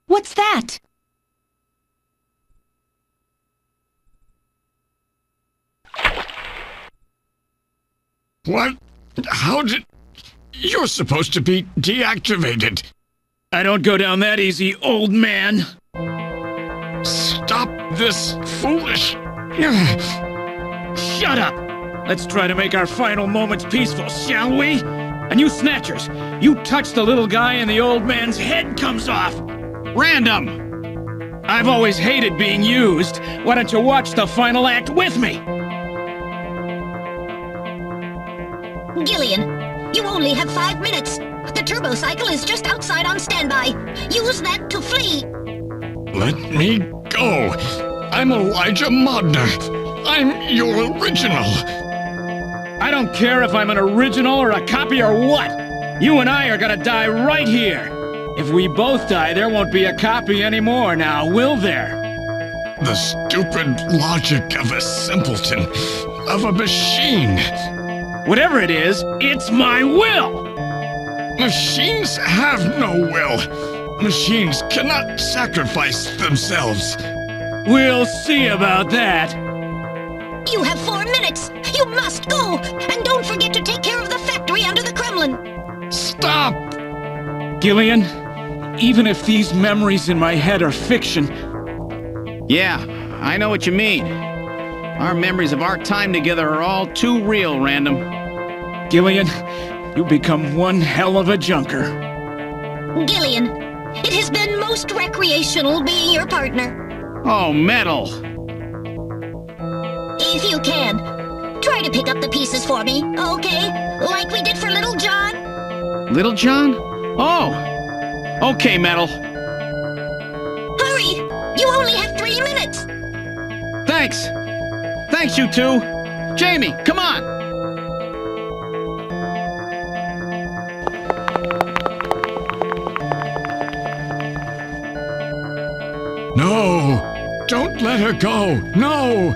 S1: What's that?
S13: What? How did... You're supposed to be deactivated.
S6: I don't go down that easy, old man.
S13: Stop this foolish...
S6: Shut up! Let's try to make our final moments peaceful, shall we? And you Snatchers, you touch the little guy and the old man's head comes off!
S2: Random!
S6: I've always hated being used. Why don't you watch the final act with me?
S3: Gillian, you only have 5 minutes. The turbo cycle is just outside on standby. Use that to flee.
S13: Let me go. I'm Elijah Modner. I'm your original.
S6: I don't care if I'm an original or a copy or what. You and I are gonna die right here. If we both die, there won't be a copy anymore now, will there?
S13: The stupid logic of a simpleton, of a machine.
S6: Whatever it is, it's my will!
S13: Machines have no will. Machines cannot sacrifice themselves.
S6: We'll see about that.
S3: You have 4 minutes. You must go. And don't forget to take care of the factory under the Kremlin.
S13: Stop!
S6: Gillian, even if these memories in my head are fiction...
S2: Yeah, I know what you mean. Our memories of our time together are all too real, Random.
S6: Gillian, you become one hell of a junker.
S3: Gillian, it has been most recreational being your partner.
S2: Oh, metal!
S3: If you can, try to pick up the pieces for me, okay? Like we did for Little John?
S2: Little John? Oh! Okay, Metal.
S3: Hurry! You only have 3 minutes!
S2: Thanks! Thanks, you two! Jamie, come on!
S13: No! Don't let her go! No!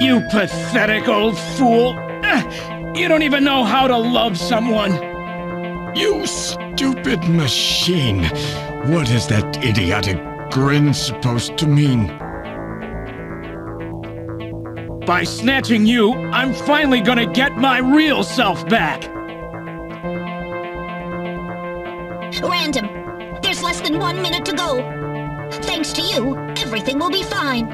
S6: You pathetic old fool! You don't even know how to love someone!
S13: You stupid machine! What is that idiotic grin supposed to mean?
S6: By snatching you, I'm finally gonna get my real self back!
S3: Random, there's less than 1 minute to go. Thanks to you, everything will be fine.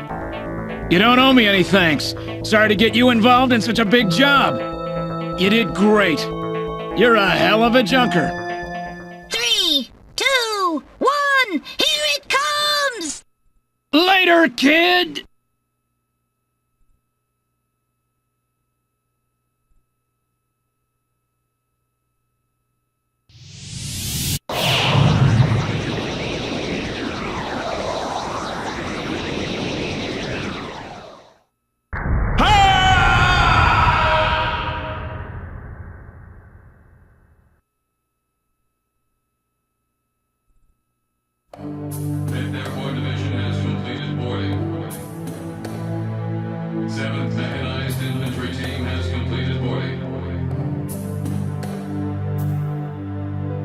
S6: You don't owe me any thanks. Sorry to get you involved in such a big job. You did great. You're a hell of a junker.
S3: 3, 2, 1, here it comes!
S6: Later, kid!
S14: Airport Division has completed boarding. 7th Mechanized Infantry Team has completed boarding.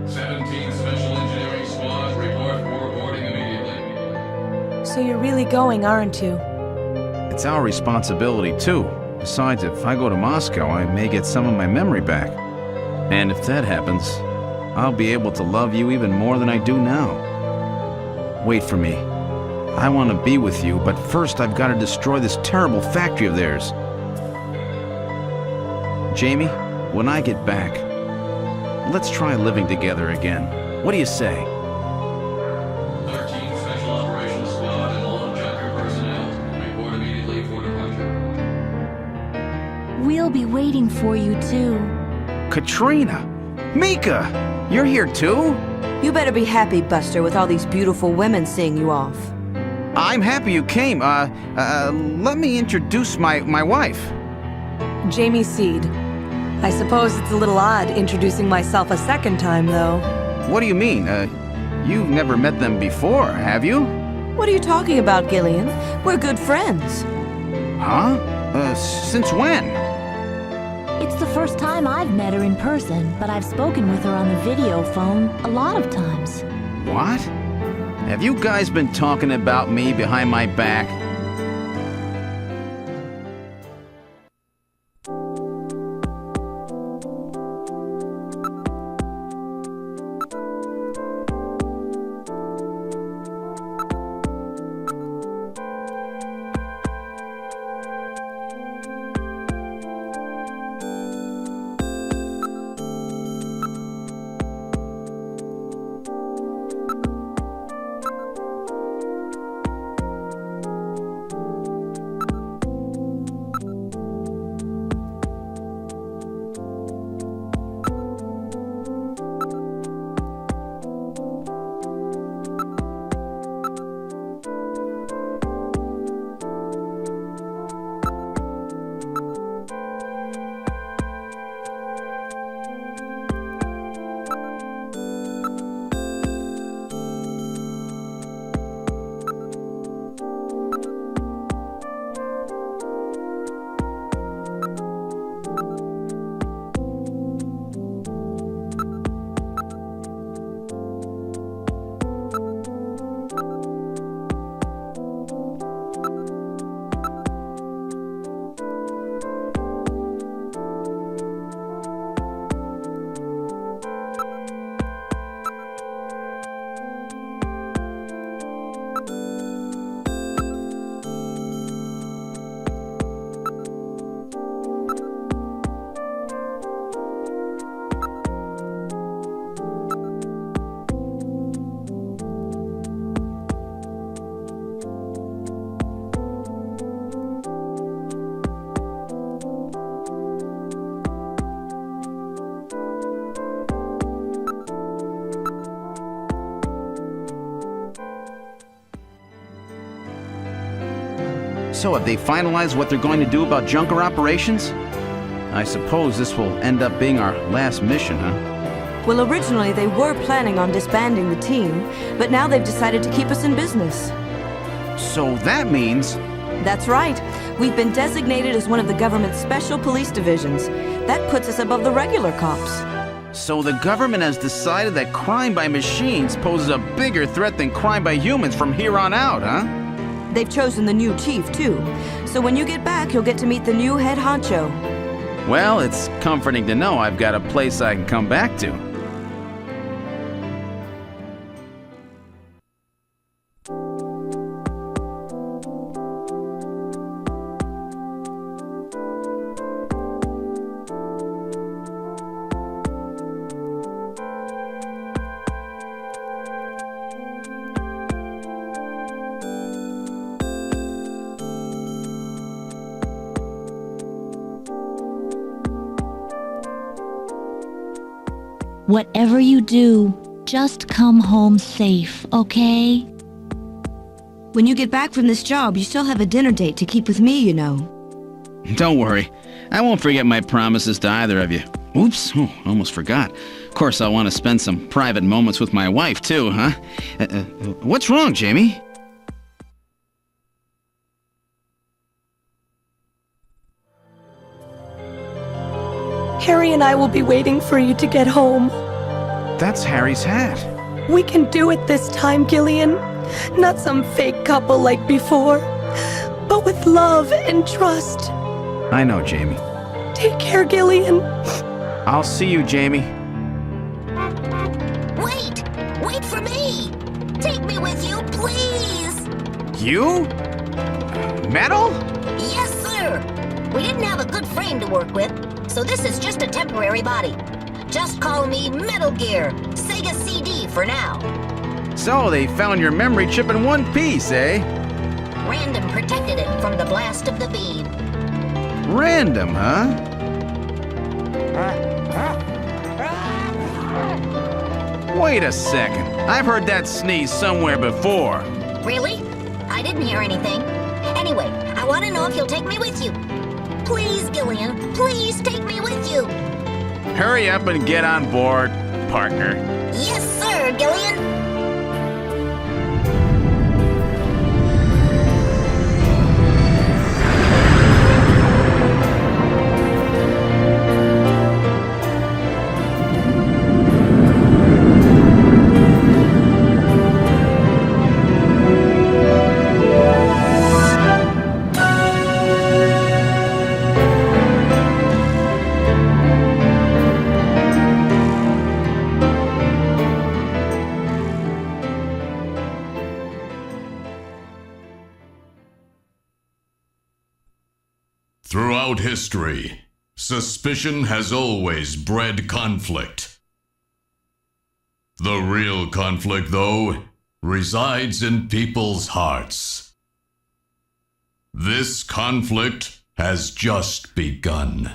S14: 17th Special Engineering Squad report for boarding immediately.
S1: So you're really going, aren't you?
S8: It's our responsibility, too. Besides, if I go to Moscow, I may get some of my memory back. And if that happens, I'll be able to love you even more than I do now. Wait for me. I want to be with you, but first I've got to destroy this terrible factory of theirs. Jamie, when I get back, let's try living together again. What do you say?
S14: 13 Special Operations Squad and all Junker personnel report immediately for departure.
S15: We'll be waiting for you, too.
S8: Katrina! Mika! You're here too?
S10: You better be happy, Buster, with all these beautiful women seeing you off.
S8: I'm happy you came. Let me introduce my wife.
S1: Jamie Seed. I suppose it's a little odd introducing myself a second time, though.
S8: What do you mean? You've never met them before, have you?
S10: What are you talking about, Gillian? We're good friends.
S8: Huh? Since when?
S15: It's the first time I've met her in person, but I've spoken with her on the video phone a lot of times.
S8: What? Have you guys been talking about me behind my back? So have they finalized what they're going to do about Junker operations? I suppose this will end up being our last mission, huh?
S10: Well, originally they were planning on disbanding the team, but now they've decided to keep us in business.
S8: So that means...
S10: That's right. We've been designated as one of the government's special police divisions. That puts us above the regular cops.
S8: So the government has decided that crime by machines poses a bigger threat than crime by humans from here on out, huh?
S10: They've chosen the new chief, too. So when you get back, you'll get to meet the new head honcho.
S8: Well, it's comforting to know I've got a place I can come back to.
S15: Whatever you do, just come home safe, okay?
S10: When you get back from this job, you still have a dinner date to keep with me, you know.
S2: Don't worry. I won't forget my promises to either of you. Oops, almost forgot. Of course, I'll want to spend some private moments with my wife, too, huh? What's wrong, Jamie?
S1: Harry and I will be waiting for you to get home.
S8: That's Harry's hat.
S1: We can do it this time, Gillian. Not some fake couple like before, but with love and trust.
S8: I know, Jamie.
S1: Take care, Gillian.
S8: I'll see you, Jamie.
S16: Wait! Wait for me! Take me with you, please!
S8: You? Metal?
S16: Yes, sir! We didn't have a good frame to work with, so this is just a temporary body. Just call me Metal Gear, Sega CD for now.
S8: So they found your memory chip in one piece, eh?
S16: Random protected it from the blast of the beam.
S8: Random, huh? Wait a second. I've heard that sneeze somewhere before.
S16: Really? I didn't hear anything. Anyway, I want to know if you'll take me with you. Please, Gillian, please take me with you.
S8: Hurry up and get on board, partner.
S16: Yes, sir, Gillian.
S17: Throughout history, suspicion has always bred conflict. The real conflict, though, resides in people's hearts. This conflict has just begun.